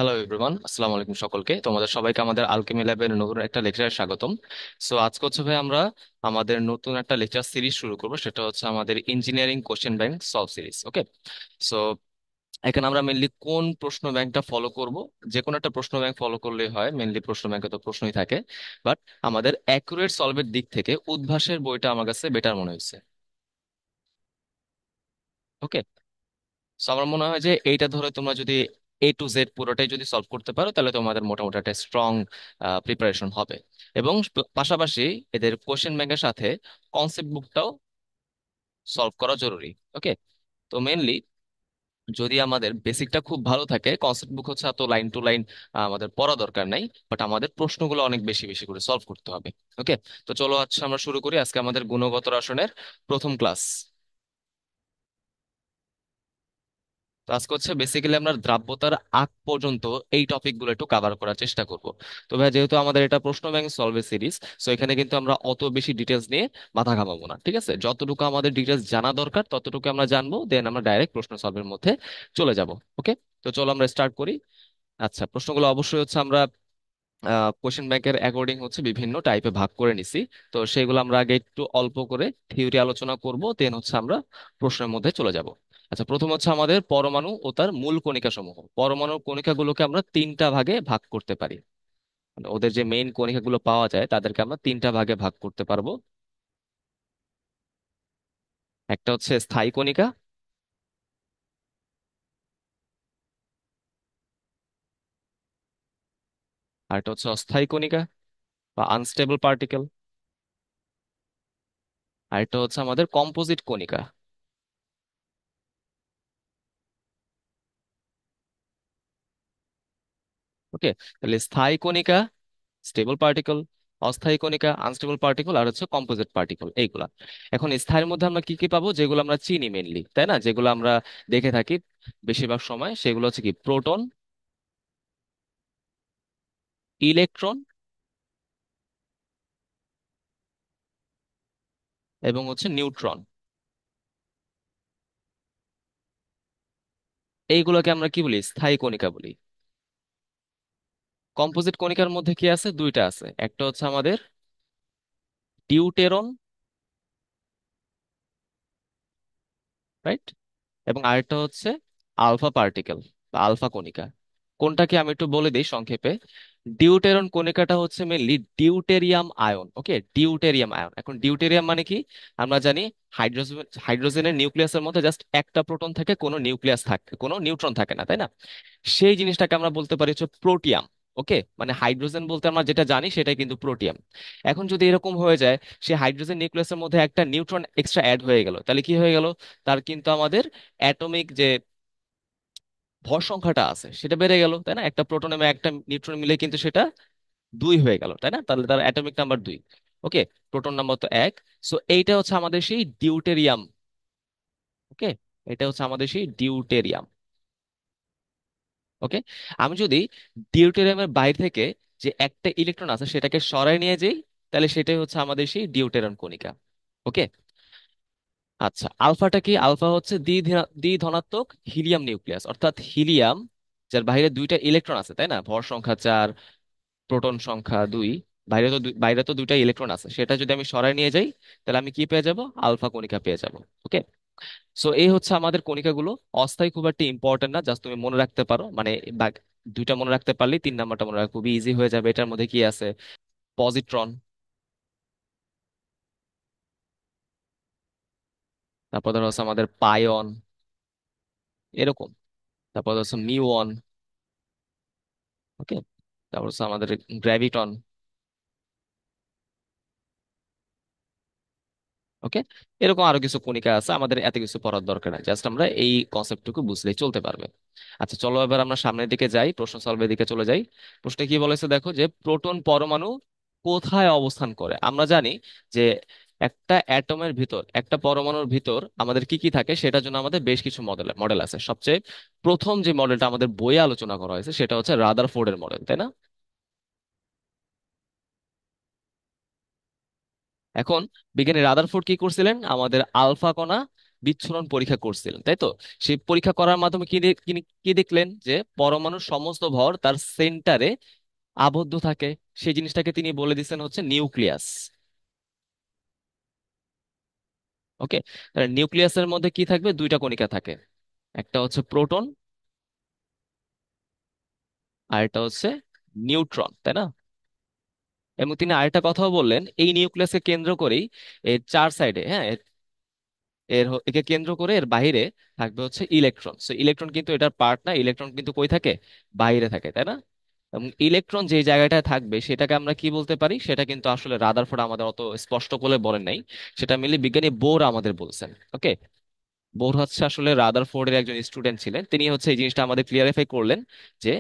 Hello everyone, আসসালামু আলাইকুম সকলকে। তোমাদের সবাইকে আমাদের আলকেমি ল্যাবের নতুন একটা লেকচারে স্বাগতম। সো আজকে হচ্ছে ভাই আমরা আমাদের নতুন একটা লেকচার সিরিজ শুরু করব, সেটা হচ্ছে আমাদের engineering question bank solve series. Okay. So এখানে আমরা মেনলি কোন প্রশ্ন ব্যাংকটা ফলো করব? যে কোনো একটা প্রশ্ন ব্যাংক ফলো করলেই হয়, মেনলি প্রশ্ন ব্যাংকে তো প্রশ্নই থাকে। বাট আমাদের অ্যাকুরেট সলভের দিক থেকে উদ্ভাসের বইটা আমার কাছে বেটার মনে হয়েছে। ওকে। সো আমার মনে হয় যে এইটা ধরে তোমরা যদি A to Z পুরোটাই যদি সলভ করতে পারো, তাহলে তোমাদের মোটামুটি একটা স্ট্রং প্রিপারেশন হবে। এবং পাশাপাশি এদের কোশ্চেন ব্যাংকের সাথে কনসেপ্ট বুকটাও সলভ করা জরুরি। ওকে। তো মেনলি যদি আমাদের বেসিকটা খুব ভালো থাকে, কনসেপ্ট বুক হচ্ছে এত লাইন টু লাইন আমাদের পড়া দরকার নাই, বাট আমাদের প্রশ্নগুলো অনেক বেশি বেশি করে সলভ করতে হবে। ওকে। তো চলো আচ্ছা আমরা শুরু করি আজকে আমাদের গুণগত রসায়নের প্রথম ক্লাস। তো আজকে হচ্ছে বেসিক্যালি আমরা দ্রাব্যতার আগ পর্যন্ত এই টপিক গুলো একটু কাভার করার চেষ্টা করব। তো ভাই যেহেতু আমাদের এটা প্রশ্ন ব্যাংক সলভের সিরিজ, সো এখানে কিন্তু আমরা অত বেশি ডিটেলস নিয়ে মাথা ঘামাবো না, ঠিক আছে? যতটুকু আমাদের ডিটেলস জানা দরকার ততটুকু আমরা জানবো, দেন আমরা ডাইরেক্ট প্রশ্ন সলভের মধ্যে চলে যাব। ওকে। তো চলো আমরা স্টার্ট করি। আচ্ছা, প্রশ্নগুলো অবশ্যই হচ্ছে আমরা কোশ্চেন ব্যাংকের অ্যাকর্ডিং হচ্ছে বিভিন্ন টাইপে ভাগ করে নিছি। তো সেগুলো আমরা আগে একটু অল্প করে থিওরি আলোচনা করব, দেন হচ্ছে আমরা প্রশ্নের মধ্যে চলে যাব। আচ্ছা, প্রথম হচ্ছে আমাদের পরমাণু ও তার মূল কণিকা সমূহ। পরমাণুর কণিকাগুলোকে আমরা তিনটা ভাগে ভাগ করতে পারি। মানে ওদের যে মেইন কণিকাগুলো পাওয়া যায় তাদেরকে আমরা তিনটা ভাগে ভাগ করতে পারবো। একটা হচ্ছে স্থায়ী কণিকা, আর একটা হচ্ছে অস্থায়ী কণিকা বা আনস্টেবল পার্টিকেল, আর একটা হচ্ছে আমাদের কম্পোজিট কণিকা। ওকে। তাহলে স্থায়ী কণিকা, স্টেবল পার্টিকেল, অস্থায়ী কণিকা, আনস্টেবল পার্টিকেল, আর হচ্ছে কম্পোজিট পার্টিকেল, এইগুলা। এখন স্থায়ীর মধ্যে আমরা কি কি পাবো? যেগুলো আমরা চিনি মেনলি, তাই না, যেগুলো আমরা দেখে থাকি বেশিরভাগ সময়, সেগুলো হচ্ছে কি প্রোটন, ইলেকট্রন এবং হচ্ছে নিউট্রন। এইগুলোকে আমরা কি বলি? স্থায়ী কণিকা বলি। কম্পোজিট কণিকার মধ্যে কি আছে? দুইটা আছে, একটা হচ্ছে আমাদের ডিউটেরন, রাইট, এবং আরেকটা হচ্ছে আলফা পার্টিকেল বা আলফা কণিকা। কোনটাকে আমি একটু বলে দিই সংক্ষেপে। ডিউটেরন কণিকাটা হচ্ছে মেনলি ডিউটেরিয়াম আয়ন। ওকে, ডিউটেরিয়াম আয়ন। এখন ডিউটেরিয়াম মানে কি? আমরা জানি হাইড্রোজেন, হাইড্রোজেনের নিউক্লিয়াসের মধ্যে জাস্ট একটা প্রোটন থাকে, কোনো নিউক্লিয়াস থাকে, কোনো নিউট্রন থাকে না, তাই না? সেই জিনিসটাকে আমরা বলতে পারি হচ্ছে প্রোটিয়াম। ওকে, মানে হাইড্রোজেন বলতে আমরা যেটা জানি সেটাই কিন্তু প্রোটিয়াম। এখন যদি এরকম হয়ে যায়, সে হাইড্রোজেন নিউক্লিয়াসের মধ্যে একটা নিউট্রন এক্সট্রা অ্যাড হয়ে গেল, তাহলে কি হয়ে গেল? তার কিন্তু আমাদের অ্যাটমিক যে ভর সংখ্যাটা আছে সেটা বেড়ে গেল, তাই না? একটা প্রোটন এবং একটা নিউট্রন মিলে কিন্তু সেটা দুই হয়ে গেল, তাই না? তাহলে তার অ্যাটমিক নাম্বার দুই। ওকে। প্রোটন নাম্বার তো এক। সো এইটা হচ্ছে আমাদের সেই ডিউটেরিয়াম। ওকে। এটা হচ্ছে আমাদের সেই ডিউটেরিয়াম। ওকে। আমি যদি ডিউটেরিয়ামের বাইরে থেকে যে একটা ইলেকট্রন আছে সেটাকে সরায় নিয়ে যাই, তাহলে সেটাই হচ্ছে আমাদের সেই ডিউটেরিয়াম কণিকা। ওকে। আচ্ছা, আলফাটা কি? আলফা হচ্ছে দ্বিধনাত্মক হিলিয়াম নিউক্লিয়াস, অর্থাৎ হিলিয়াম যার বাইরে দুইটা ইলেকট্রন আছে, তাই না? ভর সংখ্যা চার, প্রোটন সংখ্যা দুই, বাইরে তো দুইটা ইলেকট্রন আছে, সেটা যদি আমি সরায় নিয়ে যাই, তাহলে আমি কি পেয়ে যাব? আলফা কণিকা পেয়ে যাব। ওকে। সো এই হচ্ছে আমাদের কণিকাগুলো। অস্থায়ী খুব একটা ইম্পর্টেন্ট না, জাস্ট তুমি মনে রাখতে পারো, মানে দুইটা মনে রাখতে পারলেই তিন নাম্বারটা মনে রাখা খুবই ইজি হয়ে যাবে। এটার মধ্যে কি আছে? পজিট্রন, তারপর ধরো হচ্ছে আমাদের পাইয়ন, এরকম। তারপর হচ্ছে মিউন। ওকে। তারপর হচ্ছে আমাদের গ্র্যাভিটন। ওকে। এরকম আরো কিছু কণিকা আছে, আমাদের এত কিছু পড়ার দরকার নাই, জাস্ট আমরা এই কনসেপ্টটুকু বুঝলেই চলতে পারবে। আচ্ছা, চলো এবার আমরা সামনের দিকে যাই, প্রশ্ন সলভের দিকে চলে যাই। প্রশ্নে কি বলেছে দেখো, যে প্রোটন পরমাণু কোথায় অবস্থান করে? আমরা জানি যে একটা অ্যাটমের ভিতর, একটা পরমাণুর ভিতর আমাদের কি কি থাকে সেটার জন্য আমাদের বেশ কিছু মডেল মডেল আছে। সবচেয়ে প্রথম যে মডেলটা আমাদের বইয়ে আলোচনা করা হয়েছে সেটা হচ্ছে রাদারফোর্ডের মডেল, তাই না? এখন বিজ্ঞানী রাদারফোর্ড কি করছিলেন? আমাদের আলফা কণা বিচ্ছুরণ পরীক্ষা করছিলেন, তাই তো? সেই পরীক্ষা করার মাধ্যমে কি দেখলেন যে পরমাণুর সমস্ত ভর তার সেন্টারে আবদ্ধ থাকে। সেই জিনিসটাকে তিনি বলে দিচ্ছেন হচ্ছে নিউক্লিয়াস। ওকে, তাহলে নিউক্লিয়াসের মধ্যে কি থাকবে? দুইটা কণিকা থাকে, একটা হচ্ছে প্রোটন আর একটা হচ্ছে নিউট্রন, তাই না? এবং তিনি আরেকটা কথাও বললেন, এই নিউক্লিয়াসকে কেন্দ্র করেই এর চার সাইডে, হ্যাঁ, একে কেন্দ্র করে এর বাইরে থাকবে হচ্ছে ইলেকট্রন। সো ইলেকট্রন কিন্তু এটার পার্ট না, ইলেকট্রন কিন্তু কই থাকে? বাইরে থাকে, তাই না? এবং ইলেকট্রন যে জায়গাটায় থাকবে সেটাকে আমরা কি বলতে পারি? সেটা কিন্তু আসলে রাদারফোর্ড আমাদের অত স্পষ্ট করে বলেন নাই, সেটা মেনলি বিজ্ঞানী বোর আমাদের বলছেন। ওকে, বোর হচ্ছে আসলে রাদারফোর্ডের একজন স্টুডেন্ট ছিলেন, তিনি হচ্ছে এই জিনিসটা আমাদের ক্লিয়ারিফাই করলেন যে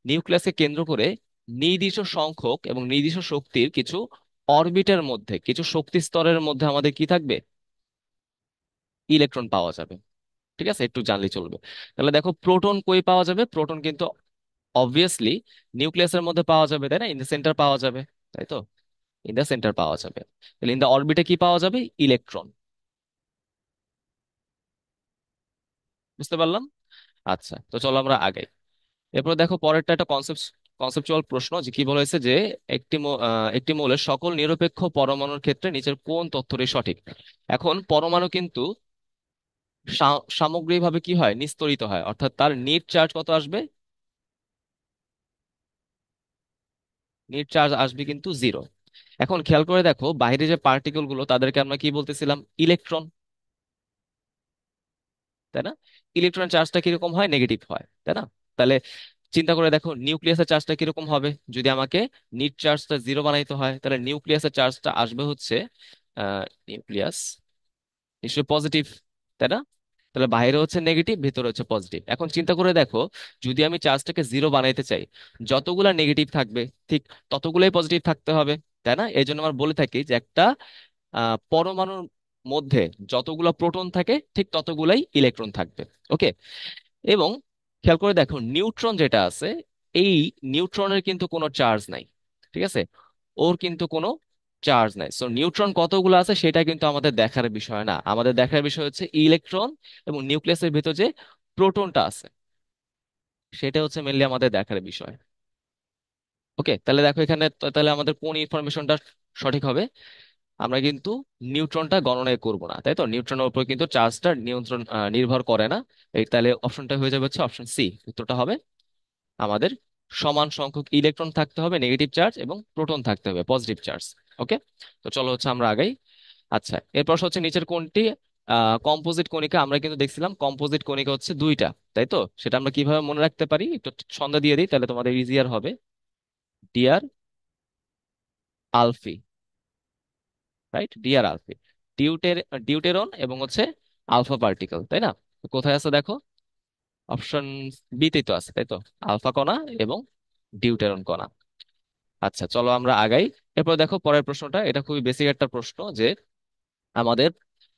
নিউক্লিয়াসকে কেন্দ্র করে নির্দিষ্ট সংখ্যক এবং নির্দিষ্ট শক্তির কিছু অরবিটের মধ্যে, কিছু শক্তি স্তরের মধ্যে আমাদের কি থাকবে? ইলেকট্রন পাওয়া যাবে। ঠিক আছে, একটু জানলে চলবে। তাহলে দেখো প্রোটন কই পাওয়া যাবে? প্রোটন কিন্তু অবভিয়াসলি নিউক্লিয়াসের মধ্যে পাওয়া যাবে, তাই না? ইন দ্য সেন্টার পাওয়া যাবে, তাই তো? ইন দ্য সেন্টার পাওয়া যাবে। তাহলে ইন দ্য অরবিটে কি পাওয়া যাবে? ইলেকট্রন। বুঝতে পারলাম। আচ্ছা, তো চলো আমরা আগাই। এরপর দেখো পরেরটা একটা কনসেপচুয়াল প্রশ্ন, যে কি বলেছে যে একটি মৌলের সকল নিরপেক্ষ পরমাণুর ক্ষেত্রে নিচের কোন তথ্যটি সঠিক? এখন পরমাণু কিন্তু সামগ্রিকভাবে কি হয়? নিস্তড়িত হয়, অর্থাৎ তার নেট চার্জ কত আসবে? নেট চার্জ আসবে কিন্তু জিরো। এখন খেয়াল করে দেখো বাইরে যে পার্টিকেল গুলো তাদেরকে আমরা কি বলতেছিলাম? ইলেকট্রন, তাই না? ইলেকট্রনের চার্জটা কিরকম হয়? নেগেটিভ হয়, তাই না? তাহলে চিন্তা করে দেখো নিউক্লিয়াসের চার্জটা কিরকম হবে? যদি আমাকে নিট চার্জটা জিরো বানাইতে হয়, তাহলে নিউক্লিয়াসের চার্জটা আসবে হচ্ছে নিউক্লিয়াস নিশ্চয়ই পজিটিভ, তাই না? তাহলে বাইরে হচ্ছে নেগেটিভ, ভিতরে হচ্ছে পজিটিভ। এখন চিন্তা করে দেখো, যদি আমি চার্জটাকে জিরো বানাইতে চাই, যতগুলা নেগেটিভ থাকবে ঠিক ততগুলাই পজিটিভ থাকতে হবে, তাই না? এই জন্য আমরা বলে থাকি যে একটা পরমাণুর মধ্যে যতগুলা প্রোটন থাকে ঠিক ততগুলাই ইলেকট্রন থাকবে। ওকে, এবং খেয়াল করে দেখো নিউট্রন যেটা আছে, এই নিউট্রনের কিন্তু কোনো চার্জ নাই। ঠিক আছে, ওর কিন্তু কোনো চার্জ নাই। সো নিউট্রন কতগুলো আছে সেটা কিন্তু আমাদের দেখার বিষয় না, আমাদের দেখার বিষয় হচ্ছে ইলেকট্রন এবং নিউক্লিয়াসের ভিতর যে প্রোটনটা আছে সেটা হচ্ছে মেনলি আমাদের দেখার বিষয়। ওকে, তাহলে দেখো এখানে তাহলে আমাদের কোন ইনফরমেশনটা সঠিক হবে? আমরা কিন্তু নিউট্রনটা গণনায় করব না, তাই তো? নিউট্রনের উপর কিন্তু চার্জটা নির্ভর করে না। এই তাহলে অপশনটা হয়ে যাবে হচ্ছে অপশন সি। উত্তরটা হবে আমাদের সমান সংখ্যক ইলেকট্রন থাকতে হবে নেগেটিভ চার্জ, এবং প্রোটন থাকতে হবে পজিটিভ চার্জ। ওকে, তো চলো হচ্ছে আমরা আগাই। আচ্ছা, এরপর হচ্ছে নিচের কোনটি কম্পোজিট কণিকা? আমরা কিন্তু দেখছিলাম কম্পোজিট কণিকা হচ্ছে দুইটা, তাই তো? সেটা আমরা কিভাবে মনে রাখতে পারি? একটু ছন্দ দিয়ে দিই তাহলে তোমাদের ইজিয়ার হবে। ডিয়ার আলফি, রাইট? ডিয়ার আলফি, ডিউটের ডিউটেরন এবং হচ্ছে আলফা পার্টিকেল, তাই না? তো কোথায় আছে দেখো? অপশন বিতেই তো আছে, তাই তো? আলফা কণা এবং ডিউটেরন কণা। আচ্ছা, চলো আমরা আগাই। এরপর দেখো পরের প্রশ্নটা, এটা খুবই বেসিক একটা প্রশ্ন, যে আমাদের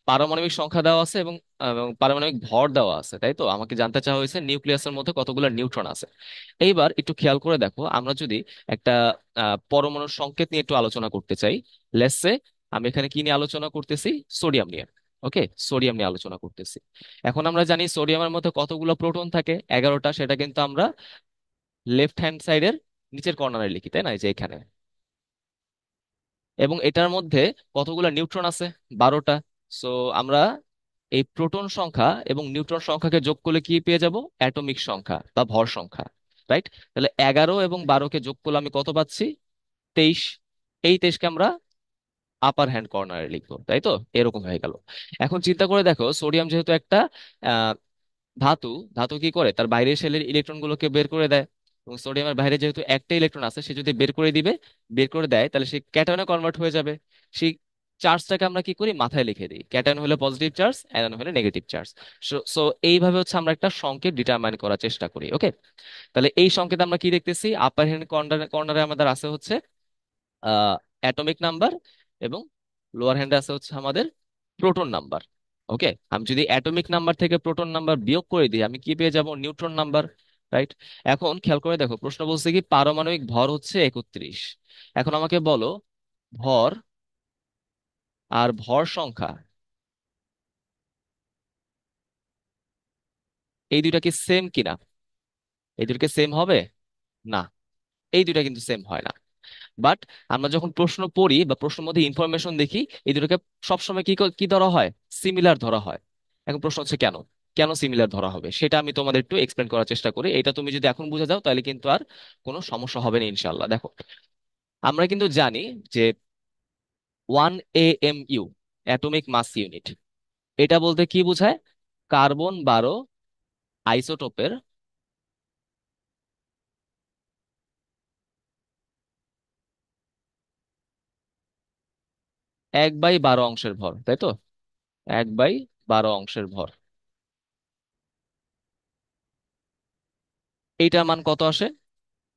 পারমাণবিক সংখ্যা দেওয়া আছে এবং এবং পারমাণবিক ভর দেওয়া আছে, তাই তো? আমাকে জানতে চাওয়া হয়েছে নিউক্লিয়াসের মধ্যে কতগুলো নিউট্রন আছে। এইবার একটু খেয়াল করে দেখো, আমরা যদি একটা পরমাণুর সংকেত নিয়ে একটু আলোচনা করতে চাই। লেটস সে আমি এখানে কি নিয়ে আলোচনা করতেছি? সোডিয়াম নিয়ে। ওকে, সোডিয়াম নিয়ে আলোচনা করতেছি। এখন আমরা জানি সোডিয়ামের মধ্যে কতগুলো প্রোটন থাকে? 11টা। সেটা কিন্তু আমরা লেফট হ্যান্ড সাইডের নিচের কর্নারে লিখি, তাই না? এই যে এখানে। এবং এটার মধ্যে কতগুলো নিউট্রন আছে? 12টা। সো আমরা এই প্রোটন সংখ্যা এবং নিউট্রন সংখ্যাকে যোগ করলে কি পেয়ে যাব? অ্যাটমিক সংখ্যা বা ভর সংখ্যা, রাইট? তাহলে 11 এবং 12কে যোগ করলে আমি কত পাচ্ছি? 23। এই 23কে আমরা আপার হ্যান্ড কর্নারে লিখবো, তাই তো? এরকম হয়ে গেল। এখন চিন্তা করে দেখো সোডিয়াম যেহেতু একটা ধাতু, ধাতু কি করে? তার বাইরের শেলের ইলেকট্রন গুলোকে বের করে দেয়। এবং সোডিয়ামের বাইরে যেহেতু একটা ইলেকট্রন আছে, সে যদি বের করে দেয়, তাহলে সে ক্যাটায়নে কনভার্ট হয়ে যাবে। সেই চার্জটাকে আমরা কি করি? মাথায় লিখে দিই। ক্যাটায়ন হলে পজিটিভ চার্জ, অ্যানায়ন হলে নেগেটিভ চার্জ। সো এইভাবে হচ্ছে আমরা একটা সংকেত ডিটারমাইন করার চেষ্টা করি। ওকে, তাহলে এই সংকেত আমরা কি দেখতেছি? আপার হ্যান্ড কর্নারে কর্নারে আমাদের আছে হচ্ছে অ্যাটমিক নাম্বার, এবং লোয়ার হ্যান্ডে আছে হচ্ছে আমাদের প্রোটন নাম্বার। ওকে, আমি যদি অ্যাটমিক নাম্বার থেকে প্রোটন নাম্বার বিয়োগ করে দিই, আমি কি পেয়ে যাব? Neutron number, right? এখন খেয়াল করে দেখো প্রশ্ন বলছে কি পারমাণবিক ভর হচ্ছে 31। এখন আমাকে বলো ভর আর ভর সংখ্যা এই দুইটা কি সেম কিনা? এই দুইটা কি সেম হবে? না, এই দুইটা কিন্তু সেম হয় না। বাট আমরা যখন প্রশ্ন পড়ি বা প্রশ্নের মধ্যে ইনফরমেশন দেখি, এই দুটোকে সবসময় কি ধরা হয়? সিমিলার ধরা হয়। এখন প্রশ্ন হচ্ছে কেন, কেন সিমিলার ধরা হবে সেটা আমি তোমাদের একটু এক্সপ্লেন করার চেষ্টা করি। এটা তুমি যদি এখন বুঝে যাও তাহলে কিন্তু আর কোনো সমস্যা হবে না ইনশাল্লাহ। দেখো, আমরা কিন্তু জানি যে 1 AMU, অ্যাটমিক মাস ইউনিট, এটা বলতে কি বোঝায়? কার্বন 12 আইসোটোপের 1/12 অংশের ভর, তাই তো? 1/12 অংশের ভর, এইটার মান কত আসে?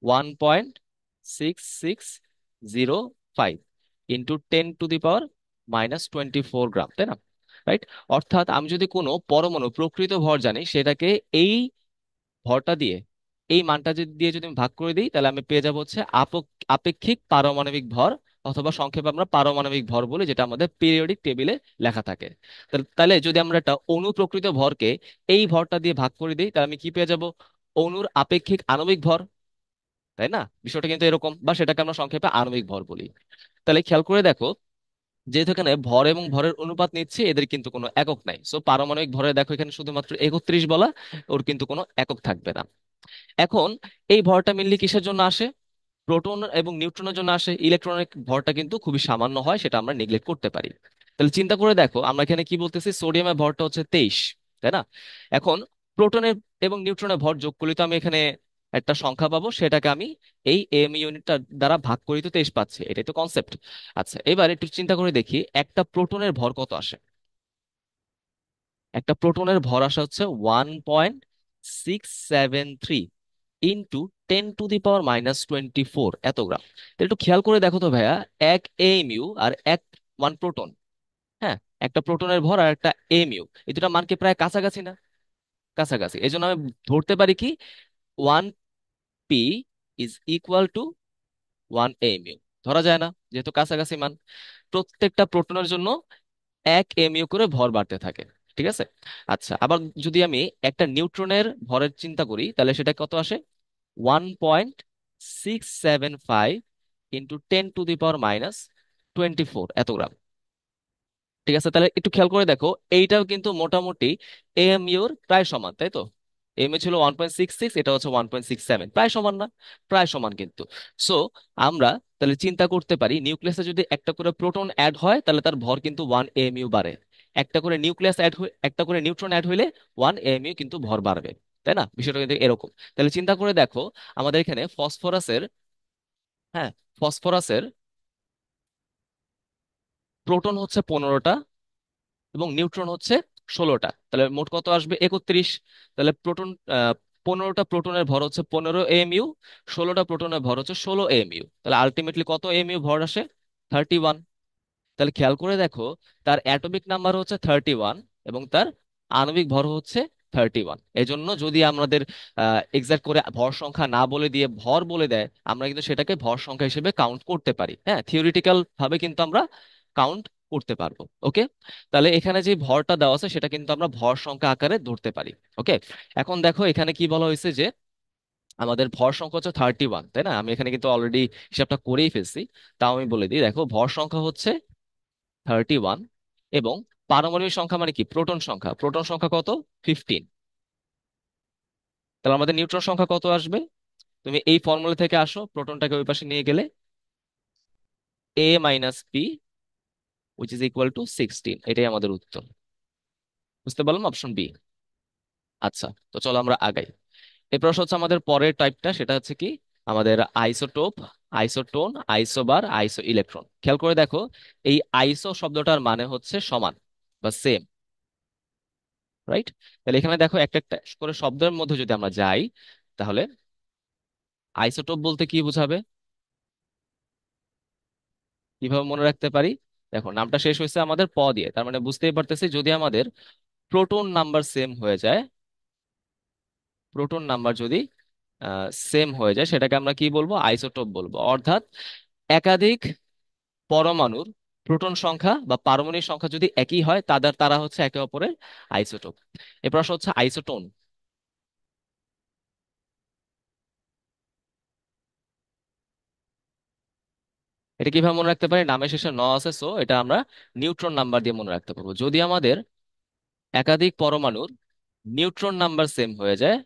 1.6605 ইন্টু 10⁻⁻24 গ্রাম, তাই না? রাইট। অর্থাৎ আমি যদি কোনো পরমাণু প্রকৃত ভর জানি, সেটাকে এই ভরটা দিয়ে, এই মানটা দিয়ে যদি আমি ভাগ করে দিই, তাহলে আমি পেয়ে যাবো হচ্ছে আপেক্ষিক পারমাণবিক ভর, অথবা সংক্ষেপে আমরা পারমাণবিক ভর বলি, যেটা আমাদের পিরিয়ডিক টেবিলে লেখা থাকে। তাহলে যদি আমরা একটা অণু প্রকৃত ভরকে এই ভরটা দিয়ে ভাগ করে দিই, তাহলে আমি কি পেয়ে যাব? অণুর আপেক্ষিক আণবিক ভর, তাই না? বিষয়টা কিন্তু এরকম, বা সেটাকে আমরা সংক্ষেপে আণবিক ভর বলি। তাহলে খেয়াল করে দেখো, যেহেতু এখানে ভর এবং ভরের অনুপাত নিচ্ছে, এদের কিন্তু কোনো একক নাই। সো পারমাণবিক ভরে দেখো এখানে শুধুমাত্র 31 বলা, ওর কিন্তু কোনো একক থাকবে না। এখন এই ভরটা মেনলি কিসের জন্য আসে? প্রোটন এবং নিউট্রনের জন্য আসে। ইলেকট্রনের ভরটা কিন্তু খুবই সামান্য হয়, সেটা আমরা নেগলেক্ট করতে পারি। তাহলে চিন্তা করে দেখো, আমরা এখানে কি বলতেছি? সোডিয়ামের ভরটা হচ্ছে 23, তাই না? এখন প্রোটনের এবং নিউট্রনের ভর যোগ করলে তো আমি এখানে একটা সংখ্যা পাবো, সেটাকে আমি এই এম ইউনিটটা দ্বারা ভাগ করি, তো 23 পাচ্ছি। এটাই তো কনসেপ্ট। আচ্ছা, এবার একটু চিন্তা করে দেখি, একটা প্রোটনের ভর কত আসে? একটা প্রোটনের ভর আসা হচ্ছে 1.673 ইন্টু 10⁻⁻24 এত গ্রাম। তো একটু খেয়াল করে দেখো তো ভাইয়া, 1 AMU আর 1 প্রোটন, হ্যাঁ, একটা প্রোটনের ভর আর একটা এমইউ, এই দুটা মানকে প্রায় কাছাকাছি না? কাছাকাছি। এই জন্য আমি ধরতে পারি কি, 1P is equal two 1 AMU। ধরা যায় না, যেহেতু কাছাকাছি মান। প্রত্যেকটা প্রোটনের জন্য 1 AMU করে ভর বাড়তে থাকে। ঠিক আছে। আচ্ছা, আবার যদি আমি একটা নিউট্রনের ভরের চিন্তা করি, তাহলে সেটা কত আসে? 1.675 ইন্টু 10⁻⁻24 এত গ্রাম। ঠিক আছে, তাহলে একটু খেয়াল করে দেখো, এইটাও কিন্তু মোটামুটি এএমইউর প্রায় সমান, তাই তো? এমইউ ছিল 1.66, এটা হচ্ছে 1.67, প্রায় সমান না? প্রায় সমান কিন্তু। সো আমরা তাহলে চিন্তা করতে পারি, নিউক্লিয়াসে যদি একটা করে প্রোটন অ্যাড হয়, তাহলে তার ভর কিন্তু 1 AMU বাড়ে। একটা করে নিউক্লিয়াস অ্যাড হয়ে, একটা করে নিউট্রন অ্যাড হইলে 1 AMU কিন্তু ভর বাড়বে, তাই না? বিষয়টা কিন্তু এরকম। তাহলে চিন্তা করে দেখো, আমাদের এখানে ফসফরাসের, হ্যাঁ, ফসফরাসের প্রোটন হচ্ছে 15টা এবং নিউট্রন হচ্ছে 16টা, তাহলে মোট কত আসবে? 31। তাহলে প্রোটন, 15টা প্রোটনের ভর হচ্ছে 15 AMU, 16টা প্রোটনের ভর হচ্ছে 16 AMU, তাহলে আলটিমেটলি কত এমইউ ভর আসে? 31। তাহলে খেয়াল করে দেখো, তার অ্যাটমিক নাম্বার হচ্ছে 31 এবং তার আণবিক ভর হচ্ছে 31। এজন্য যদি আমাদের এক্সাক্ট করে ভর সংখ্যা না বলে দিয়ে ভর বলে দেয়, আমরা কিন্তু সেটাকে ভর সংখ্যা হিসেবে কাউন্ট করতে পারি। হ্যাঁ, থিওরিটিক্যাল ভাবে কিন্তু আমরা কাউন্ট করতে পারবো। ওকে। তাহলে এখানে যে ভরটা দেওয়া আছে, সেটা কিন্তু আমরা ভর সংখ্যা আকারে ধরতে পারি। ওকে। এখন দেখো এখানে কি বলা হয়েছে, যে আমাদের ভর সংখ্যা হচ্ছে 31, তাই না? আমি এখানে কিন্তু অলরেডি হিসাবটা করেই ফেলছি। তাও আমি বলে দিই, দেখো ভর সংখ্যা হচ্ছে 31, এবং পারমাণবিক সংখ্যা মানে কি? প্রোটন সংখ্যা, প্রোটন সংখ্যা কত? 15। তাহলে আমাদের নিউট্রন সংখ্যা কত আসবে? তুমি এই ফর্মুলা থেকে আসো, প্রোটনটাকে ওই পাশে নিয়ে গেলে A-P, which is equal two 16। এটাই আমাদের উত্তর। বুঝতে পারলাম, অপশন বি। আচ্ছা, তো চলো আমরা আগাই। এই প্রশ্ন হচ্ছে আমাদের পরের টাইপটা, সেটা হচ্ছে কি, আমাদের আইসোটোপ, আইসোটোন, আইসোবার, আইসো ইলেকট্রন। খেয়াল করে দেখো, এই আইসো শব্দটার মানে হচ্ছে সমান বা সেম, রাইট? তাহলে এখানে দেখো, একটা একটা করে শব্দের মধ্যে যদি আমরা যাই, তাহলে আইসোটোপ বলতে কি বোঝাবে? কিভাবে মনে রাখতে পারি? দেখো, নামটা শেষ হয়েছে আমাদের প দিয়ে, তার মানে বুঝতেই পারতেছি, যদি আমাদের প্রোটন নাম্বার সেম হয়ে যায়, প্রোটন নাম্বার যদি সেম হয়ে যায়, সেটাকে আমরা কি বলবো? আইসোটোপ বলবো। অর্থাৎ একাধিক পরমাণুর প্রোটন সংখ্যা বা পারমাণবিক সংখ্যা যদি একই হয়, তারা হচ্ছে একে অপরের আইসোটোপ। এরপর আসা হচ্ছে আইসোটোন। এটা কিভাবে মনে রাখতে পারি? নামের শেষে ন আছে, সো এটা আমরা নিউট্রন নাম্বার দিয়ে মনে রাখতে পারবো। যদি আমাদের একাধিক পরমাণুর নিউট্রন নাম্বার সেম হয়ে যায়,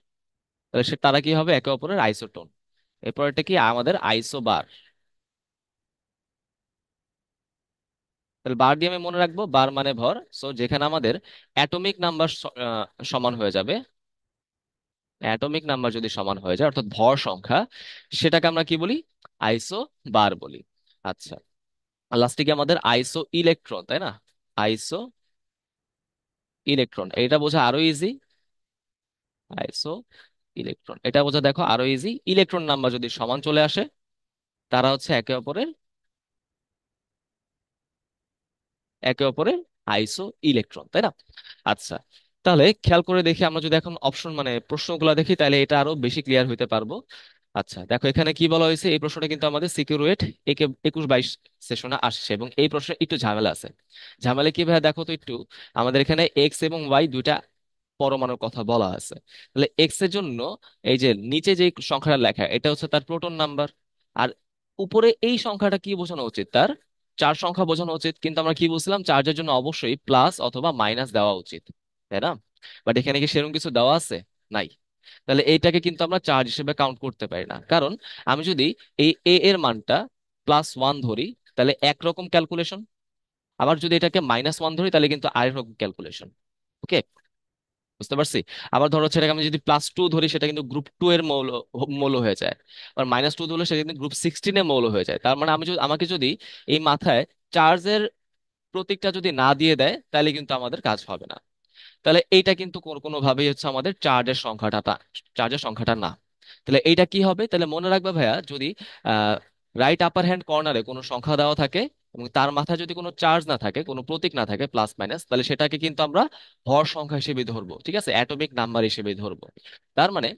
তাহলে তারা কি হবে? একে অপরের আইসোটোন। এরপর এটা কি আমাদের আইসোবার। তাহলে বার দিয়ে আমি মনে রাখবো, বার মানে ভর। সো যেখানে আমাদের অ্যাটমিক নাম্বার সমান হয়ে যাবে, অ্যাটমিক নাম্বার যদি সমান হয়ে যায় অর্থাৎ ভর সংখ্যা, সেটাকে আমরা কি বলি? আইসো বার বলি। আচ্ছা, লাস্টে কি আমাদের আইসো ইলেকট্রন, তাই না? আইসো ইলেকট্রন, এটা বোঝা আরো ইজি। আইসো ইলেকট্রন এটা বোঝা দেখো আরো ইজি। ইলেকট্রন নাম্বার যদি সমান চলে আসে, তারা হচ্ছে একে অপরের আইসো ইলেকট্রন, তাই না? আচ্ছা, তাহলে খেয়াল করে দেখি, আমরা যদি এখন অপশন মানে প্রশ্নগুলো দেখি, তাহলে এটা আরো বেশি ক্লিয়ার হইতে পারবো। আচ্ছা দেখো, এখানে কি বলা হয়েছে, এই প্রশ্নটা কিন্তু আমাদের সিকিউরয়েট 21-22 সেশনে আসছে, এবং এই প্রশ্নে একটু ঝামেলা আছে। ঝামেলা কি ভাই দেখো তো একটু, আমাদের এখানে এক্স এবং ওয়াই দুইটা পরমাণুর কথা বলা আছে। তাহলে এক্স এর জন্য এই যে নিচে যে সংখ্যাটা লেখা, এটা হচ্ছে তার প্রোটন নাম্বার। আর উপরে এই সংখ্যাটা কি বোঝানো উচিত? তার চার সংখ্যা বোঝানো উচিত। কিন্তু আমরা কি বুঝলাম, চার্জের জন্য অবশ্যই প্লাস অথবা মাইনাস দেওয়া উচিত, তাই না? বাট এখানে কি সেরকম কিছু দেওয়া আছে? নাই। তাহলে এইটাকে কিন্তু আমরা চার্জ হিসেবে কাউন্ট করতে পারি না, কারণ আমি যদি এই এ এর মানটা +1 ধরি, তাহলে একরকম ক্যালকুলেশন। আবার যদি এটাকে -1 ধরি, তাহলে কিন্তু আরেক রকম ক্যালকুলেশন। ওকে, বুঝতে পারছি? আবার ধরো হচ্ছে এটাকে আমি যদি +2 ধরি, সেটা কিন্তু গ্রুপ 2 এর মৌল মৌল হয়ে যায়। আর -2 ধরলে সেটা কিন্তু গ্রুপ 16 এর মৌল হয়ে যায়। তার মানে আমাকে যদি এই মাথায় চার্জের প্রতীকটা যদি না দিয়ে দেয়, তাহলে কিন্তু আমাদের কাজ হবে না। তাহলে এইটা কিন্তু কোনোভাবেই হচ্ছে আমাদের চার্জের সংখ্যাটা না। তাহলে এইটা কি হবে? তাহলে মনে রাখবে ভাইয়া, যদি রাইট আপার হ্যান্ড কর্নারে কোনো সংখ্যা দেওয়া থাকে এবং তার মাথায় যদি কোনো চার্জ না থাকে, কোনো প্রতীক না থাকে প্লাস মাইনাস, তাহলে সেটাকে কিন্তু আমরা ভর সংখ্যা হিসেবে ধরবো, ঠিক আছে, অ্যাটমিক নাম্বার হিসেবে ধরবো। তার মানে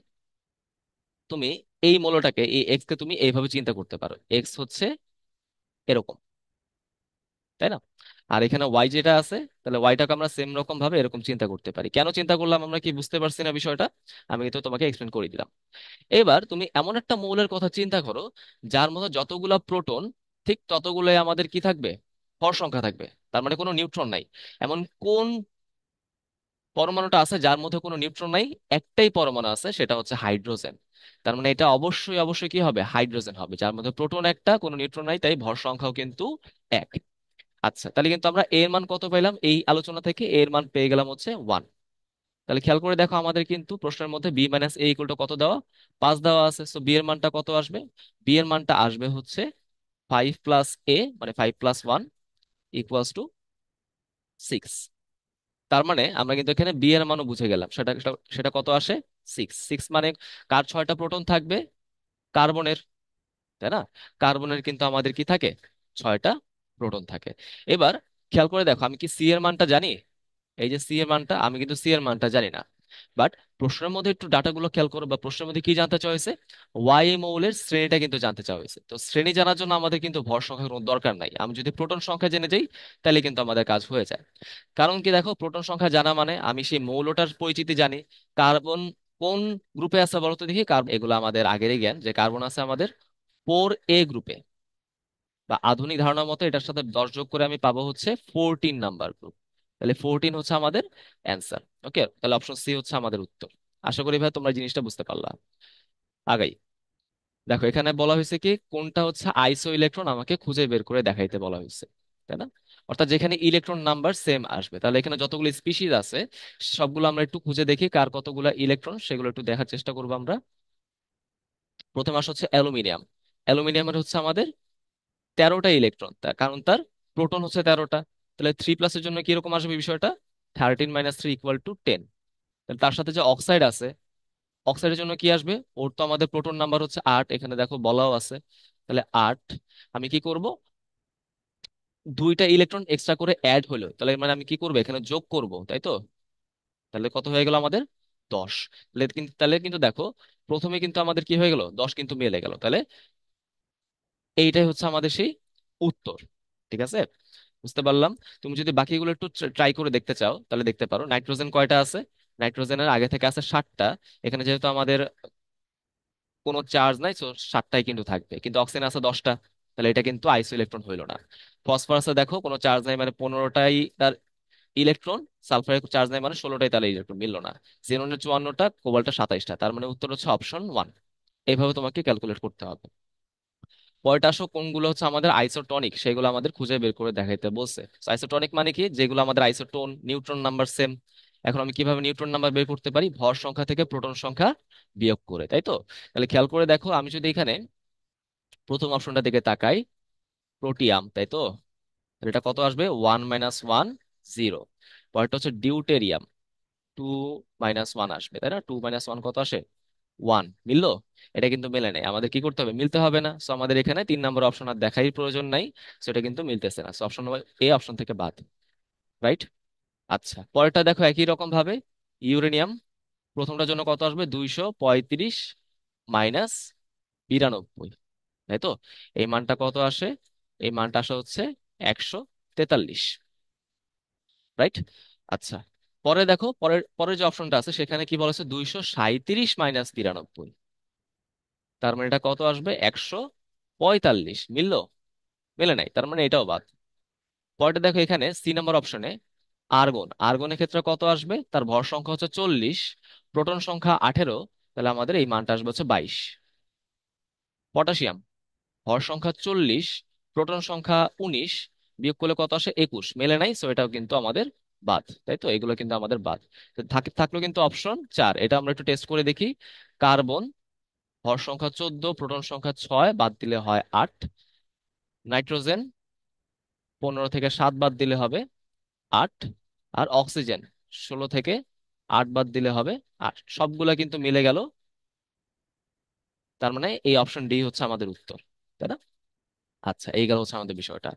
তুমি এই মৌলটাকে, এই এক্স কে তুমি এইভাবে চিন্তা করতে পারো, এক্স হচ্ছে এরকম, তাই না? আর এখানে ওয়াই যেটা আছে, তাহলে ওয়াইটাকে আমরা সেম রকম ভাবে এরকম চিন্তা করতে পারি। কেন চিন্তা করলাম আমরা, কি বুঝতে পারছি না বিষয়টা? আমি তো তোমাকে এক্সপ্লেন করে দিলাম। এবার তুমি এমন একটা মৌলের কথা চিন্তা করো, যার মধ্যে যতগুলা প্রোটন, ঠিক ততগুলোই আমাদের কি থাকবে? ভর সংখ্যা থাকবে। তার মানে কোনো নিউট্রন নাই। এমন কোন পরমাণুটা আছে যার মধ্যে কোনো নিউট্রন নাই? একটাই পরমাণু আছে, সেটা হচ্ছে হাইড্রোজেন। তার মানে এটা অবশ্যই অবশ্যই কি হবে? হাইড্রোজেন হবে, যার মধ্যে প্রোটন একটা, কোনো নিউট্রন নাই, তাই ভর সংখ্যাও কিন্তু এক। আচ্ছা, তাহলে কিন্তু আমরা এর মান কত পেলাম? এই আলোচনা থেকে এর মান পেয়ে গেলাম হচ্ছে 1। তাহলে খেয়াল করে দেখো, আমাদের কিন্তু প্রশ্নের মধ্যে b - a কত দেওয়া? 5 দেওয়া আছে। সো বি এর মানটা কত আসবে? বি এর মানটা আসবে হচ্ছে 5 + a, মানে 5 + 1 = 6। তার মানে আমরা কিন্তু এখানে বি এর মানও বুঝে গেলাম, সেটা সেটা সেটা কত আসে? 6। 6 মানে কার 6টা প্রোটন থাকবে? কার্বনের, তাই না? কার্বনের কিন্তু আমাদের কি থাকে? 6টা প্রোটন থাকে। এবার খেয়াল করে দেখো, আমি কি সি এর মানটা জানি? এই যে সি এর মানটা, আমি কিন্তু সি এর মানটা জানি না। বাট প্রশ্নের মধ্যে একটু ডাটাগুলো খেয়াল করো, বা প্রশ্নের মধ্যে কি জানতে চাওয়া হয়েছে? ওয়াই মৌলের শ্রেণীটা কিন্তু জানতে চাওয়া হয়েছে। তো শ্রেণী জানার জন্য আমাদের কিন্তু ভর সংখ্যার কোনো দরকার নাই, আমি যদি প্রোটন সংখ্যা জেনে যাই, তাহলে কিন্তু আমাদের কাজ হয়ে যায়। কারণ কি দেখো, প্রোটন সংখ্যা জানা মানে আমি সেই মৌলটার পরিচিতি জানি। কার্বন কোন গ্রুপে আছে বলতো দেখি? কার্বন, এগুলো আমাদের আগেরই জ্ঞান যে কার্বন আছে আমাদের 4a গ্রুপে, বা আধুনিক ধারণার মতে এটার সাথে 10 যোগ করে আমি পাবো হচ্ছে 14 নাম্বার গ্রুপ। তাহলে 14 হচ্ছে আমাদের অ্যান্সার। ওকে, তাহলে অপশন সি হচ্ছে আমাদের উত্তর। আশা করি ভাই তোমরা জিনিসটা বুঝতে পারলা। আগাই। দেখো, এখানে বলা হয়েছে কি, কোনটা হচ্ছে আইসো ইলেকট্রন আমাকে খুঁজে বের করে দেখাইতে বলা হয়েছে, তাই না? অর্থাৎ যেখানে ইলেকট্রন নাম্বার সেম আসবে। তাহলে এখানে যতগুলো স্পিসিস আছে, সবগুলো আমরা একটু খুঁজে দেখি কার কতগুলো ইলেকট্রন, সেগুলো একটু দেখার চেষ্টা করবো আমরা। প্রথম আসে হচ্ছে অ্যালুমিনিয়াম। অ্যালুমিনিয়ামের হচ্ছে আমাদের 13টা ইলেকট্রন, তার কারণ তার প্রোটন হচ্ছে 13টা। তাহলে 3+এর জন্য কিরকম আসবে বিষয়টা? 13 - 3 = 10। তার সাথে যে অক্সাইড আছে, অক্সাইডের জন্য কি আসবে? ওর তো আমাদের প্রোটন নাম্বার হচ্ছে 8, এখানে দেখো বলাও আছে। তাহলে 8, আমি কি করব? 2টা ইলেকট্রন এক্সট্রা করে অ্যাড হলো, তাহলে মানে আমি কি করবো? এখানে যোগ করব, তাই তো? তাহলে কত হয়ে গেল আমাদের? 10। তাহলে কিন্তু দেখো, প্রথমে কিন্তু আমাদের কি হয়ে গেল? 10 কিন্তু মিলে গেল। তাহলে এইটাই হচ্ছে আমাদের সেই উত্তর। ঠিক আছে, বুঝতে পারলাম। তুমি যদি বাকিগুলো একটু ট্রাই করে দেখতে চাও, তাহলে দেখতে পারো। নাইট্রোজেন কয়টা আছে? নাইট্রোজেনের আগে থেকে আছে 7টা। এখানে যেহেতু আমাদের কোনো চার্জ নাই, তো 7টাই কিন্তু থাকবে, কিন্তু অক্সিজেন আছে 10টা। তাহলে এটা কিন্তু আইসো ইলেকট্রন হইলো না। ফসফরাসে দেখো কোনো চার্জ নাই মানে 15টাই তার ইলেকট্রন, সালফারে চার্জ নাই মানে 16টাই তার ইলেকট্রন, মিললো না। জিরনের 54টা, কোবাল্টে 27টা, তার মানে উত্তর হচ্ছে অপশন ওয়ান। এইভাবে তোমাকে ক্যালকুলেট করতে হবে। পরেরটা আসো কোনগুলো হচ্ছে আমাদের আইসোটনিক সেগুলো আমাদের খুঁজে বের করে দেখাইতে বলছে। আইসোটনিক মানে কি, যেগুলো আমাদের আইসোটোন, নিউট্রন নাম্বার সেম। এখন আমি কিভাবে নিউট্রন নাম্বার বের করতে পারি? ভর সংখ্যা থেকে প্রোটন সংখ্যা বিয়োগ করে, তাই তো। তাহলে খেয়াল করে দেখো, আমি যদি এখানে প্রথম অপশনটা দিকে তাকাই, প্রোটিয়াম, তাই তো। তাহলে এটা কত আসবে? 1 - 1 0। পরেরটা হচ্ছে ডিউটেরিয়াম, 2 - 1 আসবে, তাই না? 2 - 1 কত আসে? 1। মিললো? এটা কিন্তু মেলে নাই, আমাদের কি করতে হবে? মিলতে হবে না, সো আমাদের এখানে 3 নম্বর অপশন আর দেখাই প্রয়োজন নাই। সো এটা কিন্তু মিলতেছে না, so option number A option থেকে বাদ। রাইট। আচ্ছা, পরেরটা দেখো একই রকম ভাবে, ইউরেনিয়াম। প্রথমটার জন্য কত আসবে? 235 - 92, তাই তো। এই মানটা কত আসে? এই মানটা আসে হচ্ছে 143। রাইট। আচ্ছা, পরে দেখো, পরের পরের যে অপশনটা আছে সেখানে কি বলেছে? 237 - 93। তার মানে এটা কত আসবে? 145। মিললো? মেলে নাই, তার মানে এটাও বাদ। পরেরটা দেখো, এখানে সি নাম্বার অপশনে আর্গন, আর্গনের ক্ষেত্রে কত আসবে? তার ভর সংখ্যা হচ্ছে 40, প্রোটন সংখ্যা 18, তাহলে আমাদের এই মানটা আসবে হচ্ছে 22। পটাশিয়াম, ভর সংখ্যা 40, প্রোটন সংখ্যা 19, বিয়োগ করলে কত আসে? 21। মেলে নাই, সো এটাও কিন্তু আমাদের বাদ, তাই তো। এগুলো কিন্তু আমাদের বাদ। তো থাকলো কিন্তু অপশন 4, এটা আমরা একটু টেস্ট করে দেখি। কার্বন, ভর সংখ্যা 14, প্রোটন সংখ্যা 6, বাদ দিলে হয় 8। নাইট্রোজেন, 15 থেকে 7 বাদ দিলে হবে 8। আর অক্সিজেন, 16 থেকে 8 বাদ দিলে হবে 8। সবগুলা কিন্তু মিলে গেল, তার মানে এই অপশন ডি হচ্ছে আমাদের উত্তর, তাই না? আচ্ছা, এই গেল হচ্ছে আমাদের বিষয়টা।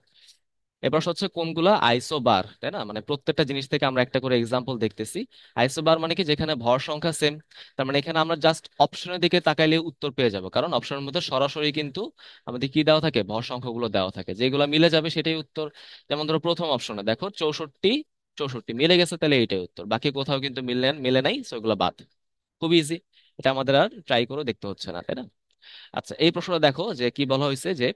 এবার হচ্ছে কোনগুলা আইসোবার, তাই না? মানে প্রত্যেকটা জিনিস থেকে আমরা একটা করে এক্সাম্পল দেখতেছি। আইসোবার মানে কি, যেখানে ভর সংখ্যা সেম। তার মানে এখানে আমরা জাস্ট অপশনের দিকে তাকাইলে উত্তর পেয়ে যাব, কারণ অপশনের মধ্যে সরাসরি কিন্তু আমাদের কি দেওয়া থাকে? ভর সংখ্যাগুলো দেওয়া থাকে, যেগুলো মিলে যাবে সেটাই উত্তর। যেমন ধরো প্রথম অপশনে দেখো 64, 64 মিলে গেছে, তাহলে এইটাই উত্তর। বাকি কোথাও কিন্তু মিলে মিলে নাই, সেগুলো বাদ। খুব ইজি, এটা আমাদের আর ট্রাই করে দেখতে হচ্ছে না, তাই না? আচ্ছা, এই প্রশ্নটা দেখো যে কি বলা হয়েছে, যে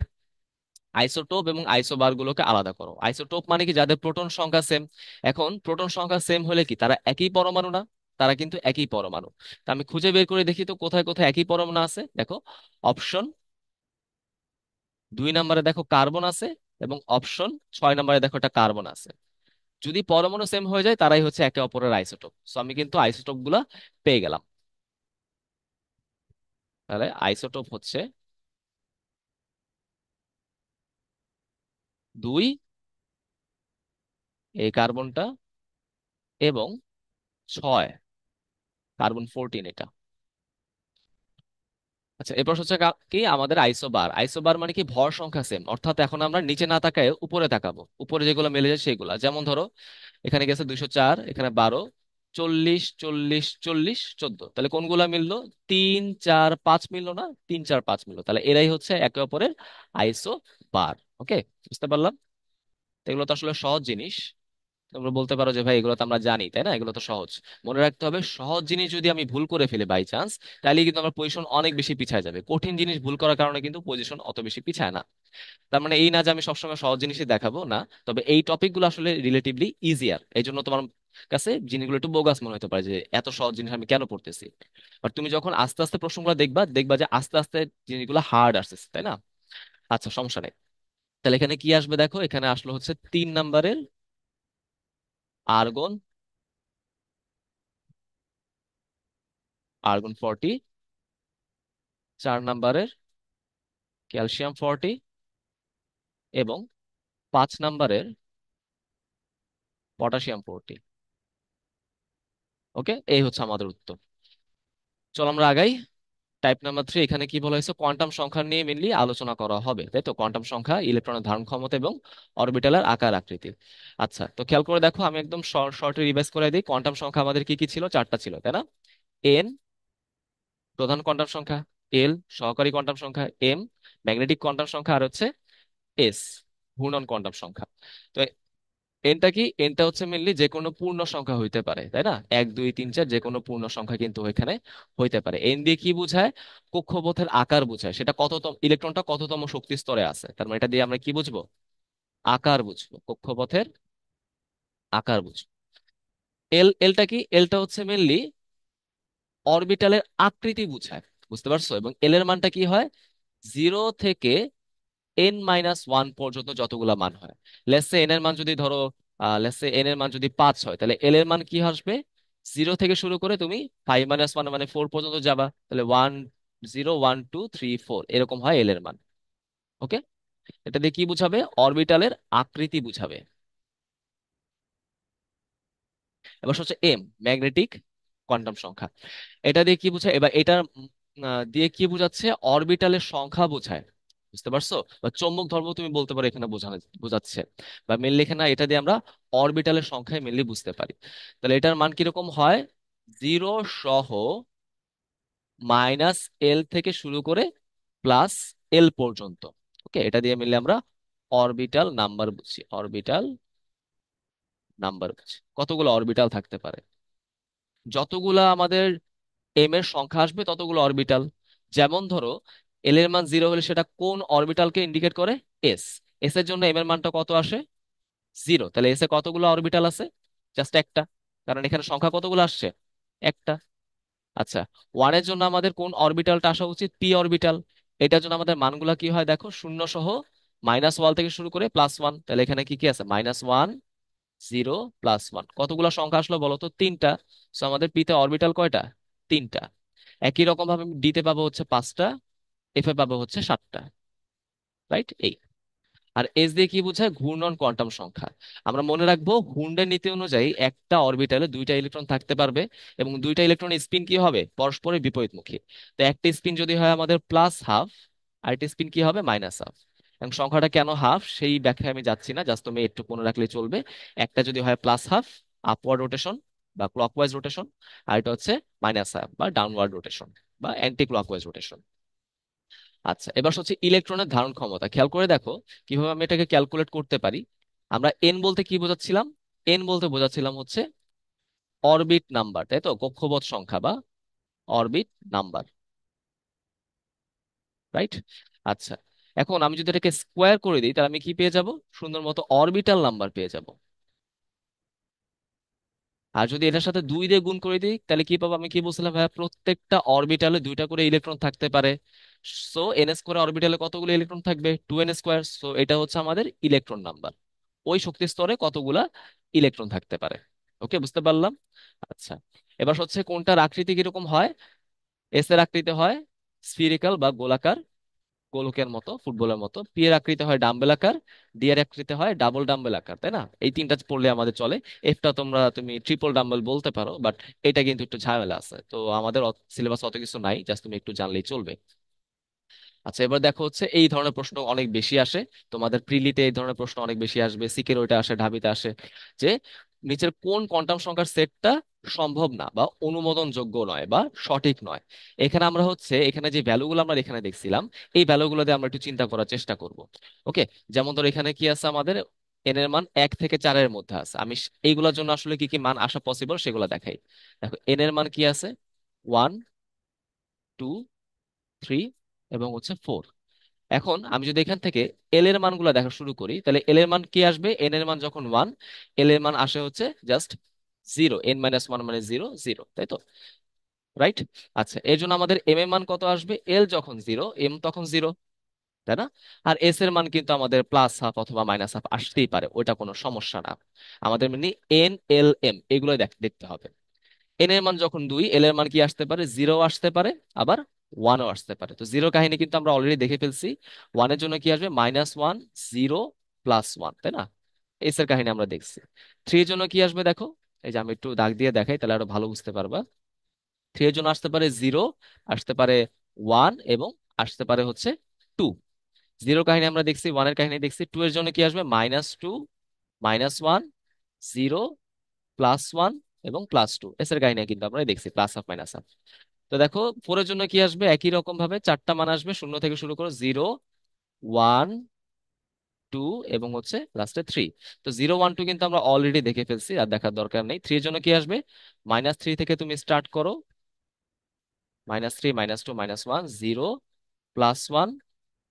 আইসোটোপ এবং আইসোবার গুলোকে আলাদা করো। আইসোটোপ মানে কি, যাদের প্রোটন সংখ্যা সেম। এখন প্রোটন সংখ্যা সেম হলে কি তারা একই পরমাণু না? তারা কিন্তু একই পরমাণু। তা আমি খুঁজে বের করে দেখি তো কোথায় কোথায় একই পরমাণু আছে। দেখো, অপশন 2 নম্বরে দেখো কার্বন আছে, এবং অপশন 6 নম্বরে দেখো একটা কার্বন আছে। যদি পরমাণু সেম হয়ে যায়, তারাই হচ্ছে একে অপরের আইসোটোপ। সো আমি কিন্তু আইসোটোপ গুলা পেয়ে গেলাম। তাহলে আইসোটোপ হচ্ছে 2, এই কার্বনটা, এবং 6, কার্বন 14 এটা। আচ্ছা, এরপর হচ্ছে কি আমাদের আইসোবার। আইসোবার মানে কি, ভর সংখ্যা সেম। অর্থাৎ এখন আমরা নিচে না তাকায় উপরে তাকাবো, উপরে যেগুলো মিলে যায় সেগুলা। যেমন ধরো এখানে গেছে 204, এখানে 12, 40, 40, 40, 14, তাহলে কোনগুলা মিললো? 3, 4, 5 মিললো না? 3, 4, 5 মিললো, তাহলে এরাই হচ্ছে একে অপরের আইসো বার। ওকে, বুঝতে পারলাম। তো এগুলো তো আসলে সহজ জিনিস। তোমরা বলতে পারো যে ভাই এগুলো তো আমরা জানি, তাই না? এগুলো তো সহজ। মনে রাখতে হবে, সহজ জিনিস যদি আমি ভুল করে ফেলি বাই চান্স, তাহলে কিন্তু আমার পজিশন অনেক বেশি পিছায় যাবে। কঠিন জিনিস ভুল করার কারণে কিন্তু পজিশন অত বেশি পিছায় না। তার মানে এই না যে আমি সবসময় সহজ জিনিসই দেখাবো, না। তবে এই টপিকগুলো আসলে রিলেটিভলি ইজিয়ার, এই জন্য তোমার কাছে জিনিসগুলো একটু বোগাস মনে হতে পারে যে এত সহজ জিনিস আমি কেন পড়তেছি। আর তুমি যখন আস্তে আস্তে প্রশ্নগুলো দেখবা, দেখবা যে আস্তে আস্তে জিনিসগুলো হার্ড আসতেছে, তাই না? আচ্ছা, সমস্যা নেই। তাহলে এখানে কি আসবে? দেখো, এখানে আসলো হচ্ছে 3 নম্বরের আর্গন, আর্গন 40। 4 নম্বরের ক্যালসিয়াম 40, এবং 5 নম্বরের পটাশিয়াম 40। ওকে, এই হচ্ছে আমাদের উত্তর। চলো আমরা আগাই। টাইপ নাম্বার 3, এখানে কি বলা হয়েছে? কোয়ান্টাম সংখ্যা নিয়ে মেনলি আলোচনা করা হবে, তাই তো। কোয়ান্টাম সংখ্যা, ইলেকট্রনের ধারণ ক্ষমতা এবং অরবিটালের আকার আকৃতি। আচ্ছা, তো খেয়াল করে দেখো, আমি একদম শর্টে রিভাইজ করে দিই। কোয়ান্টাম সংখ্যা আমাদের কি কি ছিল? 4টা ছিল, তাই না? এন, প্রধান কোয়ান্টাম সংখ্যা; এল, সহকারী কোয়ান্টাম সংখ্যা; এম, ম্যাগনেটিক কোয়ান্টাম সংখ্যা; আর হচ্ছে এস, ঘূর্ণন কোয়ান্টাম সংখ্যা। তো এনটা কি? এনটা হচ্ছে মেনলি যে কোনো পূর্ণ সংখ্যা হইতে পারে, তাই না? 1 2 3 4 যে কোনো পূর্ণ সংখ্যা কিন্তু এখানে হইতে পারে। এন দিয়ে কি বোঝায়? কক্ষপথের আকার বোঝায়, সেটা কততম, ইলেকট্রনটা কততম শক্তি স্তরে আছে, তার মানে এটা দিয়ে আমরা কি বুঝবো? আকার বুঝবো, কক্ষপথের আকার বুঝবো। এলটা কি? এলটা হচ্ছে মেনলি অরবিটালের আকৃতি বুঝায়, বুঝতে পারছো? এবং এল এর মানটা কি হয়? 0 থেকে n-1 পর্যন্ত যতগুলা মান হয়। লেটস সে এন এর মান যদি ধরো, লেটস সে এন এর মান যদি 5 হয়, তাহলে এল এর মান কি আসবে? 0 থেকে শুরু করে তুমি 5-1 মানে 4 পর্যন্ত যাবা, তাহলে 1 0 1 2 3 4 এরকম হয় এল এর মান। ওকে, এটা দিয়ে কি বুঝাবে? অরবিটালের আকৃতি বুঝাবে। এবার হচ্ছে এম, ম্যাগনেটিক কোয়ান্টাম সংখ্যা। এটা দিয়ে কি বোঝায়? এবার এটা দিয়ে কি বোঝাচ্ছে? অরবিটালের সংখ্যা বোঝায়, বুঝতে পারছো? বা চৌম্বক ধর্ম তুমি বলতে পারো এখানে বোঝানো, বোঝাচ্ছে। বা মেনলি এখানে এটা দিয়ে আমরা অরবিটালের সংখ্যায় মেনলি বুঝতে পারি। তাহলে এটার মান কিরকম হয়? 0 সহ -L থেকে শুরু করে +L পর্যন্ত। ওকে, এটা দিয়ে মিললে আমরা অরবিটাল নাম্বার বুঝি, অরবিটাল নাম্বার বুঝি। কতগুলো অরবিটাল থাকতে পারে? যতগুলা আমাদের এম এর সংখ্যা আসবে ততগুলো অরবিটাল। যেমন ধরো, এল এর মান 0 হলে সেটা কোন অরবিটালকে ইন্ডিকেট করে? এস। এস এর জন্য এম এর মানটা কত আসে? 0। তাহলে এস এ কতগুলো অরবিটাল আছে? জাস্ট একটা, কারণ এখানে সংখ্যা কতগুলো আসছে? একটা। আচ্ছা, ওয়ান এর জন্য আমাদের কোন অরবিটালটা আসা উচিত? P orbital. এটার জন্য আমাদের মানগুলা কি হয় দেখো, 0 সহ -1 থেকে শুরু করে +1। তাহলে এখানে কি কি আছে? -1 0 +1। কতগুলো সংখ্যা আসলো বলো তো? তিনটা। সো আমাদের পিতে অরবিটাল কয়টা? তিনটা। একই রকম ভাবে ডিতে পাবো হচ্ছে 5টা, এফ এ পাবো হচ্ছে 7টা। রাইট? এই। আর এস দিয়ে কি বোঝায়? ঘূর্ণন কোয়ান্টাম সংখ্যা। আমরা মনে রাখবো হুন্ডের নীতি অনুযায়ী একটা অরবিটালে দুইটা ইলেকট্রন থাকতে পারবে, এবং দুইটা ইলেকট্রনের স্পিন কি হবে? পরস্পরের বিপরীতমুখী। তো একটা স্পিন যদি হয় আমাদের +12, আর একটা স্পিন কি হবে? -12। এবং সংখ্যাটা কেন হাফ সেই ব্যাখ্যায় আমি যাচ্ছি না, জাস্ট তুমি একটু মনে রাখলে চলবে। একটা যদি হয় +12, আপওয়ার্ড রোটেশন বা ক্লকওয়াইজ রোটেশন, আর এটা হচ্ছে -12 বা ডাউনওয়ার্ড রোটেশন বা অ্যান্টি ক্লকওয়াইজ রোটেশন। আচ্ছা, এবার হচ্ছে ইলেকট্রনের ধারণ ক্ষমতা। খেয়াল করে দেখো কিভাবে আমি এটাকে ক্যালকুলেট করতে পারি। আমরা এন বলতে কি বোঝাচ্ছিলাম? এন বলতে বোঝাচ্ছিলাম হচ্ছে অরবিট নাম্বার, তাই তো? কক্ষপথ সংখ্যা বা অরবিট নাম্বার। রাইট? আচ্ছা, এখন আমি যদি এটাকে স্কোয়ার করে দিই, তাহলে আমি কি পেয়ে যাব? সুন্দর মতো অরবিটাল নাম্বার পেয়ে যাব। আর যদি এটার সাথে 2 দিয়ে গুণ করে দিই, তাহলে কি পাবো? আমি কি বলছিলাম ভাইয়া? প্রত্যেকটা অরবিটালে দুইটা করে ইলেকট্রন থাকতে পারে। সো এন স্কোয়ার অরবিটালে কতগুলো ইলেকট্রন থাকবে? 2n²। সো এটা হচ্ছে আমাদের ইলেকট্রন নাম্বার, ওই শক্তি স্তরে কতগুলা ইলেকট্রন থাকতে পারে। ওকে, বুঝতে পারলাম। আচ্ছা, এবার হচ্ছে কোনটার আকৃতি কিরকম হয়? এস এর আকৃতি হয় স্ফিরিক্যাল বা গোলাকার, গোলকের মতো, ফুটবলের মতো। পি এর আকৃতি হয় ডাম্বেল আকার। ডি এর আকৃতি হয় ডাবল ডাম্বেল আকার, তাই না? এই তিনটা পড়লে আমাদের চলে। এফটা তুমি ট্রিপল ডাম্বেল বলতে পারো, বাট এটা কিন্তু একটু ঝামেলা আছে, তো আমাদের সিলেবাস অত কিছু নাই, জাস্ট তুমি একটু জানলেই চলবে। আচ্ছা, এবার দেখো হচ্ছে এই ধরনের প্রশ্ন অনেক বেশি আসে। তোমাদের প্রিলিতে এই ধরনের প্রশ্ন অনেক বেশি আসবে, সিকের ওইটা আসে, ঢাবিতে আসে, যে নিচের কোন কোয়ান্টাম সংখ্যার সেটটা সম্ভব না বা অনুমোদনযোগ্য নয় বা সঠিক নয়। এখানে আমরা হচ্ছে এখানে যে ভ্যালুগুলো আমরা এখানে দেখছিলাম, এই ভ্যালুগুলো দিয়ে আমরা একটু চিন্তা করার চেষ্টা করব। ওকে, যেমন ধরো এখানে কি আছে আমাদের? এন এর মান 1 থেকে 4-এর মধ্যে আছে। আমি এইগুলোর জন্য আসলে কি কি মান আসা পসিবল সেগুলো দেখাই। দেখো, এন এর মান কি আছে? 1 2 3 এবং হচ্ছে 4। এখন আমি যদি এখান থেকে এল এর মানগুলো দেখা শুরু করি, তাহলে এল এর মান কি আসবে? এন এর মান যখন 1, এল এর মান আসে হচ্ছে জাস্ট 0। n-1 মানে 0 0, তাই তো? রাইট? আচ্ছা, এর জন্য আমাদের এম এর মান কত আসবে? এল যখন 0, এম তখন 0, তাই না? আর এস এর মান কিন্তু আমাদের +12 অথবা -12 আসতেই পারে, ওইটা কোনো সমস্যা না। আমাদের মানে এন, এল, এম এগুলো দেখতে হবে। এন এর মান যখন 2, এল এর মান কি আসতে পারে? 0 আসতে পারে, আবার 1ও আসতে পারে। তো জিরো কাহিনী কিন্তু আমরা অলরেডি দেখে ফেলছি। ওয়ানের জন্য কি আসবে? -1 0 +1, তাই না? এস এর কাহিনী আমরা দেখছি। থ্রি এর জন্য কি আসবে দেখো, এই যে আমি একটু দাগ দিয়ে দেখাই তাহলে আরো ভালো বুঝতে পারবা। থ্রি এর জন্য আসতে পারে 0, আসতে পারে 1, এবং আসতে পারে হচ্ছে 2। জিরোর কাহিনী আমরা দেখছি, ওয়ানের কাহিনী দেখছি। টু এর জন্য কি আসবে? -2 -1 0 +1 এবং +2। এস এর কাহিনী কিন্তু আমরা দেখছি, +হাফ -হাফ। তো দেখো, ফোর এর জন্য কি আসবে? একই রকম ভাবে চারটা মান আসবে, 0 থেকে শুরু করো, 0 1 টু এবং হচ্ছে লাস্টে থ্রি। তো 0 1 2 কিন্তু আমরা অলরেডি দেখে ফেলছি, আর দেখার দরকার নেই। থ্রির জন্য কি আসবে? -3 থেকে তুমি স্টার্ট করো, -3 -2 -1, 0 +1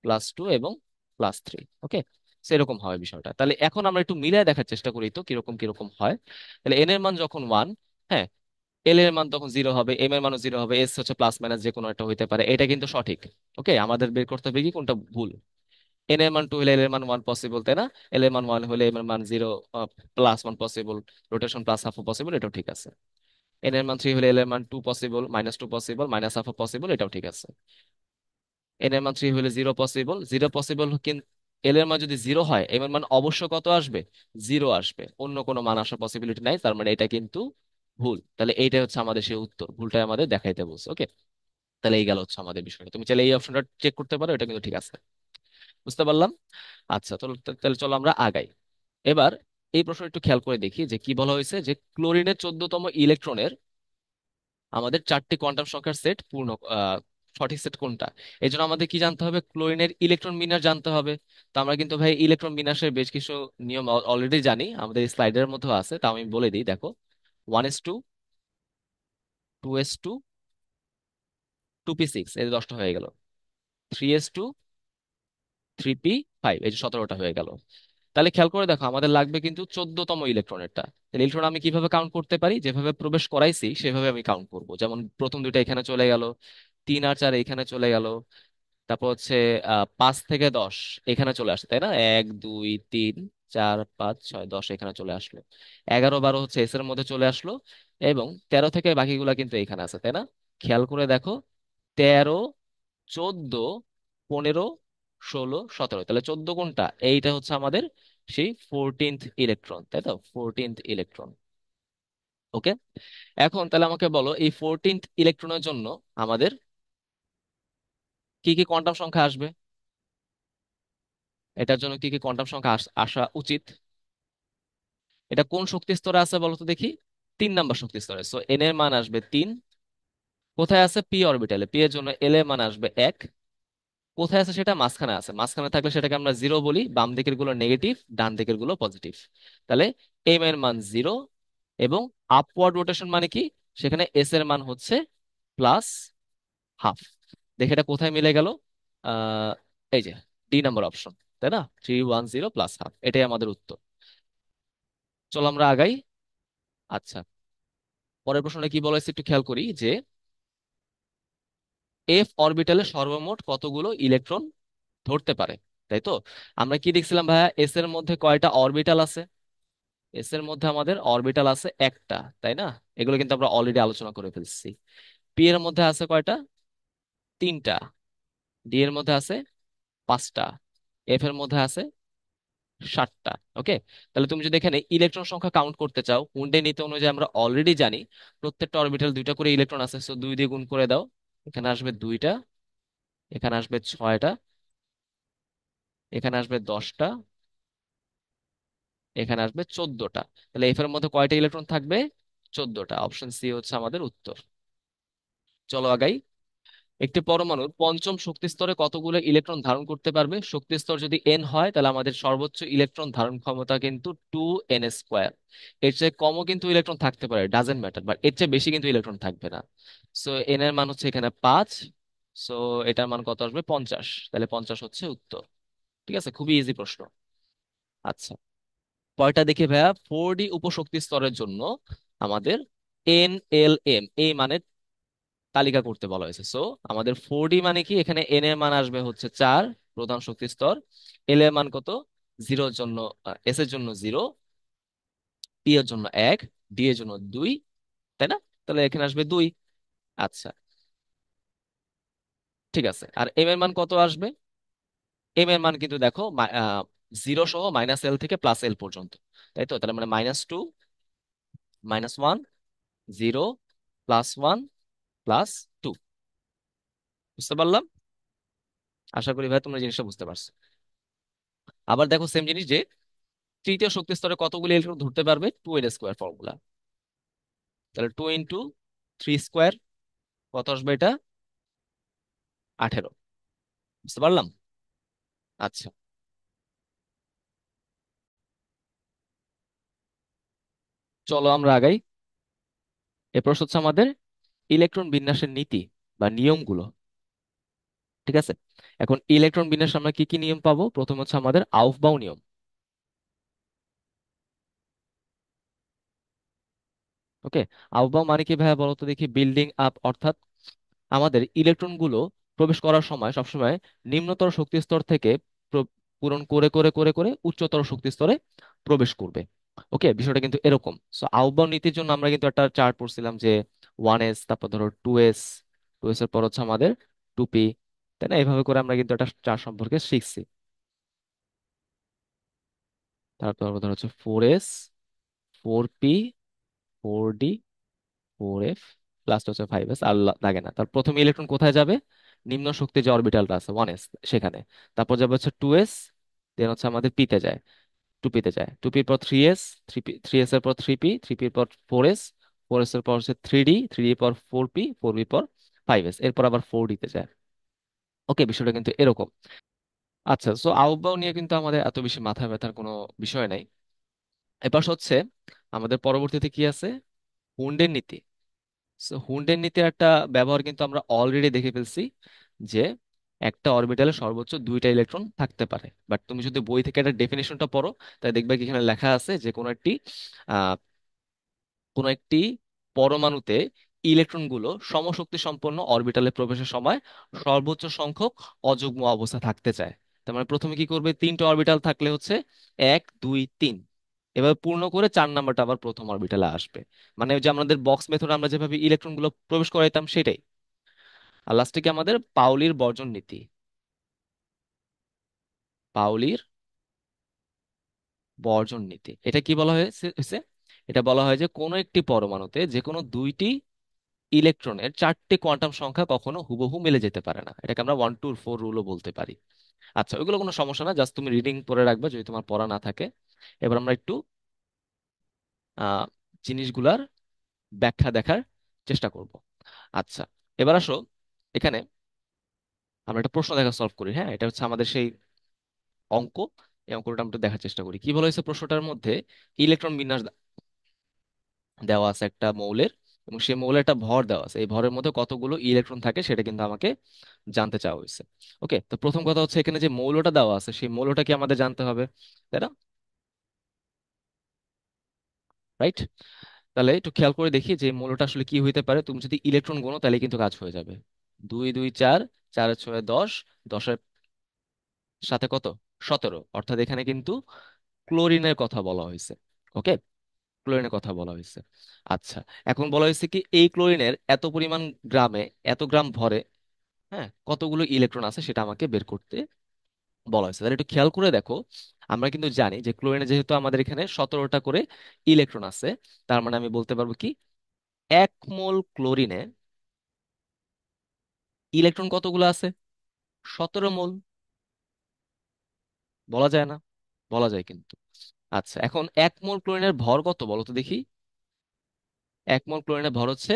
+2 এবং +3। ওকে, সেরকম হয় বিষয়টা। তাহলে এখন আমরা একটু মিলিয়ে দেখার চেষ্টা করি তো কিরকম কিরকম হয়। তাহলে এন এর মান যখন 1, হ্যাঁ, এল এর মান তখন 0 হবে, এম এর মানও 0 হবে, এস হচ্ছে প্লাস মাইনাস যে কোনো একটা হইতে পারে, এটা কিন্তু সঠিক। ওকে, আমাদের বের করতে হবে কি কোনটা ভুল। এন এর মান 2 হলে এল এর মান 1 পসিবল, তাই না? এল এর মান 1 হলে এম এর মান 0 +1 পসিবল, রোটেশন +1/2 পসিবল, এটাও ঠিক আছে। এন এর মান 3 হলে এল এর মান 2 পসিবল, -2 পসিবল, -1/2 পসিবল, এটাও ঠিক আছে। এন এর মান 3 হলে 0 পসিবল, 0 পসিবল, কিন্তু এল এর মান যদি 0 হয় এম এর মান অবশ্য কত আসবে? 0 আসবে, অন্য কোনো মান আসার পসিবিলিটি নাই, তার মানে এটা কিন্তু ভুল। তাহলে এইটাই হচ্ছে আমাদের সেই উত্তর, ভুলটাই আমাদের দেখাইতে বলছে। ওকে, তাহলে এই গেল হচ্ছে আমাদের বিষয়টা। তুমি চাইলে এই অপশনটা চেক করতে পারো, এটা কিন্তু ঠিক আছে। বুঝতে পারলাম। আচ্ছা, তাহলে চলো আমরা আগাই। এবার এই প্রশ্ন একটু খেয়াল করে দেখি যে কি বলা হয়েছে, যে ক্লোরিনের 14তম ইলেকট্রনের আমাদের 4টি কোয়ান্টাম সংখ্যার সেট পূর্ণ, সঠিক সেট কোনটা? এই জন্য আমাদের কি জানতে হবে? ক্লোরিনের ইলেকট্রন বিন্যাস জানতে হবে। তো আমরা কিন্তু ভাই ইলেকট্রন বিন্যাসের বেশ কিছু নিয়ম অলরেডি জানি, আমাদের স্লাইডের মধ্যে আছে, তা আমি বলে দিই, দেখো। 1s2, 2s2, 2p6, এই যে 10টা হয়ে গেল। 3s2, 3p5, এই যে 17টা হয়ে গেল। তাহলে খেয়াল করে দেখো, আমাদের লাগবে কিন্তু 14তম ইলেকট্রনেরটা। তাহলে ইলেকট্রন আমি কিভাবে কাউন্ট করতে পারি? যেভাবে প্রবেশ করাইছি সেভাবে আমি কাউন্ট করব। যেমন প্রথম দুইটা এখানে চলে গেল, 3 আর 4 এখানে চলে গেল, তারপর হচ্ছে 5 থেকে 10 এখানে চলে আসে, তাই না? 1 2 3 4 5 6 10 এখানে চলে আসলো। 11 12 হচ্ছে এস এর মধ্যে চলে আসলো, এবং 13 থেকে বাকিগুলা কিন্তু এখানে আছে, তাই না? খেয়াল করে দেখো, 13, 14, 15, 16, 17, তাহলে 14 কোনটা? এইটা হচ্ছে আমাদের সেই 14th ইলেকট্রন, তাই তো? 14th electron. ওকে, এখন তাহলে আমাকে বলো, এই 14th ইলেকট্রনের জন্য আমাদের কি কি কোয়ান্টাম সংখ্যা আসবে? এটার জন্য কি কি কোয়ান্টাম সংখ্যা আসা উচিত? এটা কোন শক্তি স্তরে আছে বলো তো দেখি? 3 নাম্বার শক্তি স্তরে। সো এন এর মান আসবে 3। কোথায় আছে? পি অরবিটালে। পি এর জন্য এল এর মান আসবে 1। কোথায় আছে সেটা? মাঝখানে আছে। মাঝখানে থাকলে সেটাকে আমরা জিরো বলি, বাম দিকের গুলো নেগেটিভ, ডান দিকের গুলো পজিটিভ। তাহলে এম এর মান 0, এবং আপওয়ার্ড রোটেশন মানে কি? সেখানে এস এর মান হচ্ছে +1/2। দেখে এটা কোথায় মিলে গেল? আহ এই যে D নাম্বার অপশন, তাই না? 310 +1/2, এটাই আমাদের উত্তর। চলো আমরা আগাই। আচ্ছা, পরের প্রশ্নটা কি বলা হয়েছে একটু খেয়াল করি, যে এফ অরবিটালে সর্বমোট কতগুলো ইলেকট্রন ধরতে পারে, তাই তো? আমরা কি দেখছিলাম ভাইয়া, এস এর মধ্যে কয়টা অরবিটাল আছে? এস এর মধ্যে আমাদের অরবিটাল আছে একটা, তাই না? এগুলো কিন্তু আমরা অলরেডি আলোচনা করে ফেলছি। পি এর মধ্যে আছে কয়টা? 3টা। ডি এর মধ্যে আছে 5টা। এফ এর মধ্যে আছে 7টা। ওকে, তাহলে তুমি যদি এখানে ইলেকট্রন সংখ্যা কাউন্ট করতে চাও, উন্ডে নীতি অনুযায়ী আমরা অলরেডি জানি প্রত্যেকটা অরবিটাল 2টা করে ইলেকট্রন আছে, সো 2 দিয়ে গুণ করে দাও। এখানে আসবে 2টা, এখানে আসবে 6টা, এখানে আসবে 10টা, এখানে আসবে 14টা। তাহলে এফ এর মধ্যে কয়টা ইলেকট্রন থাকবে? 14টা। অপশন সি হচ্ছে আমাদের উত্তর। চলো আগাই। একটি পরমাণুর পঞ্চম শক্তি স্তরে কতগুলো ইলেকট্রন ধারণ করতে পারবে? শক্তি স্তর যদি এন হয় তাহলে আমাদের সর্বোচ্চ ইলেকট্রন ধারণ ক্ষমতা কিন্তু 2n²। এর চেয়ে কমও কিন্তু ইলেকট্রন থাকতে পারে, ডাজেন্ট ম্যাটার, বাট এর চেয়ে বেশি কিন্তু ইলেকট্রন থাকবে না। সো এন এর মান হচ্ছে এখানে 5। সো এটার মান কত আসবে? 50। তাহলে 50 হচ্ছে উত্তর। ঠিক আছে, খুবই ইজি প্রশ্ন। আচ্ছা, পয়টা দেখি ভাইয়া, 4D উপশক্তি স্তরের জন্য আমাদের NLM এই মানের তালিকা করতে বলা হয়েছে। সো আমাদের 4D মানে কি? এখানে এন এর মান আসবে হচ্ছে 4, প্রধান শক্তি স্তর। এল এর মান কত? 0 এর জন্য, এস এর জন্য 0, পি এর জন্য 1, ডি এর জন্য 2, তাই না? তাহলে এখানে আসবে 2। আচ্ছা, ঠিক আছে। আর এম এর মান কত আসবে? এম এর মান কিন্তু দেখো 0 সহ -L থেকে +L পর্যন্ত, তাই তো? তাহলে মানে -2, -1, 0, +1, +2। বুঝতে পারলাম? আশা করি ভাই তোমরা জিনিসটা বুঝতে পারছো। আবার দেখো সেম জিনিস, যে তৃতীয় শক্তি স্তরে কতগুলো ইলেকট্রন ধরতে পারবে? 2n² formula. তাহলে 2 × 3² কত আসবে এটা? 18। বুঝতে পারলাম? আচ্ছা, চলো আমরা আগাই। এরপর হচ্ছে আমাদের ইলেকট্রন বিন্যাসের নীতি বা নিয়মগুলো। ঠিক আছে, এখন ইলেকট্রন বিন্যাসে আমরা কি কি নিয়ম পাবো? প্রথম হচ্ছে আমাদের আউফবাউ নিয়ম। ওকে, আউফবাউ মানে কি ভাইয়া বলো তো দেখি? বিল্ডিং আপ, অর্থাৎ আমাদের ইলেকট্রনগুলো প্রবেশ করার সময় সবসময় নিম্নতর শক্তি স্তর থেকে পূরণ করে করে করে করে উচ্চতর শক্তি স্তরে প্রবেশ করবে। ওকে, বিষয়টা কিন্তু এরকম। সো আউটবাউন্ড নীতির জন্য আমরা কিন্তু একটা চার্ট পড়ছিলাম যে 1s, তারপর ধরো 2s, 2s এর পর হচ্ছে আমাদের 2p, তাই না? এইভাবে করে আমরা কিন্তু একটা চার্ট সম্পর্কে শিখছি। তারপর ধরো হচ্ছে 4s, 4p, 4d, 4f, last হচ্ছে 5s। আর লাগে না। তার প্রথম ইলেকট্রন কোথায় যাবে? নিম্ন শক্তি যে অরবিটালটা আছে 1s, সেখানে। তারপর যাবে হচ্ছে 2s, দেন হচ্ছে আমাদের পিতে যায়, 2p তে যায়, 2p পর 3s, 3s এর পর 3p, 3p এর পর 4s, 4s এর পর হচ্ছে 3d, 3d পর 4p, 4p পর 5s, এরপর আবার 4d তে যায়। ওকে, বিষয়টা কিন্তু এরকম। আচ্ছা, সো আউটবাউ নিয়ে কিন্তু আমাদের এত বেশি মাথা ব্যথার কোনো বিষয় নাই। এবার হচ্ছে আমাদের পরবর্তীতে কি আছে? হুন্ডের নীতি। সো হুন্ডের নীতির একটা ব্যবহার কিন্তু আমরা অলরেডি দেখে ফেলছি, যে একটা অরবিটালে সর্বোচ্চ দুইটা ইলেকট্রন থাকতে পারে। বাট তুমি যদি বই থেকে একটা ডেফিনেশনটা পড়ো, তাই দেখবে কি এখানে লেখা আছে যে কোনো একটি পরমাণুতে ইলেকট্রনগুলো সমশক্তি সম্পন্ন অরবিটালে প্রবেশের সময় সর্বোচ্চ সংখ্যক অযুগ্ম অবস্থা থাকতে চায়। তার মানে প্রথমে কি করবে? তিনটা অরবিটাল থাকলে হচ্ছে 1 2 3, এবার পূর্ণ করে 4 নাম্বারটা আবার প্রথম অরবিটালে আসবে। মানে ওই যে আমাদের বক্স মেথড আমরা যেভাবে ইলেকট্রনগুলো প্রবেশ করাইতাম সেটাই। আর লাস্টে কি আমাদের পাউলির বর্জন নীতি। পাউলির বর্জন নীতি, এটা কি বলা হয়েছে? এটা বলা হয় যে কোনো একটি পরমাণুতে যে কোনো দুইটি ইলেকট্রনের চারটি কোয়ান্টাম সংখ্যা কখনো হুবহু মিলে যেতে পারে না। এটাকে আমরা 1 2 4 রুলও বলতে পারি। আচ্ছা, ওইগুলো কোনো সমস্যা না, জাস্ট তুমি রিডিং করে রাখবে যদি তোমার পড়া না থাকে। এবার আমরা একটু আহ জিনিসগুলার ব্যাখ্যা দেখার চেষ্টা করব। আচ্ছা, এবার আসো এখানে আমরা একটা প্রশ্ন দেখা সলভ করি। হ্যাঁ, এটা হচ্ছে আমাদের সেই অঙ্ক। এই অঙ্কটা আমরা একটু দেখার চেষ্টা করি। কি বলা হয়েছে প্রশ্নটার মধ্যে? ইলেকট্রন বিন্যাস দেওয়া আছে একটা মৌলের, এবং সেই মৌলের একটা ভর দেওয়া আছে। এই ভরের মধ্যে কতগুলো ইলেকট্রন থাকে সেটা কিন্তু আমাকে জানতে চাওয়া হয়েছে। ওকে, তো প্রথম কথা হচ্ছে এখানে যে মৌলটা দেওয়া আছে সেই মৌলটা কি আমাদের জানতে হবে, তাই না? রাইট। তাহলে একটু খেয়াল করে দেখি যে এই মৌলটা আসলে কি হইতে পারে। তুমি যদি ইলেকট্রন গুনো তাহলে কিন্তু কাজ হয়ে যাবে। 2 2 4, 4 6 10, 10-এর সাথে কত? 17, অর্থাৎ এখানে কিন্তু ক্লোরিনের কথা বলা হয়েছে। ওকে, ক্লোরিনের কথা বলা হয়েছে। আচ্ছা, এখন বলা হয়েছে কি এই ক্লোরিনের এত পরিমাণ গ্রামে, এত গ্রাম ভরে, হ্যাঁ, কতগুলো ইলেকট্রন আছে সেটা আমাকে বের করতে বলা হয়েছে। তাহলে একটু খেয়াল করে দেখো, আমরা কিন্তু জানি যে ক্লোরিনে যেহেতু আমাদের এখানে 17টা করে ইলেকট্রন আছে, তার মানে আমি বলতে পারবো কি 1 মোল ক্লোরিনে ইলেকট্রন কতগুলো আছে? 17 মোল। বলা যায় না? বলা যায় কিন্তু। আচ্ছা, এখন 1 মোল ক্লোরিনের ভর কত বলো তো দেখি? 1 মোল ক্লোরিনের ভর হচ্ছে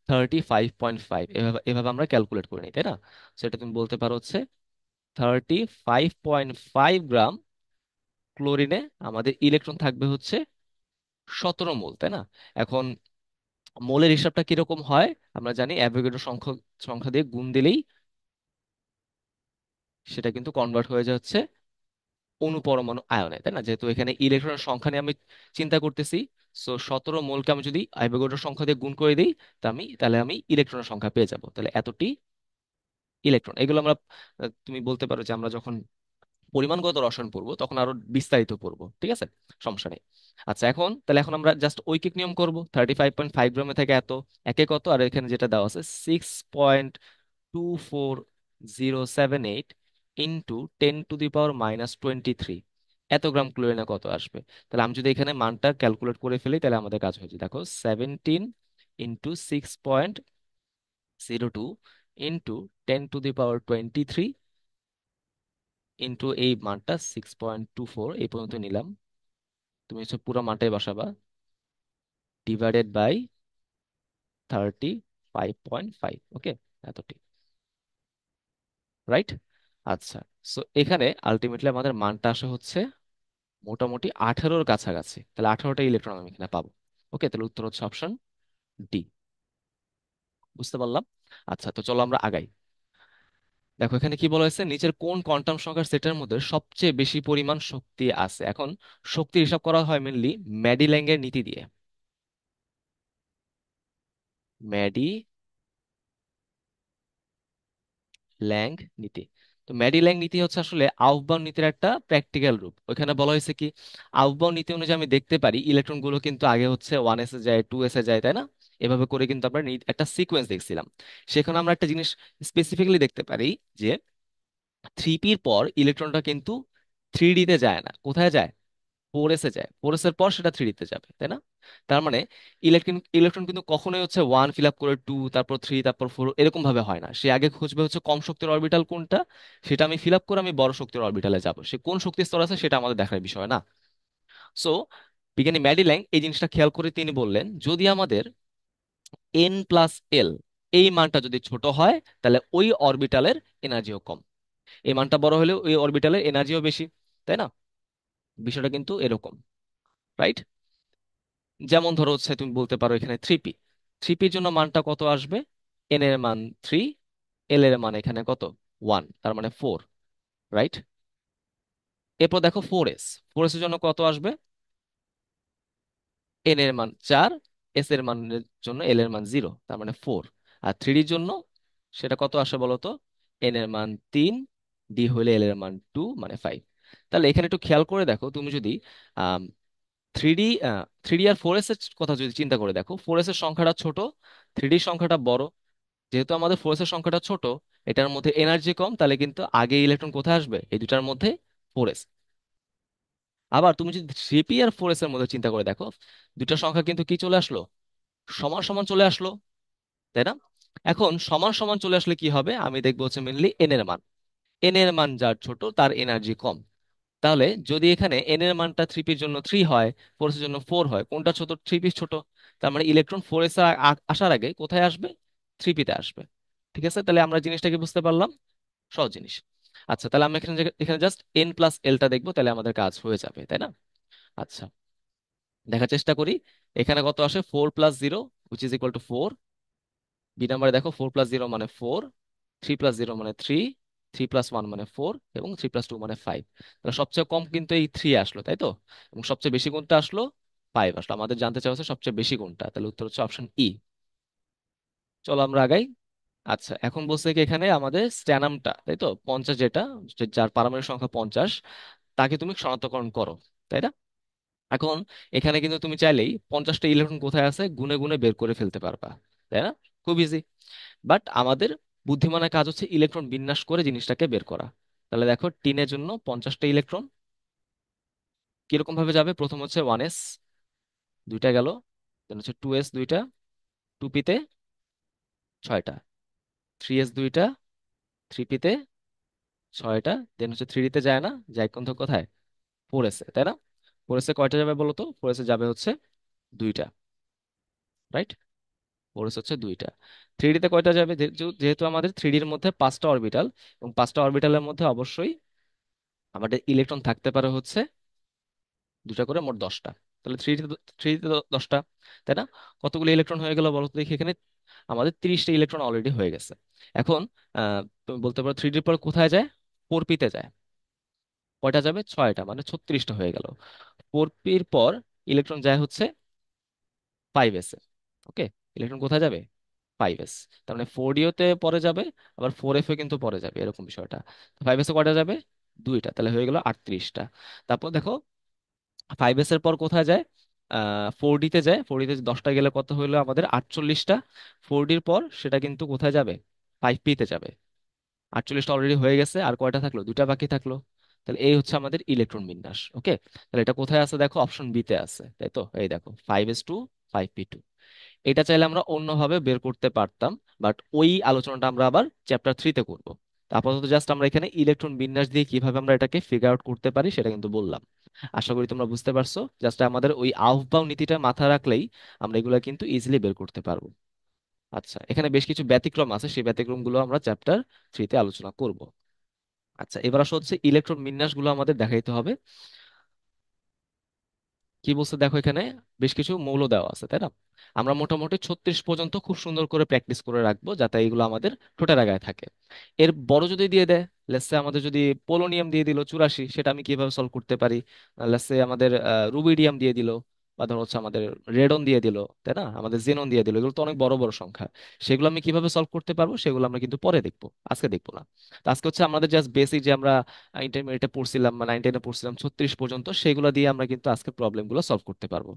35.5। এভাবে এভাবে আমরা ক্যালকুলেট করে নিই, তাই না? সেটা তুমি বলতে পারো হচ্ছে 35.5 গ্রাম ক্লোরিনে আমাদের ইলেকট্রন থাকবে হচ্ছে 17 মোল, তাই না? এখন মোলের হিসাবটা কিরকম হয় আমরা জানি, অ্যাভোগাড্রো সংখ্যা সংখ্যা দিয়ে গুণ দিলেই সেটা কিন্তু কনভার্ট হয়ে যাচ্ছে অনুপরমাণু আয়নে, তাই না? যেহেতু এখানে ইলেকট্রনের সংখ্যা নিয়ে আমি চিন্তা করতেছি, সো 17 মোলকে আমি যদি অ্যাভোগাড্রো সংখ্যা দিয়ে গুণ করে দিই, তাহলে আমি ইলেকট্রনের সংখ্যা পেয়ে যাব। তাহলে এতটি ইলেকট্রন, এগুলো আমরা তুমি বলতে পারো যে আমরা যখন পরিমাণগত রসায়ন পড়বো তখন আরো বিস্তারিত পড়বো, ঠিক আছে? সমস্যা নেই। আচ্ছা, এখন আমরা জাস্ট ঐকিক নিয়ম করব। 35.5 গ্রামে থেকে এত, একে কত, আর এখানে যেটা দেওয়া আছে 6.24078 ইন্টু 10⁻⁻23, এত গ্রাম ক্লোরিনে কত আসবে? তাহলে আমি যদি এখানে মানটা ক্যালকুলেট করে ফেলি তাহলে আমাদের কাজ হয়েছে, দেখো 17 × 6.02 ইন্টু 10⁻23 ইন্টু এই মানটা 6.24 এই পর্যন্ত নিলাম। তুমি হচ্ছে পুরো মানটাই বসাবা, ডিভাইডেড বাই 35.5। ওকে, এতটি। রাইট। আচ্ছা, সো এখানে আলটিমেটলি আমাদের মানটা আসে হচ্ছে মোটামুটি 18-র কাছাকাছি। তাহলে 18টা ইলেকট্রন আমি এখানে পাবো। ওকে, তাহলে উত্তর হচ্ছে অপশন ডি। বুঝতে পারলাম। আচ্ছা, তো চলো আমরা আগাই। দেখো এখানে কি বলা হয়েছে, নিচের কোন কোয়ান্টাম সংখ্যার সেটের মধ্যে সবচেয়ে বেশি পরিমাণ শক্তি আছে। এখন শক্তির হিসাব করা হয় মেনলি ম্যাডিল্যাংয়ের নীতি দিয়ে। ম্যাডি ল্যাং নীতি। তো ম্যাডি ল্যাং নীতি হচ্ছে আসলে আউফবাউন নীতির একটা প্র্যাকটিক্যাল রূপ। ওইখানে বলা হয়েছে কি, আউফবাউন নীতি অনুযায়ী আমি দেখতে পারি ইলেকট্রন গুলো কিন্তু আগে হচ্ছে 1s এ যায়, 2s এ যায়, তাই না? এভাবে করে কিন্তু আমরা একটা সিকোয়েন্স দেখছিলাম। সেখানে আমরা একটা জিনিস স্পেসিফিক্যালি দেখতে পারি যে 3p-র পর ইলেকট্রনটা কিন্তু 3D-তে যায় না। কোথায় যায়? 4s এ যায়। 4s এর পর সেটা 3D-তে যাবে, তাই না? তার মানে ইলেকট্রন ইলেকট্রন কিন্তু কখনোই হচ্ছে 1 ফিল আপ করে 2, তারপর 3, তারপর 4 এরকম ভাবে হয় না। সে আগে খুঁজবে হচ্ছে কম শক্তির অরবিটাল কোনটা, সেটা আমি ফিল আপ করে আমি বড় শক্তির অরবিটালে যাব। সে কোন শক্তি স্তর আছে সেটা আমাদের দেখার বিষয় না। সো বিজ্ঞানী ম্যাডিল্যাং এই জিনিসটা খেয়াল করে তিনি বললেন, যদি আমাদের n+l এই মানটা যদি ছোট হয়, তাহলে ওই অরবিটালের এনার্জিও কম। এই মানটা বড় হলেও ওই অরবিটালের এনার্জিও বেশি, তাই না? বিষয়টা কিন্তু এরকম, রাইট? যেমন ধরো হচ্ছে তুমি বলতে পারো এখানে 3p, 3pর জন্য মানটা কত আসবে? n এর মান 3, l এর মান এখানে কত? 1, তার মানে 4, রাইট? এরপর দেখো 4s, 4s এর জন্য কত আসবে? n এর মান 4, s এর মানের জন্য l এর মান 0, তার মানে 4। আর 3 এর জন্য সেটা কত আসে বলো তো? n এর মান 3, d হলে l এর মান 2, মানে 5। তাহলে এখানে একটু খেয়াল করে দেখো, তুমি যদি থ্রিডি থ্রিডি আর 4s এর কথা যদি চিন্তা করে দেখো, 4s এর সংখ্যাটা ছোট, 3D সংখ্যাটা বড়। যেহেতু আমাদের 4s এর সংখ্যাটা ছোট, এটার মধ্যে এনার্জি কম, তাহলে কিন্তু আগে ইলেকট্রন কোথায় আসবে? এই দুটার মধ্যে, 4s। আবার তুমি যদি 3p আর 4s এর মধ্যে চিন্তা করে দেখো, দুটা সংখ্যা কিন্তু কি চলে আসলো? সমান সমান চলে আসলো, তাই না? এখন সমান সমান চলে আসলে কি হবে? আমি দেখবো হচ্ছে মেনলি এন এর মান। এন এর মান যার ছোট তার এনার্জি কম। তাহলে যদি এখানে এন এর মানটা 3p-র জন্য 3 হয়, 4s এর জন্য 4 হয়, কোনটা ছোট? 3p ছোট। তার মানে ইলেকট্রন 4s আসার আগে কোথায় আসবে? 3p-তে আসবে। ঠিক আছে, তাহলে আমরা জিনিসটাকে বুঝতে পারলাম। সহজ জিনিস। আচ্ছা, তাহলে আমরা এখানে এখানে জাস্ট n+lটা দেখবো, তাহলে আমাদের কাজ হয়ে যাবে, তাই না? আচ্ছা, দেখার চেষ্টা করি। এখানে কত আসে? 4+0, which is equal to 4। B নাম্বারে দেখো 4+0 মানে 4, 3+0 মানে 3, 3+1 মানে 4, এবং 3+2 মানে 5। তাহলে সবচেয়ে কম কিন্তু এই 3 আসলো, তাই তো? এবং সবচেয়ে বেশি কোনটা আসলো? 5 আসলো। আমাদের জানতে চাওয়া হচ্ছে সবচেয়ে বেশি কোনটা, তাহলে উত্তর হচ্ছে অপশন ই। চলো আমরা আগাই। আচ্ছা, এখন বলছে কি এখানে আমাদের স্ট্যানামটা, তাই তো, 50, যেটা যার পারমাণবিক সংখ্যা 50, তাকে তুমি শনাক্তকরণ করো, তাই না? এখন এখানে কিন্তু তুমি চাইলেই 50টা ইলেকট্রন কোথায় আছে গুনে গুনে বের করে ফেলতে পারবা, তাই না? খুব ইজি। বাট আমাদের বুদ্ধিমানের কাজ হচ্ছে ইলেকট্রন বিন্যাস করে জিনিসটাকে বের করা। তাহলে দেখো টিনের জন্য 50টা ইলেকট্রন কিরকম ভাবে যাবে? প্রথম হচ্ছে 1s, দুইটা গেল। দেন হচ্ছে 2s দুইটা, 2p-তে 6টা, 3s দুইটা, 3p-তে 6টা। দেন হচ্ছে 3d-তে যায় না, যায় কোন কোথায়? 4s-এ, তাই না? 4s-এ কয়টা যাবে বলো তো? 4s-এ যাবে হচ্ছে দুইটা, রাইট? 4s হচ্ছে দুইটা। 3d-তে কয়টা যাবে? যেহেতু আমাদের 3D-র মধ্যে 5টা অরবিটাল, এবং 5টা অরবিটালের মধ্যে অবশ্যই আমাদের ইলেকট্রন থাকতে পারে হচ্ছে দুটা করে, মোট 10টা। তাহলে থ্রিতে 10টা, তাই না? কতগুলো ইলেকট্রন হয়ে গেল বলো তো দেখি এখানে? আমাদের 30টা ইলেকট্রন অলরেডি হয়ে গেছে। এখন তুমি বলতে পারো 3D-র পর কোথায় যায়? 4p-তে যায়। কয়টা যাবে? 6টা, মানে 36টা হয়ে গেল। 4p-র পর ইলেকট্রন যায় হচ্ছে 5s-এ। ওকে, ইলেকট্রন কোথায় যাবে? 5s। তার মানে 4d-তে পরে যাবে, আবার 4f-এ কিন্তু পরে যাবে, এরকম বিষয়টা। 5s-এ কয়টা যাবে? দুইটা, তাহলে হয়ে গেল 38টা। তারপর দেখো 5s এর পর কোথায় যায়? 4d-তে যায়। 4d-তে 10টা গেলে কত হলো আমাদের? 48টা। 4d-র পর সেটা কিন্তু কোথায় যাবে? 5p-তে যাবে। 48টা অলরেডি হয়ে গেছে, আর কয়টা থাকলো? দুইটা বাকি থাকলো। তাহলে এই হচ্ছে আমাদের ইলেকট্রন বিন্যাস। ওকে, তাহলে এটা কোথায় আছে দেখো? অপশন বি-তে আছে, তাই তো? এই দেখো 5s2, 5p2। এটা চাইলে আমরা অন্যভাবে বের করতে পারতাম, বাট ওই আলোচনাটা আমরা আবার চ্যাপ্টার 3-তে করবো। তো আপাতত জাস্ট আমরা এখানে ইলেকট্রন বিন্যাস দিয়ে কিভাবে আমরা এটাকে ফিগার আউট করতে পারি সেটা কিন্তু বললাম। আশা করি তোমরা বুঝতে পারছো। জাস্ট আমাদের ওই আউফবাউ নীতিটা মাথায় রাখলেই আমরা এগুলা কিন্তু ইজিলি বের করতে পারবো। আচ্ছা, এখানে বেশ কিছু ব্যতিক্রম আছে, সেই ব্যতিক্রমগুলো আমরা চ্যাপ্টার 3-তে আলোচনা করব। আচ্ছা, এবার আসলে হচ্ছে ইলেকট্রন বিন্যাসগুলো আমাদের দেখাইতে হবে। কি বলছে দেখো এখানে, বেশ কিছু মৌল দেওয়া আছে, তাই না? আমরা মোটামুটি 36 পর্যন্ত খুব সুন্দর করে প্র্যাকটিস করে রাখবো, যাতে এগুলো আমাদের ঠোঁটের আগায় থাকে। এর বড় যদি দিয়ে দেয়, লেটসে আমাদের যদি পোলোনিয়াম দিয়ে দিল 84, সেটা আমি কিভাবে সলভ করতে পারি? লেটসে আমাদের রুবিডিয়াম দিয়ে দিল, বা ধর হচ্ছে আমাদের রেডন দিয়ে দিল, তাই না, আমাদের জেনন দিয়ে দিল, এগুলো তো অনেক বড় বড় সংখ্যা। সেগুলো আমি কিভাবে সলভ করতে পারবো সেগুলো আমরা কিন্তু পরে দেখবো, আজকে দেখবো না। তো আজকে হচ্ছে আমাদের জাস্ট বেসিক যে আমরা ইন্টারমিডিয়েটে পড়ছিলাম বা 9 10-এ পড়ছিলাম 36 পর্যন্ত, সেগুলো দিয়ে আমরা কিন্তু আজকে প্রবলেমগুলো সলভ করতে পারবো।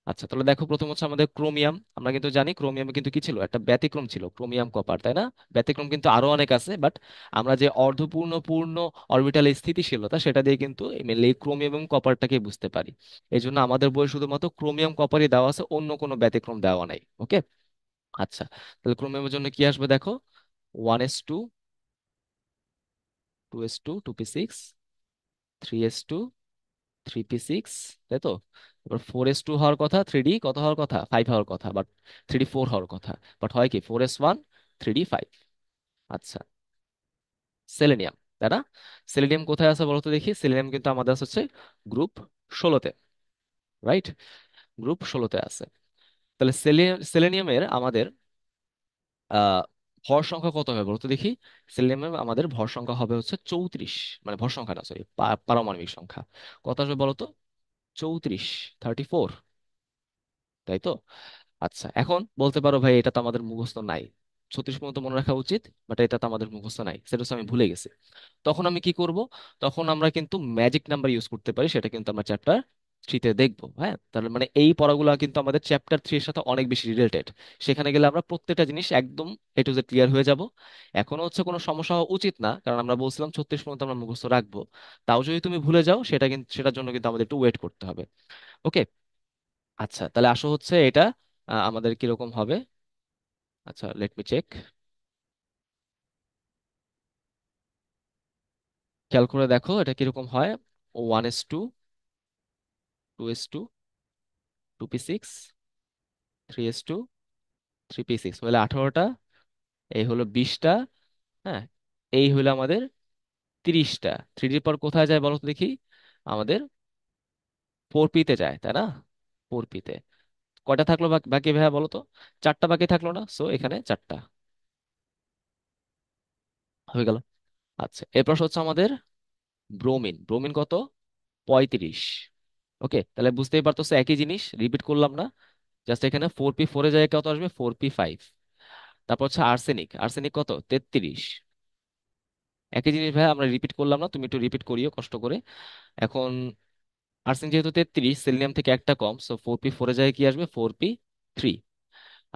আচ্ছা, তাহলে দেখো প্রথম হচ্ছে আমাদের ক্রোমিয়াম। আমরা কিন্তু জানি ক্রোমিয়ামে কিন্তু কি ছিল, একটা ব্যতিক্রম ছিল, ক্রোমিয়াম কপার, তাই না? ব্যতিক্রম কিন্তু আরো অনেক আছে, বাট আমরা যে অর্ধপূর্ণ পূর্ণ অরবিটাল স্থিতিশীলতা, সেটা দিয়ে কিন্তু মেনলি ক্রোমিয়াম এবং কপারটাকে বুঝতে পারি। এই জন্য আমাদের বইয়ে শুধুমাত্র ক্রোমিয়াম কপারই দেওয়া আছে, অন্য কোনো ব্যতিক্রম দেওয়া নাই। ওকে। আচ্ছা, তাহলে ক্রোমিয়ামের জন্য কি আসবে দেখো, 1s2, 2s2, 2p6, 3s2, 3p6, তাই তো? এবার 4s2 হওয়ার কথা, 3d কত হওয়ার কথা, 5 হওয়ার কথা, বাট 3d4 হওয়ার কথা, বাট হয় কি 4s1, 3d5। আচ্ছা, সেলেনিয়াম, তাই না? সেলেনিয়াম কোথায় আছে বলতো দেখি, সেলেনিয়াম কিন্তু আমাদের আছে হচ্ছে গ্রুপ 16-তে, রাইট? গ্রুপ 16-তে আছে। তাহলে সেলেনিয়ামের আমাদের আহ ভর সংখ্যা কত হবে বলতো দেখি। সেলেনিয়ামের আমাদের ভর সংখ্যা হবে হচ্ছে 34, মানে ভর সংখ্যা না, সরি, পারমাণবিক সংখ্যা কত আসবে বলতো? 34, 34, তাই তো? আচ্ছা, এখন বলতে পারো ভাই এটা তো আমাদের মুখস্থ নাই, 36 পর্যন্ত মনে রাখা উচিত, বাট এটা তো আমাদের মুখস্থ নাই, সেটা হচ্ছে আমি ভুলে গেছি। তখন আমি কি করব? তখন আমরা কিন্তু ম্যাজিক নাম্বার ইউজ করতে পারি, সেটা কিন্তু আমরা চ্যাপ্টার 3-তে দেখবো। হ্যাঁ, তাহলে মানে এই পড়াগুলো কিন্তু আমাদের চ্যাপ্টার 3 এর সাথে অনেক বেশি রিলেটেড। সেখানে গেলে আমরা প্রত্যেকটা জিনিস একদম A to Z ক্লিয়ার হয়ে যাব। এখনো হচ্ছে কোনো সমস্যা হওয়া উচিত না, কারণ আমরা বলছিলাম 36 পর্যন্ত আমরা মুখস্থ রাখবো। তাও যদি তুমি ভুলে যাও, সেটা কিন্তু সেটার জন্য কিন্তু আমাদের একটু ওয়েট করতে হবে। ওকে। আচ্ছা, তাহলে আসো হচ্ছে এটা আমাদের কিরকম হবে। আচ্ছা, লেট মি চেক। খেয়াল করে দেখো এটা কিরকম হয়। 1s2, 2s2, 2p6, 3s2, 3p6 হলে 18টা, এই হলো 20টা। হ্যাঁ, এই হলো আমাদের 30টা। 3 পর কোথায় যায় বলো তো দেখি, আমাদের 4p-তে যায়, তাই না? 4p-তে কয়টা থাকলো বাকি ভাইয়া বলো তো? 4টা বাকি থাকলো না, সো এখানে 4টা হয়ে গেল। আচ্ছা, এরপর হচ্ছে আমাদের ব্রোমিন। ব্রোমিন কত? 35। ওকে, তাহলে বুঝতেই পারতো একই জিনিস, রিপিট করলাম না। জাস্ট এখানে 4p4-এ যায় কত আসবে, 4p5। তারপর হচ্ছে আর্সেনিক। আর্সেনিক কত? 33। একই জিনিস ভাই, আমরা রিপিট করলাম না, তুমি একটু রিপিট করিও কষ্ট করে। এখন আর্সেনিক যেহেতু 33, সেলিনিয়াম থেকে একটা কম, সো 4p4-এ যায় কি আসবে, 4p3।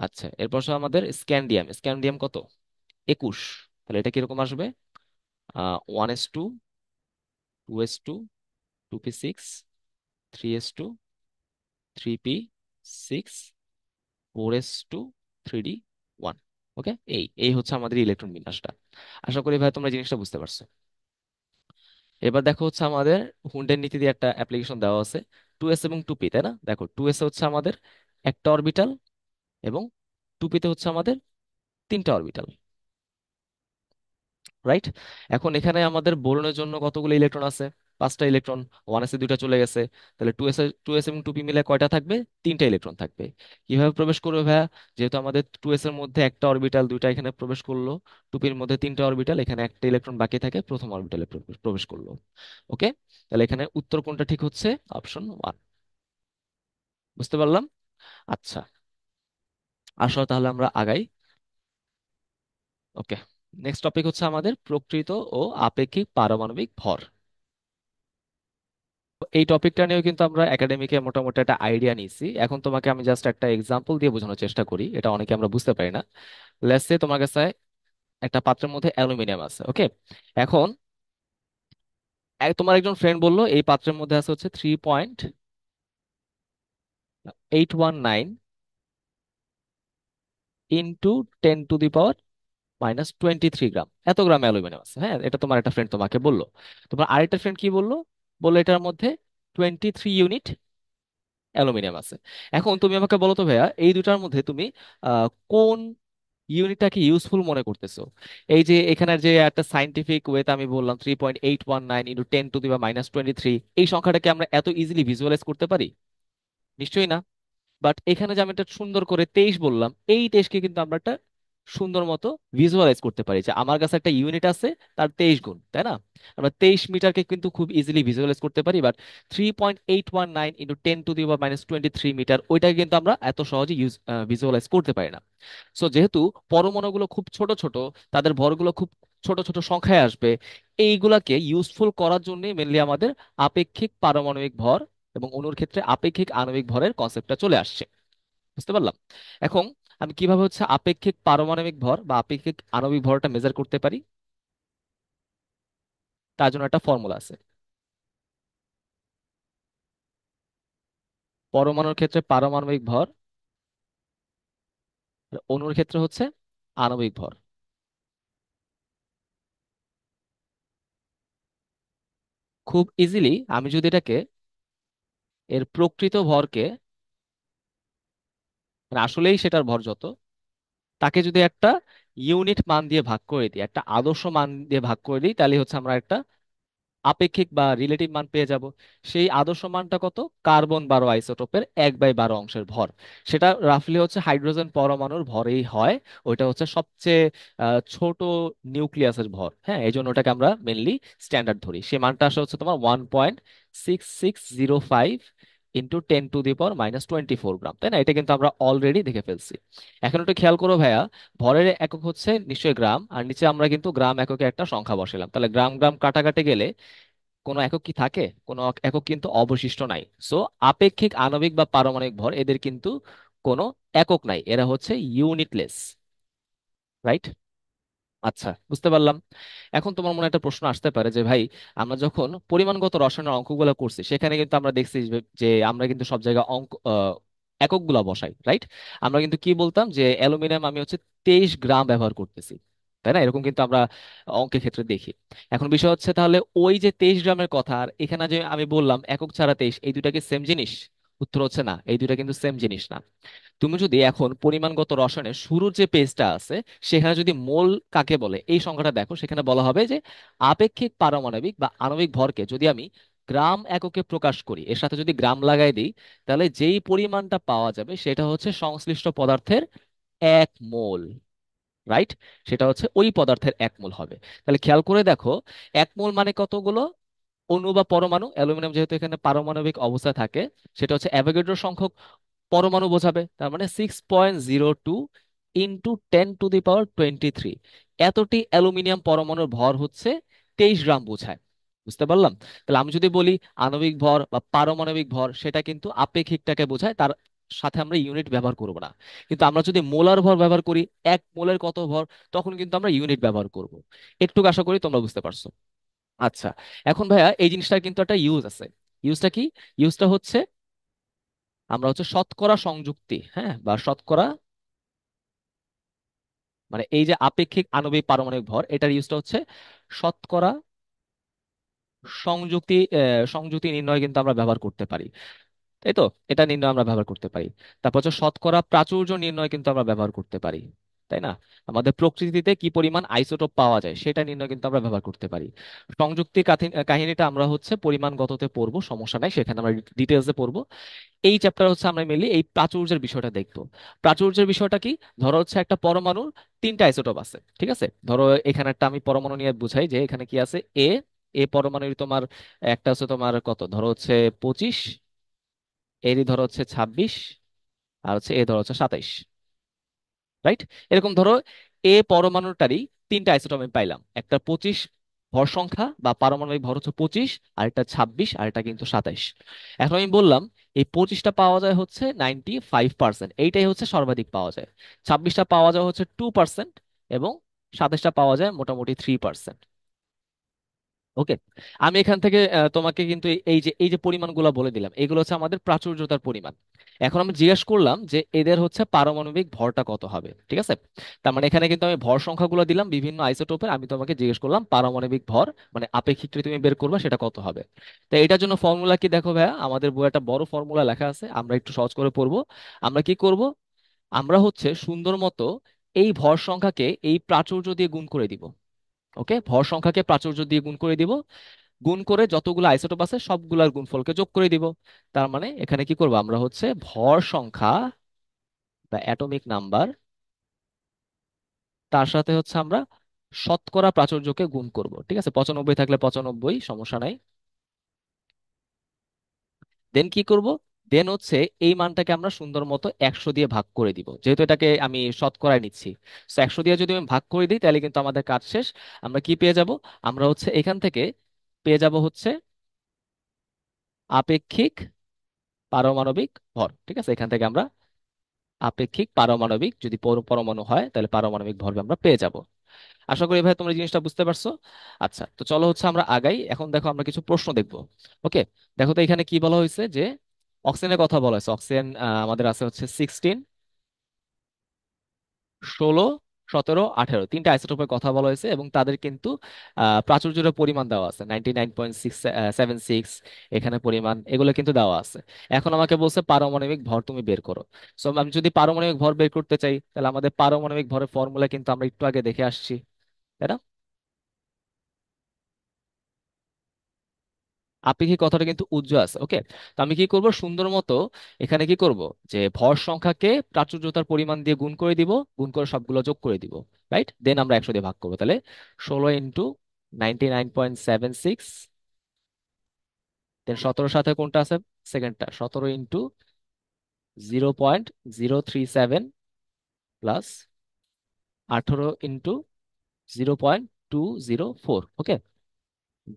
আচ্ছা, এরপর হচ্ছে আমাদের স্ক্যান্ডিয়াম। স্ক্যান্ডিয়াম কত? 21। তাহলে এটা কিরকম আসবে? 1s2, 2s2, 2p6, 3s2, 3p6, 4s2, 3d1। ওকে, এই এই হচ্ছে আমাদের ইলেকট্রন বিন্যাসটা। আশা করি ভাই তোমরা জিনিসটা বুঝতে পারছো। এবার দেখো হচ্ছে আমাদের হুন্ডের নীতি দিয়ে একটা অ্যাপ্লিকেশন দেওয়া আছে। 2s এবং 2p, তাই না? দেখো 2s হচ্ছে আমাদের একটা অরবিটাল, এবং 2p-তে হচ্ছে আমাদের তিনটা অরবিটাল, রাইট? এখন এখানে আমাদের বোরনের জন্য কতগুলো ইলেকট্রন আছে? 5টা ইলেকট্রন। 1s-এ 2টা চলে গেছে, তাহলে 2s এবং 2p মিলে কয়টা থাকবে? 3টা ইলেকট্রন থাকবে। কিভাবে প্রবেশ করবে ভাইয়া? যেহেতু আমাদের 2s-এর মধ্যে একটা অরবিটাল, দুইটা এখানে প্রবেশ করলো, 2p-র মধ্যে তিনটা অরবিটাল, এখানে একটা ইলেকট্রন বাকি থাকে, প্রথম অরবিটালে প্রবেশ করলো। ওকে, তাহলে এখানে উত্তর কোনটা ঠিক হচ্ছে? অপশন 1। বুঝতে পারলাম। আচ্ছা, আসলে তাহলে আমরা আগাই। ওকে, নেক্সট টপিক হচ্ছে আমাদের প্রকৃত ও আপেক্ষিক পারমাণবিক ভর। এই টপিকটা নিয়েও কিন্তু আমরা একাডেমিকে মোটামুটি একটা আইডিয়া নিয়েছি। এখন তোমাকে আমি জাস্ট একটা এক্সাম্পল দিয়ে বোঝানোর চেষ্টা করি, এটা অনেকে আমরা বুঝতে পারি না। লেটস সে তোমার কাছে একটা পাত্রের মধ্যে অ্যালুমিনিয়াম আছে। ওকে, এখন তোমার একজন ফ্রেন্ড বললো এই পাত্রের মধ্যে আছে হচ্ছে 3.819 ইন্টু 10⁻⁻³ এত গ্রাম অ্যালুমিনিয়াম আছে। হ্যাঁ, এটা তোমার একটা ফ্রেন্ড তোমাকে বললো। তোমার আরেকটা ফ্রেন্ড কি বললো? বললো এটার মধ্যে 23 ইউনিট অ্যালুমিনিয়াম আছে। এখন তুমি আমাকে বলো তো ভাইয়া, এই দুটার মধ্যে তুমি কোন ইউনিটটাকে ইউজফুল মনে করতেছো? এই যে এখানের যে একটা সাইন্টিফিক ওয়েতে আমি বললাম 3.819 ইন্টু 10⁻⁻23, এই সংখ্যাটাকে আমরা এত ইজিলি ভিজুয়ালাইজ করতে পারি? নিশ্চয়ই না। বাট এখানে যে আমি একটা সুন্দর করে 23 বললাম, এই 23কে কিন্তু আমরা একটা সুন্দর মতো ভিজুয়ালাইজ করতে পারি যে আমার কাছে একটা ইউনিট আছে, তার 23 গুণ, তাই না? আমরা 23 মিটারকে কিন্তু খুব ইজিলি ভিজুয়ালাইজ করতে পারি, বাট 3.819 ইন্টু 10⁻23 মিটার ওইটাকে কিন্তু আমরা এত সহজে ভিজুয়ালাইজ করতে পারি না। সো যেহেতু পরমাণুগুলো খুব ছোট ছোট, তাদের ভরগুলো খুব ছোট ছোট সংখ্যায় আসবে, এইগুলাকে ইউজফুল করার জন্য মেনলি আমাদের আপেক্ষিক পারমাণবিক ভর এবং অণুর ক্ষেত্রে আপেক্ষিক আণবিক ভরের কনসেপ্টটা চলে আসছে। বুঝতে পারলাম? এখন আমি কিভাবে হচ্ছে আপেক্ষিক পারমাণবিক ভর বা আপেক্ষিক আণবিক ভরটা মেজার করতে পারি, তার জন্য একটা ফর্মুলা আছে। পরমাণুর ক্ষেত্রে পারমাণবিক ভর, আর অণুর ক্ষেত্রে হচ্ছে আণবিক ভর। খুব ইজিলি আমি যদি এটাকে এর প্রকৃত ভরকে, মানে আসলেই সেটার ভর যত, তাকে যদি একটা ইউনিট মান দিয়ে ভাগ করে দিই, একটা আদর্শ মান দিয়ে ভাগ করে দিই, তাহলে হচ্ছে আমরা একটা আপেক্ষিক বা রিলেটিভ মান পেয়ে যাব। সেই আদর্শ মানটা কত? কার্বন 12 আইসোটোপের 1/12 অংশের ভর। সেটা রাফলি হচ্ছে হাইড্রোজেন পরমাণুর ভরেই হয়। ওইটা হচ্ছে সবচেয়ে ছোট নিউক্লিয়াসের ভর। হ্যাঁ, এই জন্য ওটাকে আমরা মেনলি স্ট্যান্ডার্ড ধরি। সে মানটা আসে হচ্ছে তোমার 1.6605 ইন্টু 10⁻⁻24 গ্রাম, তাই না? এটা কিন্তু আমরা অলরেডি দেখে ফেলছি। এখন একটু খেয়াল করো ভাইয়া, ভরের একক হচ্ছে নিশ্চয়ই গ্রাম, আর নিচে আমরা কিন্তু গ্রাম এককে একটা সংখ্যা বসালাম, তাহলে গ্রাম গ্রাম কাটাকাটি গেলে কোনো একক কি থাকে? কোনো একক কিন্তু অবশিষ্ট নাই। সো আপেক্ষিক আণবিক বা পারমাণবিক ভর এদের কিন্তু কোনো একক নাই, এরা হচ্ছে ইউনিটলেস। রাইট? আচ্ছা, বুঝতে পারলাম। এখন তোমার মনে একটা প্রশ্ন আসতে পারে যে ভাই, আমরা যখন পরিমাণগত রসায়নের অঙ্কগুলো করছি সেখানে কিন্তু আমরা দেখছি যে আমরা কিন্তু সব জায়গায় অঙ্ক এককগুলো বসাই, রাইট? আমরা কিন্তু কি বলতাম যে অ্যালুমিনিয়াম আমি হচ্ছে 23 গ্রাম ব্যবহার করতেছি, তাই না? এরকম কিন্তু আমরা অঙ্কের ক্ষেত্রে দেখি। এখন বিষয় হচ্ছে তাহলে ওই যে 23 গ্রামের কথা আর এখানে যে আমি বললাম একক ছাড়া 23, এই দুইটা কি সেম জিনিস? উত্তর হচ্ছে না, এই দুইটা কিন্তু সেম জিনিস না। তুমি যদি এখন পরিমাণগত রসায়নের শুরুর যে পেজটা আছে সেখানে যদি মোল কাকে বলে এই সংখ্যাটা দেখো, সেখানে বলা হবে যে আপেক্ষিক পারমাণবিক বা আণবিক ভরকে যদি আমি গ্রাম এককে প্রকাশ করি, এর সাথে যদি গ্রাম লাগাই দিই, তাহলে যেই পরিমাণটা পাওয়া যাবে সেটা হচ্ছে সংশ্লিষ্ট পদার্থের 1 মোল। রাইট? সেটা হচ্ছে ওই পদার্থের 1 মোল হবে। তাহলে খেয়াল করে দেখো, 1 মোল মানে কতগুলো অণু বা পরমাণু? অ্যালুমিনিয়াম যেহেতু এখানে পারমাণবিক অবস্থায় থাকে, সেটা হচ্ছে অ্যাভোগাড্রো সংখ্যক পরমাণু বোঝাবে। তার মানে 6.02 ইন্টু 10⁻23। এতটি অ্যালুমিনিয়াম পরমাণুর ভর হচ্ছে 23 গ্রাম বোঝায়। বুঝতে পারলাম? তাহলে আমি যদি বলি আণবিক ভর বা পারমাণবিক ভর, সেটা কিন্তু আপেক্ষিকটাকে বোঝায়, তার সাথে আমরা ইউনিট ব্যবহার করব না। কিন্তু আমরা যদি মোলার ভর ব্যবহার করি, 1 মোলের কত ভর, তখন কিন্তু আমরা ইউনিট ব্যবহার করব। একটু আশা করি তোমরা বুঝতে পারছো। আচ্ছা, এখন ভাইয়া এই জিনিসটার কিন্তু একটা ইউজ আছে। ইউজটা কি? ইউজটা হচ্ছে আমরা হচ্ছে শতকরা সংযুক্তি, হ্যাঁ, বা শতকরা, মানে এই যে আপেক্ষিক আণবিক পারমাণবিক ভর, এটার ইউজটা হচ্ছে শতকরা সংযুক্তি, সংযুক্তি নির্ণয় কিন্তু আমরা ব্যবহার করতে পারি। তাই তো? এটা নির্ণয় আমরা ব্যবহার করতে পারি। তারপর হচ্ছে শতকরা প্রাচুর্য নির্ণয় কিন্তু আমরা ব্যবহার করতে পারি, তাই না? আমাদের প্রকৃতিতে কি পরিমাণ আইসোটোপ পাওয়া যায় সেটা নির্ণয় কিন্তু আমরা ব্যবহার করতে পারি। সংযুক্তি কাহিনীটা আমরা হচ্ছে পরিমাণগততে পড়বো, সমস্যা নাই, সেখানে আমরা ডিটেলসে পড়বো। এই চ্যাপ্টার হচ্ছে আমরা মেনলি এই প্রাচুর্যের বিষয়টা দেখবো। প্রাচুর্যের বিষয়টা কি? ধরো হচ্ছে একটা পরমাণুর 3টা আইসোটোপ আছে, ঠিক আছে? ধরো এখানে একটা আমি পরমাণু নিয়ে বুঝাই যে এখানে কি আছে, এ, এ পরমাণুর তোমার একটা হচ্ছে তোমার কত, ধরো হচ্ছে 25, এরই ধরো হচ্ছে 26, আর হচ্ছে এ ধরো হচ্ছে 27। রাইট? এরকম ধরো এ পরমাণুটারই 3টা আইসোটোপ আমি পাইলাম, একটা 25 ভর সংখ্যা বা পারমাণবিক ভর হচ্ছে 25, আরেকটা 26, আরেকটা কিন্তু 27। এখন আমি বললাম এই 25টা পাওয়া যায় হচ্ছে 95%, এইটাই হচ্ছে সর্বাধিক পাওয়া যায়। 26টা পাওয়া যায় হচ্ছে 2%, এবং 27টা পাওয়া যায় মোটামুটি 3%। ওকে, আমি এখান থেকে তোমাকে কিন্তু এই যে পরিমাণগুলো বলে দিলাম, এগুলো হচ্ছে আমাদের প্রাচুর্যতার পরিমাণ। এখন আমি জিজ্ঞেস করলাম যে এদের হচ্ছে পারমাণবিক ভরটা কত হবে, ঠিক আছে? তার মানে এখানে কিন্তু আমি ভর সংখ্যাগুলো দিলাম বিভিন্ন আইসোটোপের, আমি তোমাকে জিজ্ঞেস করলাম পারমাণবিক ভর, মানে আপেক্ষিকটা তুমি বের করবে সেটা কত হবে। তো এটার জন্য ফর্মুলা কি দেখো ভাইয়া, আমাদের বইয়ে একটা বড় ফর্মুলা লেখা আছে, আমরা একটু সহজ করে পড়বো। আমরা কি করব? আমরা হচ্ছে সুন্দর মতো এই ভর সংখ্যাকে এই প্রাচুর্য দিয়ে গুণ করে দিব। ওকে, ভর সংখ্যাকে প্রাচুর্য দিয়ে গুণ করে দিব। গুণ করে যতগুলো আইসোটোপ আছে সবগুলোর গুণফলকে যোগ করে দিব। তার মানে এখানে কি করবো আমরা হচ্ছে ভর সংখ্যা বা অ্যাটমিক নাম্বার, তার সাথে হচ্ছে আমরা শতকরা প্রাচুর্যকে গুণ করব। ঠিক আছে, 95 থাকলে 95, সমস্যা নাই। দেন কি করব, দেন হচ্ছে এই মানটাকে আমরা সুন্দর মতো 100 দিয়ে ভাগ করে দিব, যেহেতু এটাকে আমি শতকরায় নিচ্ছি। তো 100 দিয়ে যদি আমি ভাগ করে দিই তাহলে কিন্তু আমাদের কাজ শেষ। আমরা কি পেয়ে যাব, আমরা হচ্ছে এখান থেকে পেয়ে যাব হচ্ছে আপেক্ষিক পারমাণবিক ভর। ঠিক আছে, এখান থেকে আমরা আপেক্ষিক পারমাণবিক, যদি পরমাণু হয় তাহলে পারমাণবিক ভর আমরা পেয়ে যাব। আশা করি ভাই তোমরা জিনিসটা বুঝতে পারছো। আচ্ছা, তো চলো হচ্ছে আমরা আগাই। এখন দেখো আমরা কিছু প্রশ্ন দেখব। ওকে, দেখো তো এখানে কি বলা হয়েছে, যে অক্সিজেনের কথা বলা হয়েছে। অক্সিজেন আমাদের আছে হচ্ছে 16, 16, 17, 18, তিনটা আইসোটোপের কথা বলা হয়েছে, এবং তাদের কিন্তু প্রাচুর্যের পরিমাণ দেওয়া আছে 99.676। এখানে পরিমাণ এগুলো কিন্তু দেওয়া আছে। এখন আমাকে বলছে পারমাণবিক ভর তুমি বের করো। সো আমি যদি পারমাণবিক ভর বের করতে চাই, তাহলে আমাদের পারমাণবিক ভরের ফর্মুলা কিন্তু আমরা একটু আগে দেখে আসছি, তাই না? আপেক্ষিক কথাটা কিন্তু উজ্জ্বল আছে। ওকে, তো আমি কি করব, সুন্দর মতো এখানে কি করব, যে ভর সংখ্যাকে প্রাচুর্যতার পরিমাণ দিয়ে গুণ করে দিব, গুণ করে সবগুলো যোগ করে দিব। রাইট, দেন আমরা 100 দিয়ে ভাগ করবো। তাহলে 16 × 99.76, দেন 17 সাথে কোনটা আছে, সেকেন্ডটা, 17 × 0.037 প্লাস 18 × 0.204। ওকে,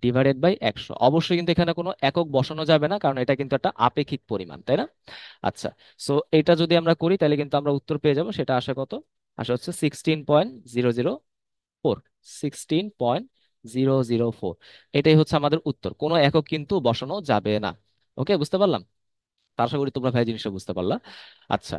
/100। অবশ্যই কিন্তু এখানে কোনো একক বসানো যাবে না, কারণ এটা কিন্তু একটা আপেক্ষিক পরিমাণ, তাই না? আচ্ছা, সো এটা যদি আমরা করি তাহলে কিন্তু আমরা উত্তর পেয়ে যাব। সেটা আসে কত, আসে হচ্ছে 16.004। 16.004, এটাই হচ্ছে আমাদের উত্তর। কোনো একক কিন্তু বসানো যাবে না। ওকে, বুঝতে পারলাম? তার আশা করি তোমরা ভাই জিনিসটা বুঝতে পারলা। আচ্ছা,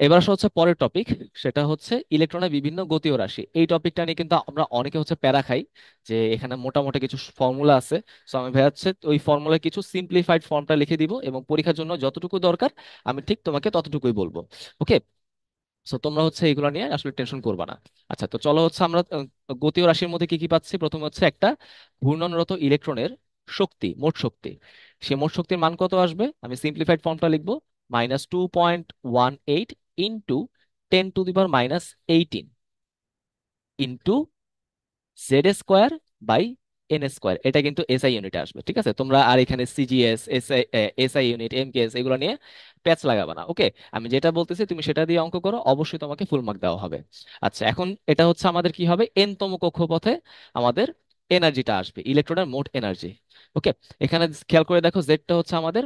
এবার আসা হচ্ছে পরের টপিক। সেটা হচ্ছে ইলেকট্রনের বিভিন্ন গতীয় রাশি। এই টপিকটা নিয়ে কিন্তু আমরা অনেকে হচ্ছে প্যারা খাই, যে এখানে মোটামুটি কিছু ফর্মুলা আছে। সো আমি ভাই হচ্ছে ওই ফর্মুলার কিছু সিম্পলিফাইড ফর্মটা লিখে দিব, এবং পরীক্ষার জন্য যতটুকু দরকার আমি ঠিক তোমাকে ততটুকুই বলবো। ওকে, সো তোমরা হচ্ছে এগুলো নিয়ে আসলে টেনশন করবা না। আচ্ছা, তো চলো হচ্ছে আমরা গতীয় রাশির মধ্যে কি কি পাচ্ছি। প্রথমে হচ্ছে একটা ঘূর্ণনরত ইলেকট্রনের শক্তি, মোট শক্তি। সে মোট শক্তির মান কত আসবে, আমি সিম্পলিফাইড ফর্মটা লিখবো, -2.18 into 10⁻⁻18 into Z² by n²। এটা কিন্তু এসআই ইউনিটে আসবে। ঠিক আছে, তোমরা আর এখানে সিজিএস, এসআই ইউনিট, এমকেএস এগুলো নিয়ে প্যাচ লাগাবে না। ওকে, আমি যেটা বলতেছি তুমি সেটা দিয়ে অঙ্ক করো, অবশ্যই তোমাকে ফুল মার্ক দেওয়া হবে। আচ্ছা, এখন এটা হচ্ছে আমাদের কি হবে, এন তম কক্ষপথে আমাদের এনার্জিটা আসবে, ইলেকট্রনের মোট এনার্জি। ওকে, এখানে খেয়াল করে দেখো, জেডটা হচ্ছে আমাদের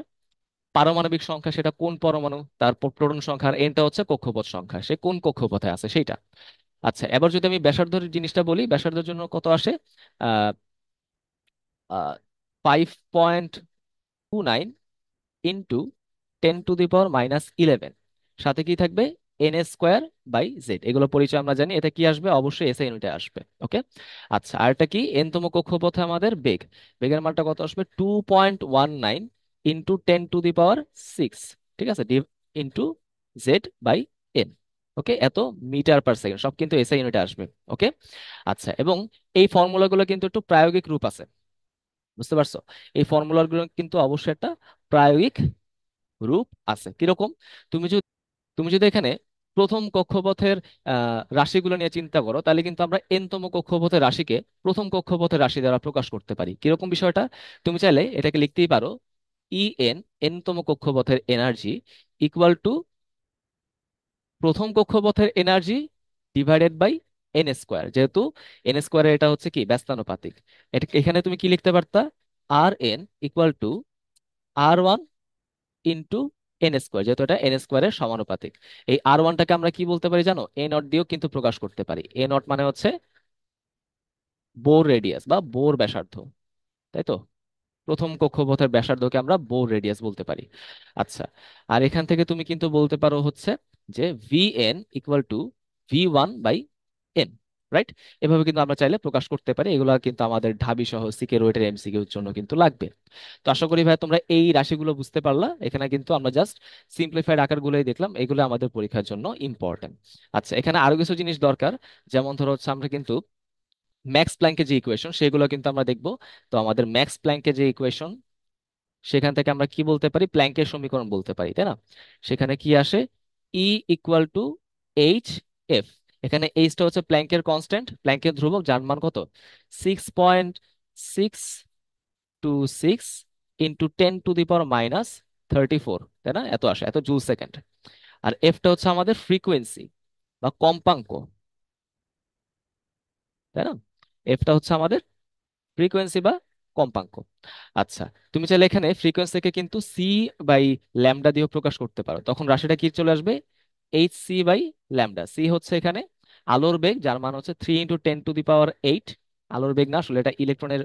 পারমাণবিক সংখ্যা, সেটা কোন পরমাণু, তারপর প্রোটন সংখ্যা, আর এনটা হচ্ছে কক্ষপথ সংখ্যা, সে কোন কক্ষপথে আছে সেইটা। আচ্ছা, এবার যদি আমি ব্যাসার্ধের জিনিসটা বলি, ব্যাসার্ধের জন্য কত আসে, আহ 5.29 ইন্টু 10⁻⁻11, সাথে কি থাকবে, n²/z। এগুলো পরিচয় আমরা জানি, এটা কি আসবে, অবশ্যই এসআই ইউনিটে আসবে। ওকে, আচ্ছা, আর এটা কি, এনতম কক্ষপথে আমাদের বেগ, বেগের মানটা কত আসবে, 2.19 ইন্টু 10⁻⁶। ঠিক আছে, ইন্টু z/n। ওকে, এত মিটার/সেকেন্ড, সব কিন্তু এসআই ইউনিটে আসবে। ওকে, আচ্ছা, এবং এই ফর্মুলাগুলো কিন্তু একটু প্রায়োগিক রূপ আছে, বুঝতে পারছো? এই ফর্মুলাগুলো কিন্তু অবশ্যই একটা প্রায়োগিক রূপ আছে। কিরকম, তুমি যদি এখানে প্রথম কক্ষপথের রাশিগুলো নিয়ে চিন্তা করো, তাহলে কিন্তু আমরা এনতম কক্ষপথের রাশিকে প্রথম কক্ষপথের রাশি দ্বারা প্রকাশ করতে পারি। কিরকম বিষয়টা, তুমি চাইলে এটাকে লিখতেই পারো, ইএন, এনতম কক্ষপথের এনার্জি, ইকুয়াল টু প্রথম কক্ষপথের এনার্জি /n²। যেহেতু n² এটা হচ্ছে কি ব্যস্তানুপাতিক, এটা এখানে তুমি কি লিখতে পারতা, Rn equal to R1 into n², যেহেতু এটা n² এর সমানুপাতিক। এই R1টাকে আমরা কি বলতে পারি জানো, a0 দিয়েও কিন্তু প্রকাশ করতে পারি। a0 মানে হচ্ছে বোর রেডিয়াস বা বোর ব্যাসার্ধ, তাই তো? প্রথম কক্ষপথের ব্যাসার্ধকে আমরা বোর রেডিয়াস বলতে পারি। আচ্ছা, আর এখান থেকে তুমি কিন্তু বলতে পারো হচ্ছে যে VN equal to V1/n। Right, এভাবে কিন্তু আমরা চাইলে প্রকাশ করতে পারি। এগুলো কিন্তু আমাদের ঢাবি সহ সিকে রুয়েটের এমসিকিউর জন্য কিন্তু লাগবে। তো আশা করি ভাই তোমরা এই রাশিগুলো বুঝতে পারলা। এখানে কিন্তু আমরা জাস্ট সিম্পলিফাইড আকারগুলোই দেখলাম, এগুলো আমাদের পরীক্ষার জন্য ইম্পর্টেন্ট। আচ্ছা, এখানে আরো কিছু জিনিস দরকার, যেমন ধরো হচ্ছে আমরা কিন্তু ম্যাক্স প্ল্যাঙ্কের যে ইকুয়েশন সেগুলো কিন্তু আমরা দেখব। তো আমাদের ম্যাক্স প্ল্যাঙ্কের যে ইকুয়েশন, সেখান থেকে আমরা কি বলতে পারি, প্ল্যাঙ্কের সমীকরণ বলতে পারি, তাই না? সেখানে কি আসে, ই ইকুয়াল টু এইচ এফ। এখানে এইচটা হচ্ছে প্ল্যাঙ্কের কনস্ট্যান্ট, প্ল্যাঙ্কের ধ্রুবক, যার মান কত, 6.626 ইন্টু 10⁻⁻34, তাই না? এত আসে, এত জুল সেকেন্ড। আর এফটা হচ্ছে আমাদের ফ্রিকোয়েন্সি বা কম্পাঙ্ক, তাই না? এফটা হচ্ছে আমাদের ফ্রিকোয়েন্সি বা কম্পাঙ্ক। আচ্ছা, তুমি চাইলে এখানে ফ্রিকোয়েন্সিকে কিন্তু সি বাই ল্যামডা দিয়েও প্রকাশ করতে পারো, তখন রাশিটা কি চলে আসবে, H C by lambda. C হচ্ছে এখানে আলোর বেগ, যার মান হচ্ছে 3 × 10⁸ আলোর বেগ না, আসলে এটা ইলেকট্রনের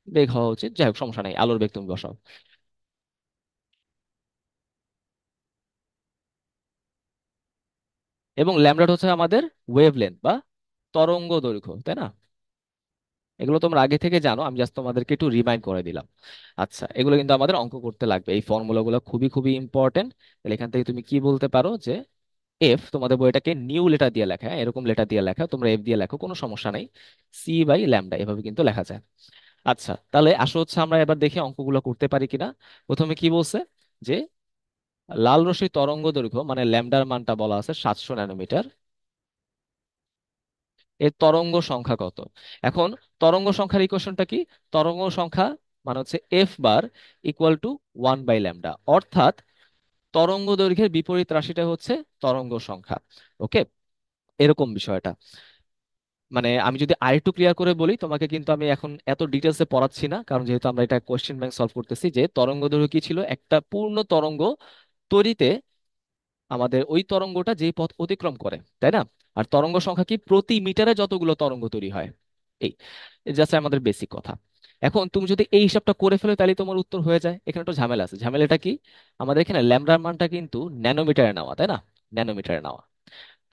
বেগ হওয়া উচিত, যাই হোক সমস্যা নাই, আলোর বেগ তুমি বসাও। এবং ল্যামডা হচ্ছে আমাদের ওয়েভলেন্থ বা তরঙ্গ দৈর্ঘ্য, তাই না? এগুলো তোমরা আগে থেকে জানো, আমি জাস্ট তোমাদেরকে একটু রিমাইন্ড করে দিলাম। আচ্ছা, এগুলো কিন্তু আমাদের অঙ্ক করতে লাগবে, এই ফর্মুলাগুলো খুবই খুবই ইম্পর্টেন্ট। তাহলে এখান থেকে তুমি কি বলতে পারো যে এফ, তোমাদের বইটাকে নিউ লেটার দিয়ে লেখা, হ্যাঁ, এরকম লেটার দিয়ে লেখা, তোমরা এফ দিয়ে লেখো, কোনো সমস্যা নেই। সি বাই ল্যামডা এভাবে কিন্তু লেখা যায়। আচ্ছা, তাহলে আসো হচ্ছে আমরা এবার দেখি অঙ্কগুলো করতে পারি কিনা। প্রথমে কি বলছে, যে লাল রশ্মির তরঙ্গ দৈর্ঘ্য মানে ল্যামডার মানটা বলা আছে 700 ন্যানোমিটার, এর তরঙ্গ সংখ্যা কত। এখন তরঙ্গ সংখ্যার ইকুয়েশনটা কি, তরঙ্গ সংখ্যা মানে হচ্ছে এফ বার ইকুয়াল টু 1/λ, অর্থাৎ তরঙ্গ দৈর্ঘ্যের বিপরীত রাশিটা হচ্ছে তরঙ্গ সংখ্যা। ওকে, এরকম বিষয়টা। মানে আমি যদি আরেকটু ক্লিয়ার করে বলি তোমাকে, কিন্তু আমি এখন এত ডিটেলসে পড়াচ্ছি না, কারণ যেহেতু আমরা এটা কোশ্চেন ব্যাংক সলভ করতেছি, যে তরঙ্গ দৈর্ঘ্য কি ছিল, একটা পূর্ণ তরঙ্গ তৈরিতে আমাদের ওই তরঙ্গটা যে পথ অতিক্রম করে, তাই না? আর তরঙ্গ সংখ্যা কি, প্রতি মিটারে যতগুলো তরঙ্গ তৈরি হয়, এই জাস্ট আমাদের বেসিক কথা। এখন তুমি যদি এই হিসাবটা করে ফেলো তাহলে তোমার উত্তর হয়ে যায়। এখানে একটু ঝামেলা আছে, ঝামেলাটা কি, আমাদের এখানে ল্যামডার মানটা কিন্তু ন্যানোমিটারে নেওয়া, তাই না? ন্যানোমিটারে নেওয়া,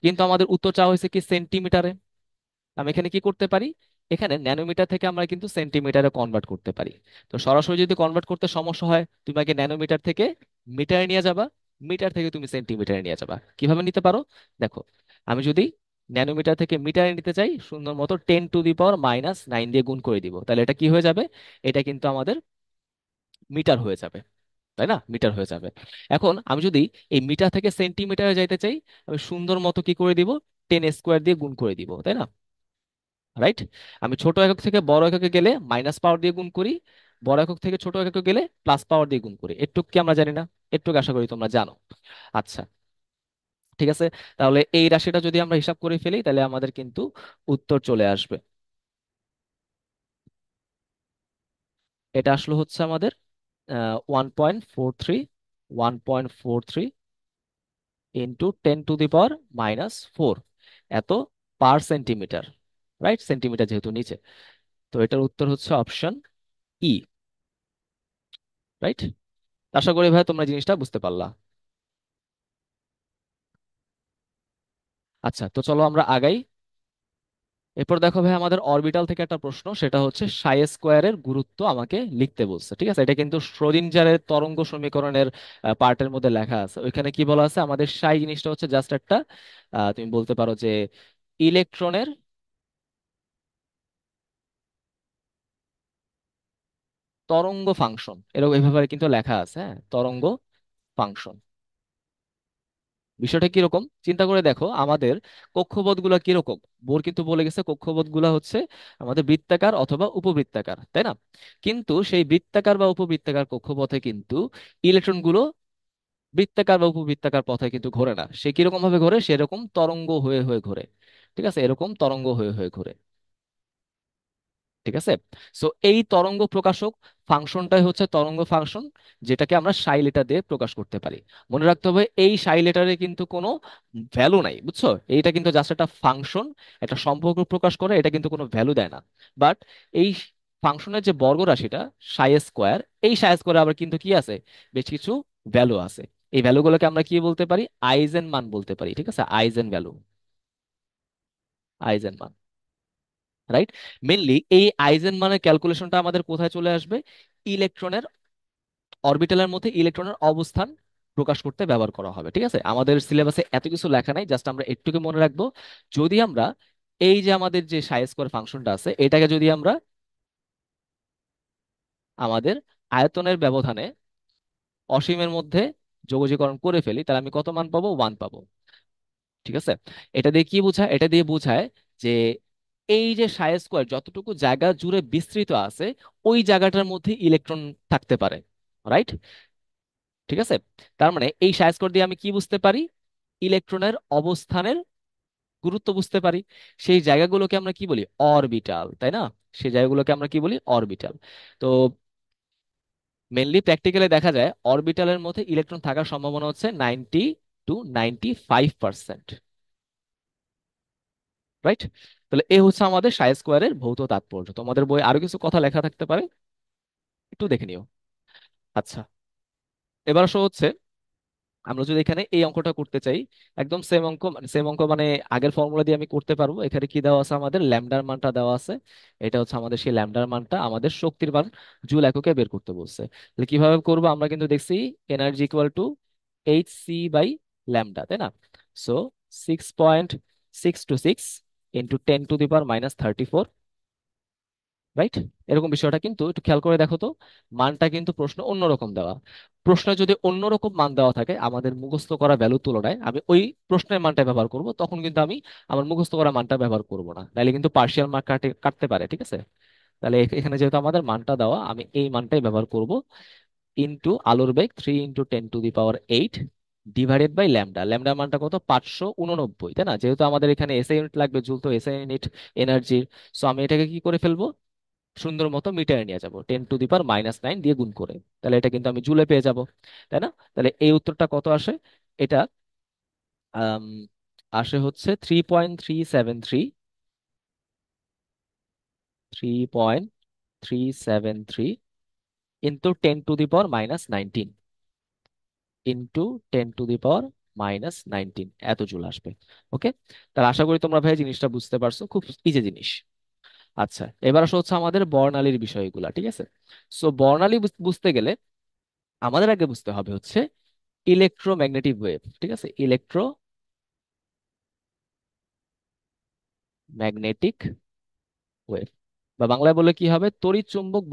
কিন্তু আমাদের উত্তর চাওয়া হয়েছে কি, সেন্টিমিটারে। আমি এখানে কি করতে পারি, এখানে ন্যানোমিটার থেকে আমরা কিন্তু সেন্টিমিটারে কনভার্ট করতে পারি। তো সরাসরি যদি কনভার্ট করতে সমস্যা হয়, তুমি আগে ন্যানোমিটার থেকে মিটারে নিয়ে যাবা, মিটার থেকে তুমি সেন্টিমিটারে নিয়ে যাবা। কিভাবে নিতে পারো, দেখো, আমি যদি ন্যানোমিটার থেকে মিটারে নিতে চাই, সুন্দর মতো 10⁻⁻9 দিয়ে গুণ করে দিব, তাহলে এটা কি হয়ে যাবে, এটা কিন্তু আমাদের মিটার হয়ে যাবে, তাই না? মিটার হয়ে যাবে। এখন আমি যদি এই মিটার থেকে সেন্টিমিটারে যাইতে চাই, আমি সুন্দর মতো কি করে দিব, 10² দিয়ে গুণ করে দিব, তাই না? রাইট। আমি ছোট একক থেকে বড় এককে গেলে মাইনাস পাওয়ার দিয়ে গুণ করি, বড় একক থেকে ছোট এককে গেলে প্লাস পাওয়ার দিয়ে গুণ করি। এটুক কি আমরা জানি না? এটুক আশা করি তোমরা জানো। আচ্ছা, ঠিক আছে। তাহলে এই রাশিটা যদি আমরা হিসাব করে ফেলি তাহলে আমাদের কিন্তু উত্তর চলে আসবে। এটা আসলে হচ্ছে আমাদের 1.43, 1.43 ইন্টু 10⁻⁻4, এত পার সেন্টিমিটার, রাইট? সেন্টিমিটার যেহেতু নিচে, তো এটার উত্তর হচ্ছে অপশন ই, রাইট। আশা করি ভাই তোমরা জিনিসটা বুঝতে পারলা। আচ্ছা, তো চলো আমরা আগাই। এরপর দেখো ভাই, আমাদের অরবিটাল থেকে একটা প্রশ্ন, সেটা হচ্ছে সাই স্কোয়ারের গুরুত্ব আমাকে লিখতে বলছে। ঠিক আছে, এটা কিন্তু শ্রোডিঞ্জারের তরঙ্গ সমীকরণের পার্টের মধ্যে লেখা আছে। ওইখানে কি বলা আছে, আমাদের সাই জিনিসটা হচ্ছে জাস্ট একটা, তুমি বলতে পারো যে ইলেকট্রনের তরঙ্গ ফাংশন, এরকম এভাবে কিন্তু লেখা আছে, হ্যাঁ, তরঙ্গ ফাংশন। বিষয়টা কিরকম চিন্তা করে দেখো, আমাদের কক্ষপথ গুলা কিরকম, বোর কিন্তু বলে গেছে কক্ষপথ গুলা হচ্ছে আমাদের বৃত্তাকার অথবা উপবৃত্তাকার, তাই না? কিন্তু সেই বৃত্তাকার বা উপবৃত্তাকার কক্ষপথে কিন্তু ইলেকট্রন গুলো বৃত্তাকার বা উপবৃত্তাকার পথে কিন্তু ঘোরে না, সে কিরকম ভাবে ঘোরে, সেরকম তরঙ্গ হয়ে হয়ে ঘোরে। ঠিক আছে, এরকম তরঙ্গ হয়ে হয়ে ঘোরে। ঠিক আছে, সো এই তরঙ্গ প্রকাশক ফাংশনটাই হচ্ছে তরঙ্গ ফাংশন, যেটাকে আমরা সাই লেটার দিয়ে প্রকাশ করতে পারি। মনে রাখতে হবে এই সাই লেটারে কিন্তু কোনো ভ্যালু নাই, বুঝছো? এইটা কিন্তু জাস্ট একটা ফাংশন, একটা সম্পর্ক প্রকাশ করে, এটা কিন্তু কোনো ভ্যালু দেয় না। বাট এই ফাংশনের যে বর্গ রাশিটা সাই স্কোয়ার, এই সাই স্কোয়ারে আবার কিন্তু কি আছে, বেশ কিছু ভ্যালু আছে। এই ভ্যালুগুলোকে আমরা কি বলতে পারি, আইজেন মান বলতে পারি। ঠিক আছে, আইজেন ভ্যালু, আইজেন মান, রাইট। মেনলি এই আইজেন মানের ক্যালকুলেশনটা আমাদের কোথায় চলে আসবে, ইলেকট্রনের অরবিটালের মধ্যে ইলেকট্রনের অবস্থান প্রকাশ করতে ব্যবহার করা হবে। ঠিক আছে, আমাদের সিলেবাসে এত কিছু লেখা নাই, জাস্ট আমরা একটুকু মনে রাখবো, যদি আমরা এই যে আমাদের যে সাই স্কোয়ার ফাংশনটা আছে, এটাকে যদি আমরা আমাদের আয়তনের ব্যবধানে অসীমের মধ্যে যোগজীকরণ করে ফেলি, তাহলে আমি কত মান পাবো? 1 পাবো। ঠিক আছে। এটা দিয়ে কি বোঝায়? এটা দিয়ে বোঝায় যে এই যে সাই স্কোয়ার যতটুকু জায়গা জুড়ে বিস্তৃত আছে, ওই জায়গাটার মধ্যে ইলেকট্রন থাকতে পারে। রাইট। ঠিক আছে। তার মানে এই সাই স্কোয়ার দিয়ে আমি কি বুঝতে পারি? ইলেকট্রনের অবস্থানের গুরুত্ব বুঝতে পারি। সেই জায়গাগুলোকে আমরা কি বলি? অরবিটাল, তাই না? সেই জায়গাগুলোকে আমরা কি বলি? অরবিটাল। তো মেনলি প্র্যাকটিক্যালি দেখা যায় অরবিটালের মধ্যে ইলেকট্রন থাকার সম্ভাবনা হচ্ছে 90 to 95%। রাইট। তাহলে এ হচ্ছে আমাদের সাই স্কোয়ারের ভৌত তাৎপর্য। তোমাদের বই আরো কিছু কথা লেখা থাকতে পারে, একটু দেখে নিও। আচ্ছা, এবার আসো হচ্ছে আমরা যদি এখানে এই অঙ্কটা করতে চাই, একদম সেম অঙ্ক মানে আগের ফর্মুলা দিয়ে আমি করতে পারবো। এখানে কি দেওয়া আছে? আমাদের ল্যামডার মানটা দেওয়া আছে। এটা হচ্ছে আমাদের সেই ল্যামডার মানটা, আমাদের শক্তির মান জুল এককে বের করতে বলছে। তাহলে কিভাবে করবো? আমরা কিন্তু দেখছি এনার্জি ইকুয়াল টু Hc/ল্যামডা, তাই না? So 6.626 into 10⁻³ right. এরকম বিষয়টা কিন্তু একটু খেয়াল করে দেখো তো। মানটা কিন্তু প্রশ্ন অন্যরকম দেওয়া। প্রশ্নে যদি অন্যরকম মান দেওয়া থাকে আমাদের মুখস্থ করা ভ্যালুর তুলনায়, আমি ওই প্রশ্নের মানটা ব্যবহার করব, তখন কিন্তু আমি আমার মুখস্থ করা মানটা ব্যবহার করব না, তাহলে কিন্তু পার্শিয়াল মার্ক কাটতে পারে। ঠিক আছে। তাহলে এখানে যেহেতু আমাদের মানটা দেওয়া, আমি এই মানটাই ব্যবহার করব। ইন্টু আলোর বেগ 3 × 10⁸ ডিভাইডেড বাই ল্যামডা। ল্যামডা মানটা কত? 589, তাই না? যেহেতু আমাদের এখানে এসআই ইউনিট লাগবে, জুল তো এসআই ইউনিট এনার্জির। সো আমি এটাকে কি করে ফেলবো? সুন্দর মতো মিটারে নিয়ে যাব 10⁻⁹ দিয়ে গুণ করে। তাহলে এটা কিন্তু আমি জুলে পেয়ে যাব, তাই না? তাহলে এই উত্তরটা কত আসে? এটা আম, আসে হচ্ছে 3.373 ইন্টু 10⁻⁻19 ইন্টু 10⁻⁻19 এত জুল আসবে। ওকে। তাহলে আশা করি তোমরা ভাই জিনিসটা বুঝতে পারছো, খুব ইজি জিনিস। আচ্ছা, এবার আসা হচ্ছে আমাদের বর্ণালীর বিষয়গুলা। ঠিক আছে। সো বর্ণালী বুঝতে গেলে আমাদের আগে বুঝতে হবে হচ্ছে ইলেকট্রোম্যাগনেটিক ওয়েভ। ঠিক আছে, ইলেকট্রোম্যাগনেটিক ওয়েভ, বা বাংলায় বলে কি হবে? তড়িৎ চুম্বক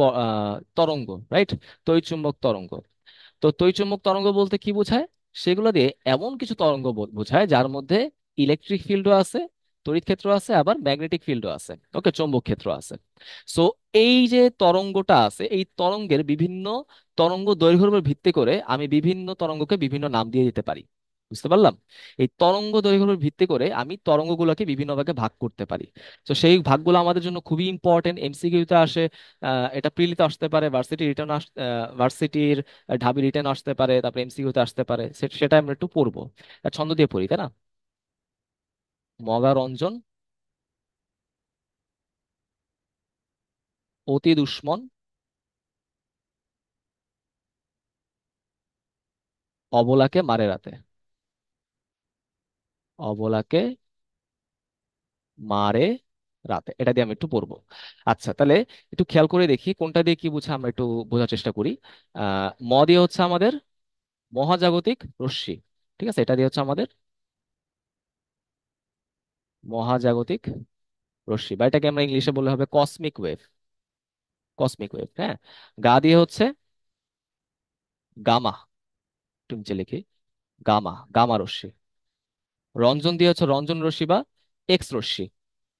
তরঙ্গ। রাইট। তড়িৎ চুম্বক তরঙ্গ। তো তড়িৎচুম্বক তরঙ্গ বলতে কি বোঝায়? সেগুলো দিয়ে এমন কিছু তরঙ্গ বোঝায় যার মধ্যে ইলেকট্রিক ফিল্ডও আছে, তড়িৎ ক্ষেত্র আছে, আবার ম্যাগনেটিক ফিল্ডও আছে, ওকে, চৌম্বক ক্ষেত্র আছে। সো এই যে তরঙ্গটা আছে, এই তরঙ্গের বিভিন্ন তরঙ্গ দৈর্ঘ্যের উপর ভিত্তি করে আমি বিভিন্ন তরঙ্গকে বিভিন্ন নাম দিয়ে দিতে পারি। বুঝতে পারলাম? এই তরঙ্গ দৈর্ঘ্যের উপর ভিত্তি করে আমি তরঙ্গগুলোকে বিভিন্ন ভাগে ভাগ করতে পারি। তো সেই ভাগগুলো আমাদের জন্য খুবই ইম্পর্টেন্ট, এমসিকিউতে আসে। এটা প্রিলিতে আসতে পারে, ভার্সিটির ঢাবি রিটেন আসতে পারে, তারপরে এমসিকিউ তে আসতে পারে। সেটা আমরা একটু পড়বো। ছন্দ দিয়ে পড়ি, তাই না? মগারঞ্জন অতি দুষ্মন অবলাকে মারে রাতে। অবলাকে মারে রাতে, এটা দিয়ে আমি একটু পড়বো। আচ্ছা, তাহলে একটু খেয়াল করে দেখি কোনটা দিয়ে কি বুঝে, আমরা একটু বোঝার চেষ্টা করি। ম দিয়ে হচ্ছে আমাদের মহাজাগতিক রশ্মি। ঠিক আছে, এটা দিয়ে হচ্ছে আমাদের মহাজাগতিক রশ্মি, বা এটাকে আমরা ইংলিশে বললে হবে কসমিক ওয়েভ। কসমিক ওয়েভ, হ্যাঁ। গা দিয়ে হচ্ছে গামা। একটু নিচে লিখি, গামা রশ্মি। রঞ্জন দিয়ে হচ্ছে রঞ্জন রশ্মি বা এক্স রশ্মি,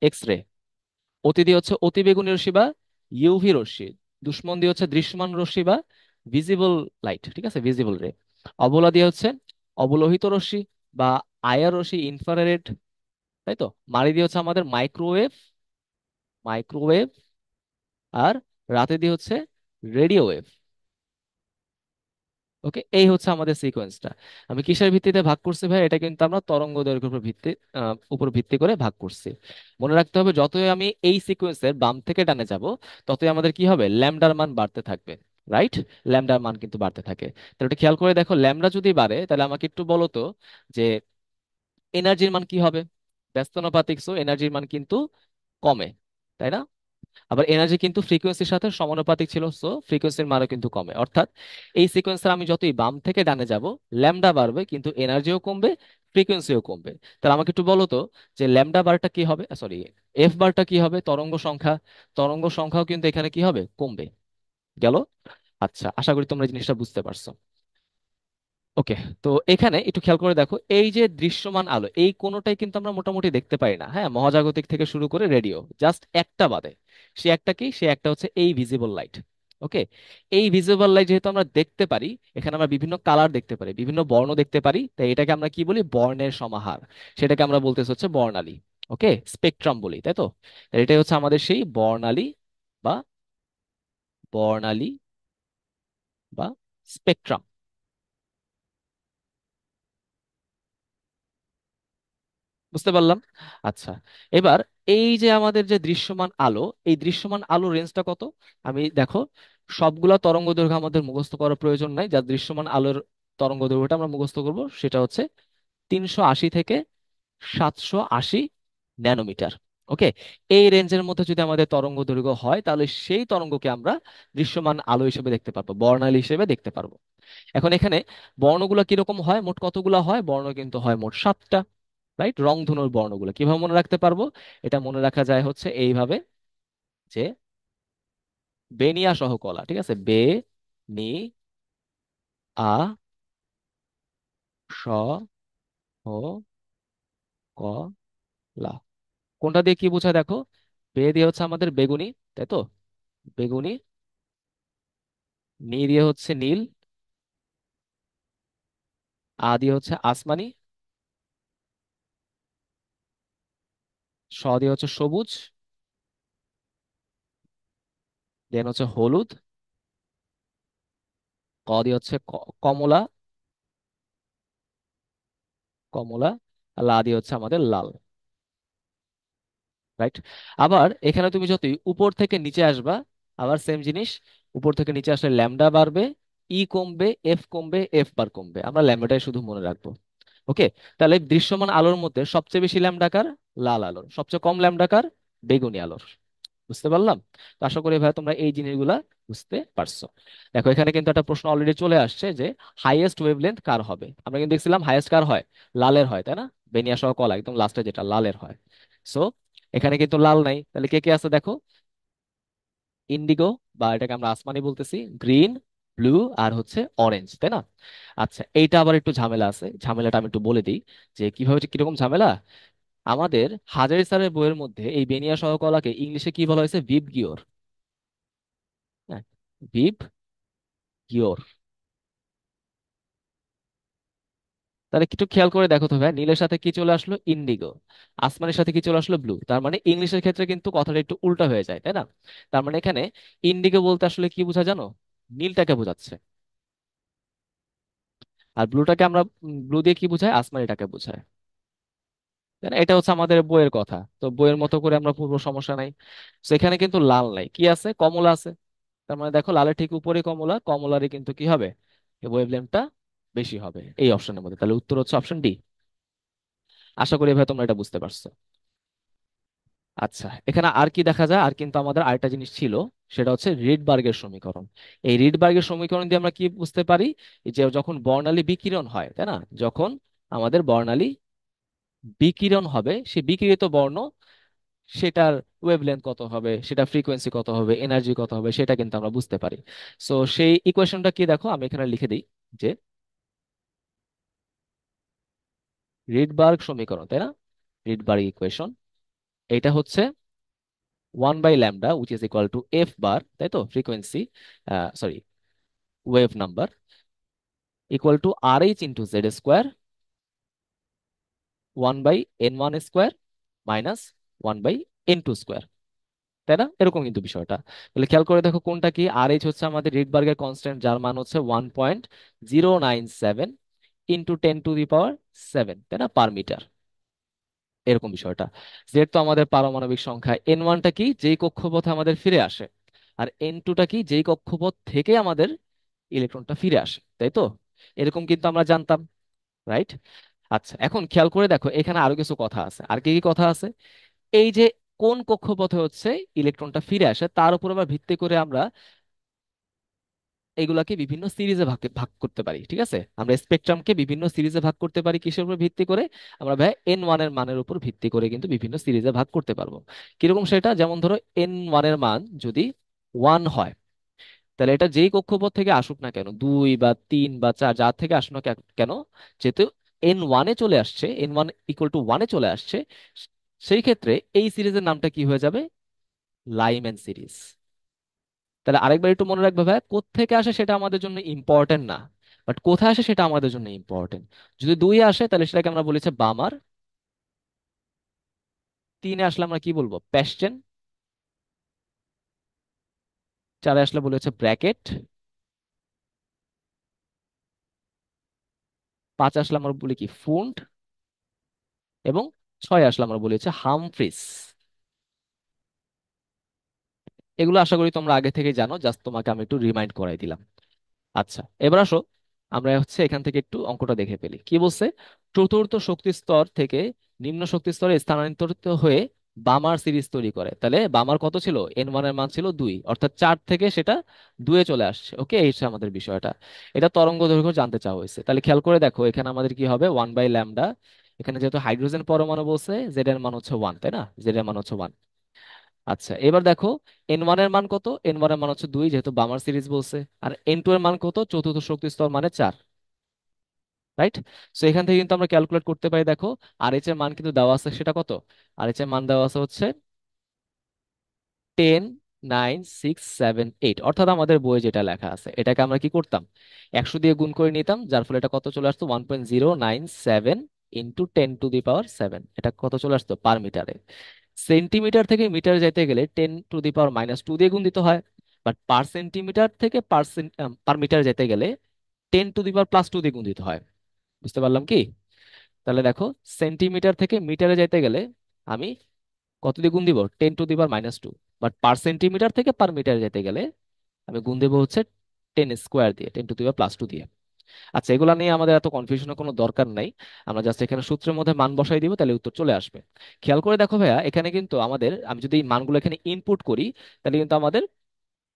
এক্স রে। অতি দিয়ে হচ্ছে অতিবেগুনি রশ্মি বা ইউভি রশ্মি। দুষ্মন দিয়ে হচ্ছে দৃশ্যমান রশ্মি বা ভিজিবল লাইট। ঠিক আছে, ভিজিবল রে। অবলা দিয়ে হচ্ছে অবলোহিত রশ্মি বা আয়ার রশ্মি, ইনফ্রারেড। তাই তো। মারি দিয়ে হচ্ছে আমাদের মাইক্রোওয়েভ, মাইক্রোওয়েভ। আর রাতে দিয়ে হচ্ছে রেডিও ওয়েভ। ওকে, এই হচ্ছে আমাদের সিকোয়েন্সটা। আমি কিসের ভিত্তিতে ভাগ করছি ভাই? এটা কিন্তু আমরা তরঙ্গ দৈর্ঘ্যের উপর ভিত্তি করে ভাগ করছি। মনে রাখতে হবে যতই আমি এই সিকোয়েন্সের বাম থেকে ডানে যাব, ততই আমাদের কি হবে? ল্যামডার মান বাড়তে থাকবে। রাইট। ল্যামডার মান কিন্তু বাড়তে থাকে। তাহলে একটু খেয়াল করে দেখো, ল্যামডা যদি বাড়ে তাহলে আমাকে একটু বলো তো যে এনার্জির মান কি হবে? ব্যস্তানুপাতিক, সো এনার্জির মান কিন্তু কমে, তাই না? আবার এনার্জি কিন্তু ফ্রিকোয়েন্সির সাথে সমানুপাতিক ছিল, সো ফ্রিকোয়েন্সির মানও কিন্তু কমে। অর্থাৎ এই সিকোয়েন্সে আমি যতই বাম থেকে ডানে যাব, ল্যামডা বাড়বে কিন্তু এনার্জিও কমবে, ফ্রিকোয়েন্সিও কমবে। তাহলে আমাকে একটু বলো তো যে ল্যামডা বারটা কি হবে, সরি, এফ বারটা কি হবে, তরঙ্গ সংখ্যা। তরঙ্গ সংখ্যাও কিন্তু এখানে কি হবে, কমবে। গেল। আচ্ছা, আশা করি তোমরা জিনিসটা বুঝতে পারছো। ওকে। তো এখানে একটু খেয়াল করে দেখো, এই যে দৃশ্যমান আলো, এই কোনোটাই কিন্তু আমরা মোটামুটি দেখতে পাই না, হ্যাঁ, মহাজাগতিক থেকে শুরু করে রেডিও, জাস্ট একটা বাদে। সে একটা কি, সে একটা হচ্ছে এই ভিজিবল লাইট। ওকে। এই ভিজিবল লাইট যেহেতু আমরা দেখতে পারি, এখানে আমরা বিভিন্ন কালার দেখতে পারি, বিভিন্ন বর্ণ দেখতে পারি, তাই এটাকে আমরা কি বলি, বর্ণের সমাহার। সেটাকে আমরা বলতেছি হচ্ছে বর্ণালী। ওকে, স্পেকট্রাম বলি, তাই তো। এটাই হচ্ছে আমাদের সেই বর্ণালী বা বর্ণালী বা স্পেকট্রাম। বুঝতে পারলাম। আচ্ছা, এবার এই যে আমাদের যে দৃশ্যমান আলো, এই দৃশ্যমান আলোর রেঞ্জটা কত? আমি দেখো, সবগুলা তরঙ্গ দৈর্ঘ্য আমাদের মুখস্থ করার প্রয়োজন নাই, যা দৃশ্যমান আলোর তরঙ্গ দৈর্ঘ্যটা আমরা মুখস্থ করব সেটা হচ্ছে 380 থেকে 780 ন্যানোমিটার। ওকে। এই রেঞ্জের মধ্যে যদি আমাদের তরঙ্গ দৈর্ঘ্য হয়, তাহলে সেই তরঙ্গকে আমরা দৃশ্যমান আলো হিসেবে দেখতে পারবো, বর্ণালী হিসেবে দেখতে পারবো। এখন এখানে বর্ণগুলো কিরকম হয়, মোট কতগুলো হয়, বর্ণ কিন্তু হয় মোট 7টা। রাইট, রংধনুর বর্ণগুলো কিভাবে মনে রাখতে পারবো? এটা মনে রাখা যায় হচ্ছে এইভাবে, যে বেনিয়া সহ কলা, ঠিক আছে, বে, নি, আ, স, হ, ক, লা। কোনটা দিয়ে কি বোঝায় দেখো, বে দিয়ে হচ্ছে আমাদের বেগুনি, তাই তো, বেগুনি। নি দিয়ে হচ্ছে নীল। আ দিয়ে হচ্ছে আসমানি। স দিয়ে হচ্ছে সবুজ। দেন হচ্ছে হলুদ। ক দিয়ে হচ্ছে কমলা, কমলা। আর লা দিয়ে হচ্ছে আমাদের লাল। রাইট। আবার এখানে তুমি যতই উপর থেকে নিচে আসবা, আবার সেম জিনিস, উপর থেকে নিচে আসলে ল্যামডা বাড়বে, ই কমবে, এফ কমবে, এফ বার কমবে, আমরা ল্যামডাটাই শুধু মনে রাখবো। ওকে। তাহলে দৃশ্যমান আলোর মধ্যে সবচেয়ে বেশি ল্যামডা কার? লাল আলোর। সবচেয়ে কম ল্যামডা কার? বেগুনি আলোর। বুঝতে পারলাম। তো আশা করি ভাই তোমরা এই জিনিসগুলা বুঝতে পারছো। দেখো, এখানে কিন্তু একটা প্রশ্ন অলরেডি চলে আসছে যে হাইয়েস্ট ওয়েভলেন্থ কার হবে। আমরা কিন্তু দেখছিলাম হাইয়েস্ট কার হয়, লালের হয়, তাই না? বেনিয়া সহ কলা একদম লাস্টে যেটা লালের হয়। সো এখানে কিন্তু লাল নাই, তাহলে কে কে আছে দেখো, ইন্ডিগো, বা এটাকে আমরা আসমানি বলতেছি, গ্রিন, ব্লু, আর হচ্ছে অরেঞ্জ, তাই না? আচ্ছা, এইটা আবার একটু ঝামেলা আছে, ঝামেলাটা আমি একটু বলে দিই যে কিভাবে, কিরকম ঝামেলা। আমাদের হাজারি স্যারের বইয়ের মধ্যে এই বেনিয়া সহ কলাকে ইংলিশে কি বলা হয়েছে, ভিপ গিওর। হ্যাঁ, ভিপ গিওর। তাহলে একটু খেয়াল করে দেখো তো ভাই, নীলের সাথে কি চলে আসলো, ইন্ডিগো। আসমানের সাথে কি চলে আসলো, ব্লু। তার মানে ইংলিশের ক্ষেত্রে কিন্তু কথাটা একটু উল্টা হয়ে যায়, তাই না? তার মানে এখানে ইন্ডিগো বলতে আসলে কি বোঝায় জানো, নীলটাকে বোঝাচ্ছে। আর ব্লুটাকে আমরা, ব্লু দিয়ে কি বোঝায়, আসমানিটাকে বোঝায়। তাই না? এটা হচ্ছে আমাদের বইয়ের কথা, তো বইয়ের মতো করে আমরা পূর্ব, সমস্যা নাই। তো এখানে কিন্তু লাল নাই, কি আছে, কমলা আছে। তার মানে দেখো, লালের ঠিক উপরে কমলা, কমলারই কিন্তু কি হবে, ওয়েভলেন্থটা বেশি হবে এই অপশনের মধ্যে। তাহলে উত্তর হচ্ছে অপশন ডি। আশা করি ভাই তোমরা এটা বুঝতে পারছো। আচ্ছা, এখানে আর কি দেখা যায়, আর কিন্তু আমাদের আরেকটা জিনিস ছিল, সেটা হচ্ছে রিডবার্গের সমীকরণ। এই রিডবার্গের সমীকরণ দিয়ে আমরা কি বুঝতে পারি, যে যখন বর্ণালী বিকিরণ হয়, তাই না, যখন আমাদের বর্ণালী বিকিরণ হবে, সেই বিকিরিত বর্ণ, সেটার ওয়েভলেন্থ কত হবে, সেটা ফ্রিকোয়েন্সি কত হবে, এনার্জি কত হবে, সেটা কিন্তু আমরা বুঝতে পারি। সো সেই ইকুয়েশনটা কি দেখো, আমি এখানে লিখে দিই, যে রিডবার্গ সমীকরণ, তাই না, রিডবার্গ ইকুয়েশন, এটা হচ্ছে 1/λ which is equal to F bar, তাই তো, frequency, sorry, wave number, equal to R H into Z square, 1/n1 square minus 1/n2 square. তাই না? এরকম কিন্তু বিষয়টা। তাহলে খেয়াল করে দেখো কোনটা কি, আর এইচ হচ্ছে আমাদের রিডবার্গের কনস্ট্যান্ট, যার মান হচ্ছে 1.097 ইন্টু 10⁻⁷ তাই না, পার মিটার। এরকম বিষয়টা। জেড তো আমাদের পারমাণবিক সংখ্যা, n1টা কি, যেই কক্ষপথে আমাদের ফিরে আসে, আর n2টা কি, যেই কক্ষপথ থেকে আমাদের ইলেকট্রনটা ফিরে আসে, তাই তো। এরকম কিন্তু আমরা জানতাম। রাইট। আচ্ছা, এখন খেয়াল করে দেখো, এখানে আরো কিছু কথা আছে। আর কি কি কথা আছে, এই যে কোন কক্ষপথে হচ্ছে ইলেকট্রনটা ফিরে আসে, তার উপর আবার ভিত্তি করে আমরা এগুলাকে বিভিন্ন সিরিজে ভাগ ভাগ করতে পারি। ঠিক আছে, আমরা স্পেকট্রামকে বিভিন্ন সিরিজে ভাগ করতে পারি কিসের উপর ভিত্তি করে? আমরা ভাই N1 এর মানের উপর ভিত্তি করে কিন্তু বিভিন্ন সিরিজে ভাগ করতে পারবো। কিরকম সেটা? যেমন ধরো N1 এর মান যদি 1 হয়, তাহলে এটা যেই কক্ষপথ থেকে আসুক না কেন, 2 বা 3 বা 4, যার থেকে আসুক না কেন, যেহেতু N1 এ চলে আসছে, N1 = 1-এ চলে আসছে, সেই ক্ষেত্রে এই সিরিজের নামটা কি হয়ে যাবে? Lyman series. তাহলে আরেকবার একটু মনে রাখবে ভাই, কোত্থেকে আসে সেটা আমাদের জন্য ইম্পর্টেন্ট না, বাট কোথায় আসে সেটা আমাদের জন্য ইম্পর্টেন্ট। যদি 2-এ আসে তাহলে সেটাকে আমরা বলেছি বামার, 3-এ আসলে আমরা কি বলবো? প্যাশ্চেন, 4-এ আসলে বলে হচ্ছে ব্র্যাকেট, 5-এ আসলে আমরা বলি কি? ফুন্ড, এবং 6-এ আসলে আমরা বলি হচ্ছে হামফ্রিস। এগুলো আশা করি তোমরা আগে থেকে জানো, জাস্ট তোমাকে আমি একটু রিমাইন্ড করাই দিলাম। আচ্ছা, এবার আসো আমরা হচ্ছে এখান থেকে একটু অঙ্কটা দেখে ফেলি। কি বলছে? চতুর্থ শক্তি স্তর থেকে নিম্ন শক্তি স্তরে স্থানান্তরিত হয়ে বামার সিরিজ তৈরি করে। তাহলে বামার কত ছিল? N1 এর মান ছিল 2, অর্থাৎ 4 থেকে সেটা 2-এ চলে আসছে। ওকে, এই হচ্ছে আমাদের বিষয়টা। এটা তরঙ্গ দৈর্ঘ্য জানতে চাওয়া হয়েছে। তাহলে খেয়াল করে দেখো, এখানে আমাদের কি হবে? 1/λ। এখানে যেহেতু হাইড্রোজেন পরমাণু বলছে, জেড এর মান হচ্ছে 1, তাই না? জেড এর মান হচ্ছে 1। আচ্ছা, এবার দেখো N1 এর মান কত? N1 এর মান হচ্ছে 2, যেহেতু বামার সিরিজ বলছে। আর N2 এর মান কত? চতুর্থ শক্তি স্তর মানে 4। রাইট? সো এখান থেকে কিন্তু আমরা ক্যালকুলেট করতে পারি। দেখো আর এইচ এর মান কিন্তু দেওয়া আছে, সেটা কত? আর এইচ এর মান দেওয়া আছে হচ্ছে 10, 9, 6, 7, 8, অর্থাৎ আমাদের বইয়ে যেটা লেখা আছে এটাকে আমরা কি করতাম? 100 দিয়ে গুণ করে নিতাম, যার ফলে এটা কত চলে আসতো? 1.097 × 10⁻⁷ এটা কত চলে আসতো পার মিটারে? সেন্টিমিটার থেকে মিটার যাইতে গেলে 10⁻⁻2 দিয়ে গুণ দিতে হয়, বাট পার সেন্টিমিটার থেকে পার মিটার যেতে গেলে 10⁻+2 দিয়ে গুণ দিতে হয়। বুঝতে পারলাম কি? তাহলে দেখো, সেন্টিমিটার থেকে মিটারে যাইতে গেলে আমি কত দিয়ে গুণ দিব? 10⁻⁻2। বাট পার সেন্টিমিটার থেকে পার মিটারে যেতে গেলে আমি গুণ দেবো হচ্ছে 10² দিয়ে, 10⁻+2 দিয়ে। আচ্ছা, এগুলা নিয়ে আমাদের এত কনফিউশনের কোনো দরকার নাই। আমরা জাস্ট এখানে সূত্রের মধ্যে মান বসাই দিব, তাহলে উত্তর চলে আসবে। খেয়াল করে দেখো ভাইয়া, এখানে কিন্তু আমাদের, আমি যদি এই মানগুলো এখানে ইনপুট করি, তাহলে কিন্তু আমাদের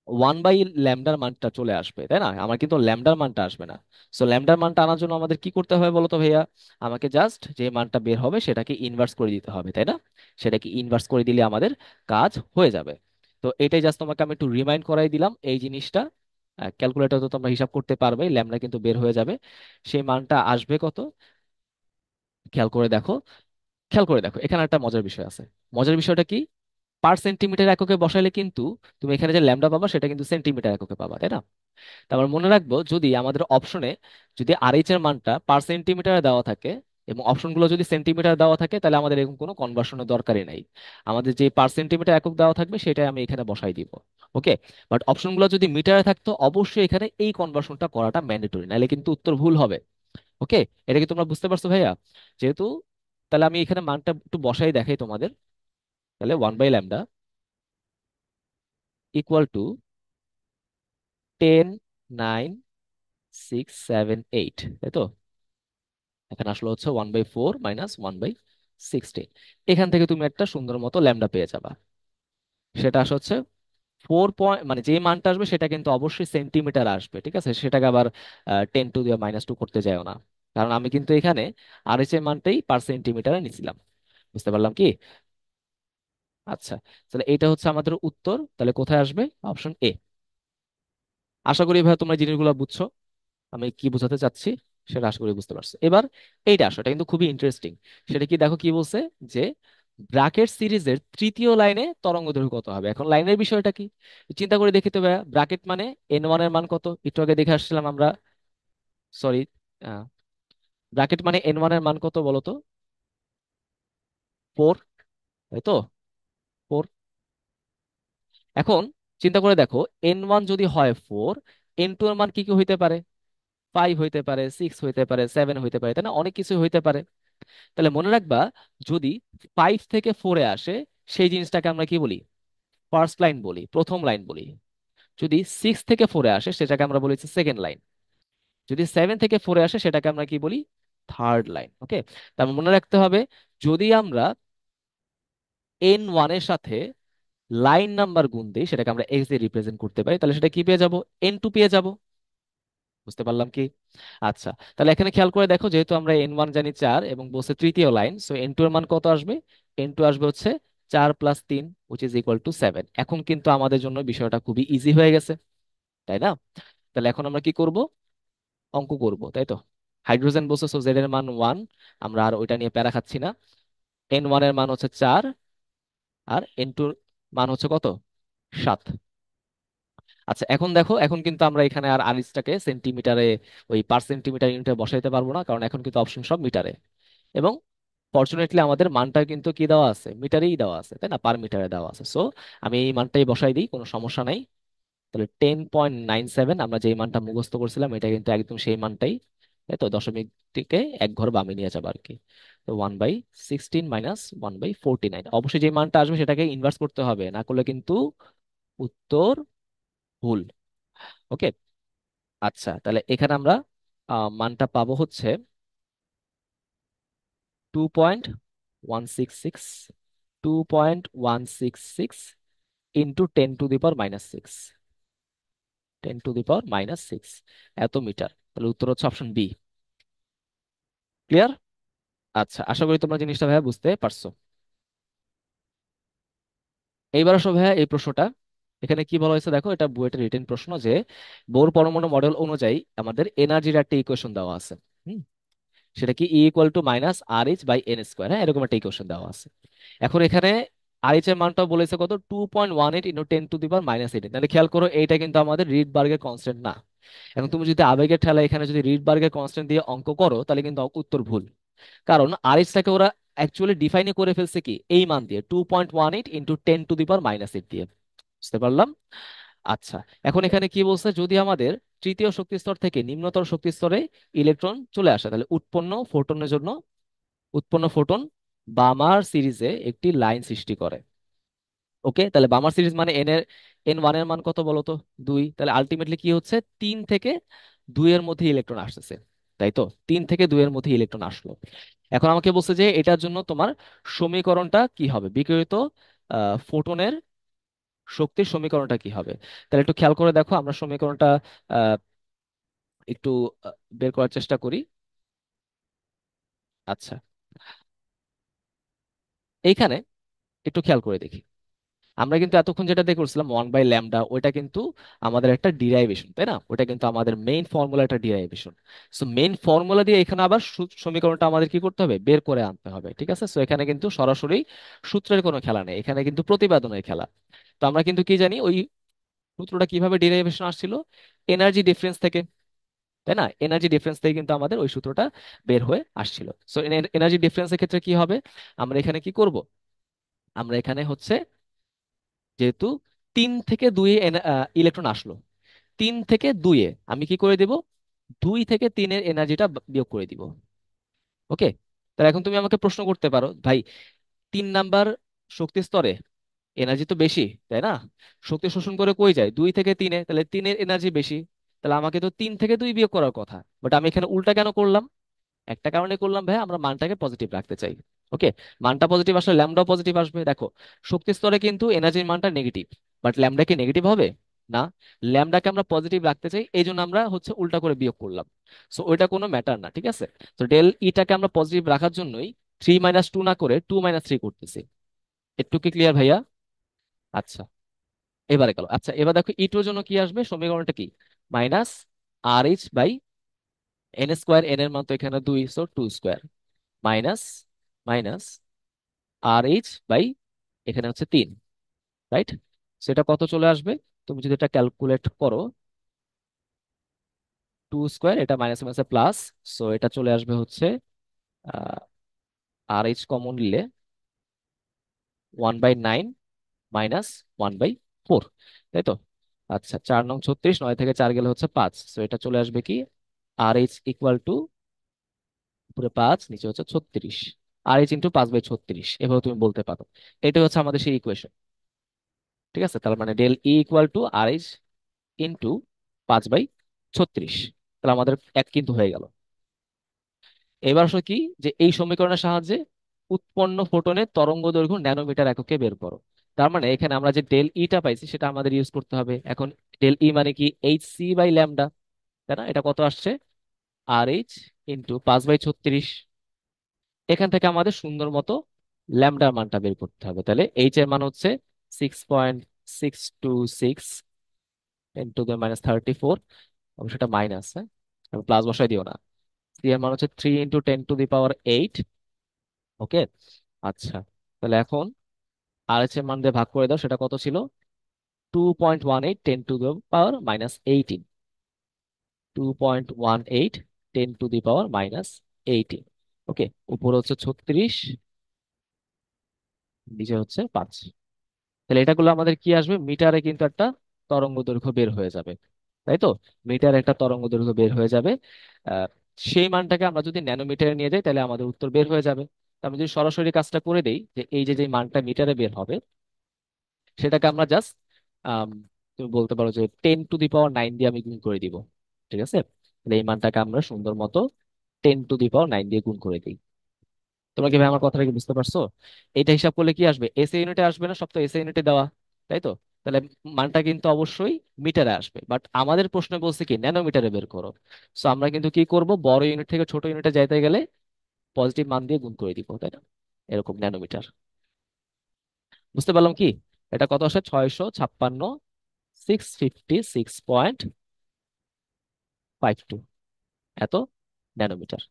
1/λ মানটা চলে আসবে, তাই না? আমার কিন্তু ল্যামডার মানটা আসবে না। সো ল্যামডার মানটা আনার জন্য আমাদের কি করতে হবে বলো তো ভাইয়া? আমাকে জাস্ট যে মানটা বের হবে সেটাকে ইনভার্স করে দিতে হবে, তাই না? সেটাকে ইনভার্স করে দিলে আমাদের কাজ হয়ে যাবে। তো এটাই জাস্ট তোমাকে আমি একটু রিমাইন্ড করাই দিলাম এই জিনিসটা। ক্যালকুলেটর তো তোমরা হিসাব করতে পারবে, ল্যামডা কিন্তু বের হয়ে যাবে। সেই মানটা আসবে কত? খেয়াল করে দেখো, খেয়াল করে দেখো, এখানে একটা মজার বিষয় আছে। মজার বিষয়টা কি? পার সেন্টিমিটার এককে বসাইলে কিন্তু তুমি এখানে যে ল্যামডা পাবা সেটা কিন্তু সেন্টিমিটার এককে পাবা, তাই না? তারপর মনে রাখবো, যদি আমাদের অপশনে যদি আরএইচ এর মানটা পার সেন্টিমিটারে দেওয়া থাকে এবং অপশনগুলো যদি সেন্টিমিটার দেওয়া থাকে, তাহলে আমাদের এরকম কোনো কনভার্সনের দরকারই নাই। আমাদের যে পার সেন্টিমিটার একক দেওয়া থাকবে সেটাই আমি এখানে বসাই দিব। ওকে, বাট অপশনগুলো যদি মিটারে থাকতো, অবশ্যই এখানে এই কনভার্সনটা করাটা ম্যান্ডেটরি, নাহলে কিন্তু উত্তর ভুল হবে। ওকে, এটা কি তোমরা বুঝতে পারছো ভাইয়া? যেহেতু, তাহলে আমি এখানে মানটা একটু বসাই দেখাই তোমাদের। তাহলে 1/λ = 10, 9, 6, 7, 8, তাই তো? এখানে আসলে হচ্ছে 1/4 - 1/16। এখান থেকে তুমি একটা সুন্দর মতো ল্যামডা পেয়ে যাবা। সেটা আসলে হচ্ছে 4 মানে যে মানটা আসবে সেটা কিন্তু অবশ্যই সেন্টিমিটার আসবে। ঠিক আছে, সেটাকে আবার 10⁻⁻2 করতে যাও না, কারণ আমি কিন্তু এখানে আর এর মানটাই পার সেন্টিমিটারে নিছিলাম। বুঝতে পারলাম কি? আচ্ছা, তাহলে এটা হচ্ছে আমাদের উত্তর। তাহলে কোথায় আসবে? Option A. আশা করি ভাই তোমরা এই জিনিসগুলো বুঝছো, আমি কি বোঝাতে চাচ্ছি সেটা আশা করি বুঝতে পারছো। এবার এইটা আসো, এটা কিন্তু খুবই ইন্টারেস্টিং। সেটা কি দেখো কি বলছে, যে ব্র্যাকেট সিরিজের তৃতীয় লাইনে তরঙ্গ দৈর্ঘ্য কত হবে। এখন লাইনের বিষয়টা কি চিন্তা করে দেখি তো ভাইয়া। ব্র্যাকেট মানে N1 এর মান কত? একটু আগে দেখে আসছিলাম আমরা। সরি, ব্র্যাকেট মানে N1 এর মান কত বলো তো? 4, তাই তো? 4। এখন চিন্তা করে দেখো, N1 যদি হয় 4, N2 এর মান কি কি হইতে পারে? 5 হইতে পারে, 6 হইতে পারে, 7 হইতে পারে, তাই না? অনেক কিছু হইতে পারে। তাহলে মনে রাখবা, যদি 5 থেকে 4-এ আসে, সেই জিনিসটাকে আমরা কি বলি? ফার্স্ট লাইন বলি, প্রথম লাইন বলি। যদি 6 থেকে 4-এ আসে সেটাকে আমরা বলি সেকেন্ড লাইন। যদি 7 থেকে 4-এ আসে সেটাকে আমরা কি বলি? Third line. ওকে, তারপর মনে রাখতে হবে, যদি আমরা N1 এর সাথে লাইন নাম্বার গুণ দিই, সেটাকে আমরা এক্স দিয়ে রিপ্রেজেন্ট করতে পারি, তাহলে সেটা কি পেয়ে যাব? N2 পেয়ে যাব। বুঝতে পারলাম কি? আচ্ছা, তাহলে এখানে খেয়াল করে দেখো, যেহেতু আমরা N1 জানি 4 এবং বলছে তৃতীয় লাইন, সো N2 এর মান কত আসবে? N2 আসবে হচ্ছে 4 + 3, উইচ ইজ ইকুয়াল টু 7। এখন কিন্তু আমাদের জন্য বিষয়টা খুবই ইজি হয়ে গেছে, তাই না? তাহলে এখন আমরা কি করব? অঙ্ক করব, তাই তো? হাইড্রোজেন বলছে, সো জেড এর মান 1। আমরা আর ওইটা নিয়ে প্যারা খাচ্ছি না। N1 এর মান হচ্ছে 4, আর N2 এর মান হচ্ছে কত? 7। আচ্ছা, এখন দেখো, এখন কিন্তু আমরা এখানে আর আরইসটাকে সেন্টিমিটারে, ওই পার সেন্টিমিটার ইউনিটে বসাইতে পারবো না, কারণ এখন কিন্তু অপশন সব মিটারে। এবং ফরচুনেটলি আমাদের মানটা কিন্তু কি দেওয়া আছে? মিটারেই দেওয়া আছে, তাই না? পার মিটারে দেওয়া আছে। সো আমি এই মানটাই বসাই দিই, কোনো সমস্যা নাই। তাহলে 10.97, আমরা যে মানটা মুখস্থ করছিলাম এটা কিন্তু একদম সেই মানটাই। তাই তো, দশমিক থেকে এক ঘর বামে নিয়ে যাবো আর কি। তো 1/16 মাইনাস 1/49, অবশ্যই যে মানটা আসবে সেটাকে ইনভার্স করতে হবে, না করলে কিন্তু উত্তর ভুল। ওকে। আচ্ছা, তাহলে এখানে আমরা মানটা পাবো হচ্ছে 2.166, 2.166 ইন্টু 10⁻⁻6, 10⁻⁻6 এত মিটার। তাহলে উত্তর হচ্ছে অপশন বি। ক্লিয়ার? আচ্ছা, আশা করি তোমরা জিনিসটা ভাইয়া বুঝতে পারছো। এইবার আসো ভাইয়া এই প্রশ্নটা। এখানে কি বলা হয়েছে দেখো, এটা বুয়েটের রিটেন প্রশ্ন, যে বোর পরমাণু মডেল অনুযায়ী আমাদের এনার্জির একটা ইকুয়েশন দেওয়া আছে। হুম, সেটা কি E = -RH/n²। হ্যাঁ, এরকম একটা ইকুয়েশন দেওয়া আছে। এখন এখানে RH এর মানটা বলেছে কত? 2.18 ইন্টু 10⁻⁻18। তাহলে খেয়াল করো, এইটা কিন্তু আমাদের রিডবার্গের কনস্ট্যান্ট না। এখন তুমি যদি আবেগের ঠেলা এখানে যদি রিডবার্গের কনস্ট্যান্ট দিয়ে অঙ্ক করো, তাহলে কিন্তু উত্তর ভুল। কারণ আরএইচটাকে ওরা অ্যাকচুয়ালি ডিফাইনে করে ফেলছে কি এই মান দিয়ে, 2.18 ইন্টু 10⁻⁻8 দিয়ে। বুঝতে পারলাম? আচ্ছা, এখন এখানে কি বলছে? যদি আমাদের তৃতীয় শক্তি স্তর থেকে নিম্নতর শক্তি স্তরে ইলেকট্রন চলে আসে, তাহলে উৎপন্ন ফোটন বামার সিরিজে একটি লাইন সৃষ্টি করে। ওকে, তাহলে বামার সিরিজ মানে N1 এর মান কত বলো তো? 2। তাহলে আলটিমেটলি কি হচ্ছে? 3 থেকে 2 এর মধ্যে ইলেকট্রন আসতেছে, তাই তো? 3 থেকে 2 এর মধ্যে ইলেকট্রন আসলো। এখন আমাকে বলছে যে এটার জন্য তোমার সমীকরণটা কি হবে, বিকিরিত ফোটনের শক্তির সমীকরণটা কি হবে। তাহলে একটু খেয়াল করে দেখো, আমরা সমীকরণটা আহ, একটু বের করার চেষ্টা করি। আচ্ছা, এইখানে একটু খেয়াল করে দেখি। আমরা কিন্তু এতক্ষণ যেটা দিয়ে করছিলাম 1/λ, ওইটা কিন্তু আমাদের একটা ডিরাইভেশন, তাই না? ওটা কিন্তু আমাদের মেইন ফর্মুলা একটা ডিরাইভেশন। সো মেইন ফর্মুলা দিয়ে এখানে আবার সমীকরণটা আমাদের কি করতে হবে? বের করে আনতে হবে, ঠিক আছে? সো এখানে কিন্তু সরাসরি সূত্রের কোনো খেলা নেই, এখানে কিন্তু প্রতিবেদনের খেলা। তো আমরা কিন্তু কি জানি, ওই সূত্রটা কিভাবে ডিরাইভেশন আসছিল? এনার্জি ডিফারেন্স থেকে, তাই না? এনার্জি ডিফারেন্স থেকে কিন্তু আমাদের ওই সূত্রটা বের হয়ে আসছিল। সো এনার্জি ডিফারেন্সের ক্ষেত্রে কি হবে? আমরা এখানে কি করব? আমরা এখানে হচ্ছে, যেহেতু 3 থেকে 2 ইলেকট্রন আসলো, 3 থেকে 2 আমি কি করে দিব? 2 থেকে 3 এনার্জিটা বিয়োগ করে দিব। ওকে। তাহলে এখন তুমি আমাকে প্রশ্ন করতে পারো, ভাই 3 নাম্বার শক্তি স্তরে এনার্জি তো বেশি, তাই না? শক্তি শোষণ করে কই যায়? 2 থেকে 3-এ, তাহলে 3-এর এনার্জি বেশি। তাহলে আমাকে তো 3 থেকে 2 বিয়োগ করার কথা, বাট আমি এখানে উল্টা কেন করলাম? একটা কারণে করলাম ভাই, আমরা মানটাকে পজিটিভ রাখতে চাই। ওকে, মানটা পজিটিভ আসলে ল্যামডাও পজিটিভ আসবে। দেখো, শক্তি স্তরে কিন্তু এনার্জির মানটা নেগেটিভ, বাট ল্যামডা কি নেগেটিভ হবে? না। ল্যামডাকে আমরা পজিটিভ রাখতে চাই, এই জন্য আমরা হচ্ছে উল্টা করে বিয়োগ করলাম। সো ওইটা কোনো ম্যাটার না, ঠিক আছে? তো ডেল ইটাকে আমরা পজিটিভ রাখার জন্যই 3 - 2 না করে 2 - 3 করতেছি। একটু কি ক্লিয়ার ভাইয়া? আচ্ছা, এবারে গেল। আচ্ছা, এবার দেখো ইটোর জন্য কি আসবে? সমীকরণটা কি? -RH/n²। এন এর মান তো এখানে 2, সো 2², মাইনাস মাইনাস RH/ এখানে হচ্ছে 3, রাইট? সেটা কত চলে আসবে? তুমি যদি এটা ক্যালকুলেট করো, 2², এটা মাইনাস মাইনাসে প্লাস, সো এটা চলে আসবে হচ্ছে RH কমন নিলে 1/9 মাইনাস 1/4, তাই তো? আচ্ছা, 4 নং 36, 9 থেকে 4 গেলে হচ্ছে 5, সো এটা চলে আসবে কি? RH ইকুয়াল টু উপরে 5, নিচে হচ্ছে 36, RH ইন্টু 5/36, এভাবে তুমি বলতে পারো। এটা হচ্ছে আমাদের সেই ইকুয়েশন। ঠিক আছে, তার মানে del E equal to RH into 5/36। তাহলে আমাদের এক কিন্তু হয়ে গেল। এবার আসলে কি, যে এই সমীকরণের সাহায্যে উৎপন্ন ফোটনের তরঙ্গ দৈর্ঘ্য ন্যানোমিটার এককে বের করো। তার মানে এখানে আমরা যে ডেল ইটা পাইছি সেটা আমাদের ইউজ করতে হবে। এখন ডেল ই মানে কি? Hc/λ। তাই না? এটা কত আসছে? RH into 5/36। এখান থেকে আমাদের সুন্দর মতো ল্যামডার মানটা বের করতে হবে। তাহলে এইচ এর মান হচ্ছে 6.626 10⁻34। অবশ্যই এটা মাইনাস, হ্যাঁ, প্লাস বসাই দিও না। সি এর মান হচ্ছে 3 × 10⁸ ওকে। আচ্ছা, তাহলে এখন RH এর মান দিয়ে ভাগ করে দাও, সেটা কত ছিল? 2.18 10⁻−18। 2.18 10⁻−18। ওকে, উপরে হচ্ছে 36, নিচে হচ্ছে 5। তাহলে এটা করলে আমাদের কি আসবে? মিটারে কিন্তু একটা তরঙ্গ দৈর্ঘ্য বের হয়ে যাবে, তাই তো? মিটারে একটা তরঙ্গ দৈর্ঘ্য বের হয়ে যাবে। আহ, সেই মানটাকে আমরা যদি ন্যানোমিটারে নিয়ে যাই তাহলে আমাদের উত্তর বের হয়ে যাবে। তো আমি যদি সরাসরি কাজটা করে দেই, যে এই যে যে মানটা মিটারে বের হবে সেটাকে আমরা জাস্ট তুমি বলতে পারো যে 10⁹ দিয়ে আমি গুণ করে দিব। ঠিক আছে? তাহলে এই মানটাকে আমরা সুন্দর মতো 10⁹ দিয়ে গুণ করে দিই। তোমরা কি ভাই আমার কথাটা কি বুঝতে পারছো? এটা হিসাব করলে কি আসবে? এসএ ইউনিটে আসবে না? সব তো এসএ ইউনিটে দেওয়া, তাই তো? তাহলে মানটা কিন্তু অবশ্যই মিটারে আসবে, বাট আমাদের প্রশ্নে বলছে কি ন্যানোমিটারে বের করো। সো আমরা কিন্তু কি করব, বড় ইউনিট থেকে ছোট ইউনিটে যাইতে গেলে পজিটিভ মান দিয়ে গুণ করে দিব, তাই না? এরকম ন্যানোমিটার। বুঝতে পারলাম কি? এটা কত আসে? 656, 656.52 এত ন্যানোমিটার।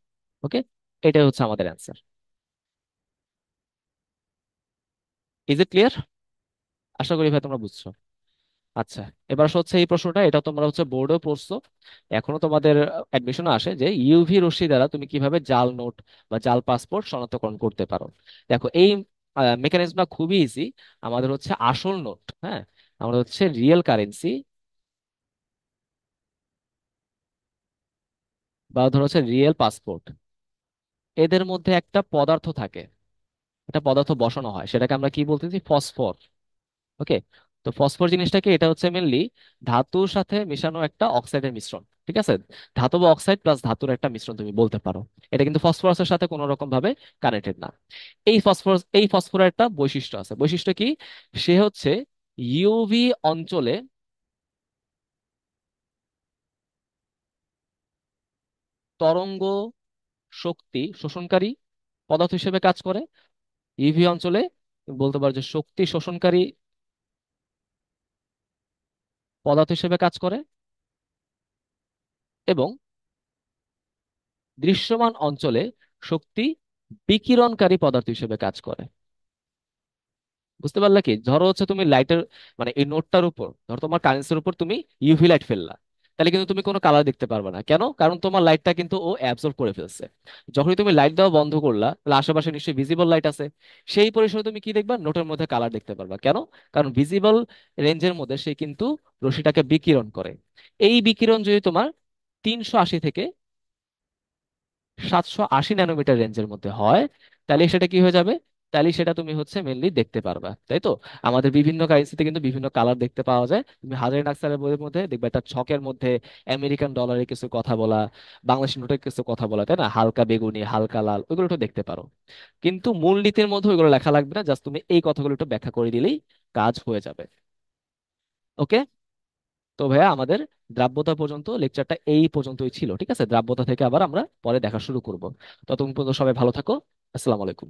ওকে, এটাই হচ্ছে আমাদের অ্যান্সার। Is it clear? আশা করি ভাই তোমরা বুঝছো। আচ্ছা, এবার আসা হচ্ছে এই প্রশ্নটা, এটা তোমরা হচ্ছে বোর্ডেও পড়ছো, এখনো তোমাদের অ্যাডমিশনে আসে, যে ইউভি রশ্মি দ্বারা তুমি কিভাবে জাল নোট বা জাল পাসপোর্ট শনাক্তকরণ করতে পারো। দেখো, এই মেকানিজমটা খুবই ইজি। আমাদের হচ্ছে আসল নোট, হ্যাঁ, আমাদের হচ্ছে রিয়েল কারেন্সি, বা ধরো হচ্ছে রিয়েল পাসপোর্ট, এদের মধ্যে একটা পদার্থ থাকে, একটা পদার্থ বসানো হয়, সেটাকে আমরা কি বলতেছি? ফসফর। ওকে। তো ফসফর জিনিসটাকে, এটা হচ্ছে মেনলি ধাতুর সাথে মিশানো একটা অক্সাইডের মিশ্রণ। ঠিক আছে? ধাতব অক্সাইড প্লাস ধাতুর একটা মিশ্রণ তুমি বলতে পারো। এটা কিন্তু ফসফরাসের সাথে কোনো রকম ভাবে কানেক্টেড না। এই ফসফরাসের একটা বৈশিষ্ট্য আছে। বৈশিষ্ট্য কি? সে হচ্ছে ইউভি অঞ্চলে তরঙ্গ শক্তি শোষণকারী পদার্থ হিসেবে কাজ করে। ইউভি অঞ্চলে তুমি বলতে পারো যে শক্তি শোষণকারী পদার্থ হিসেবে কাজ করে, এবং দৃশ্যমান অঞ্চলে শক্তি বিকিরণকারী পদার্থ হিসেবে কাজ করে। বুঝতে পারলে কি? ধরো হচ্ছে তুমি লাইটের, মানে এই নোটটার উপর ধরো তোমার কারেন্সির উপর তুমি ইউভি লাইট ফেললা, তাহলে কিন্তু তুমি কোনো কালার দেখতে পারবে না। কেন? কারণ তোমার লাইটটা কিন্তু ও অ্যাবজর্ব করে ফেলছে। যখনই তুমি লাইট দেওয়া বন্ধ করলা, তাহলে আশেপাশে নিশ্চয়ই ভিজিবল লাইট আছে। সেই পরিসরে তুমি কি দেখবা? নোটের মধ্যে কালার দেখতে পারবা। কেন? কারণ ভিজিবল রেঞ্জের মধ্যে সে কিন্তু রশ্মিটাকে বিকিরণ করে। এই বিকিরণ যদি তোমার 380 থেকে 780 ন্যানোমিটার রেঞ্জের মধ্যে হয়, তাহলে সেটা কি হয়ে যাবে? তাহলে সেটা তুমি হচ্ছে মেনলি দেখতে পারবা, তাই তো? আমাদের বিভিন্ন কারেন্সিতে কিন্তু বিভিন্ন কালার দেখতে পাওয়া যায়। তুমি হাজারি নাকসালের বইয়ের মধ্যে দেখবে একটা ছকের মধ্যে আমেরিকান ডলারের কিছু কথা বলা, বাংলাদেশ নোটের কিছু কথা বলা, তাই না? হালকা বেগুনি, হালকা লাল, ওইগুলো একটু দেখতে পারো। কিন্তু মূলনীতির মধ্যে ওইগুলো লেখা লাগবে না, জাস্ট তুমি এই কথাগুলো একটু ব্যাখ্যা করে দিলেই কাজ হয়ে যাবে। ওকে। তো ভাইয়া, আমাদের দ্রাব্যতা পর্যন্ত লেকচারটা এই পর্যন্তই ছিল। ঠিক আছে? দ্রাব্যতা থেকে আবার আমরা পরে দেখা শুরু করব। ততক্ষণ পর্যন্ত সবাই ভালো থাকো। আসসালামু আলাইকুম।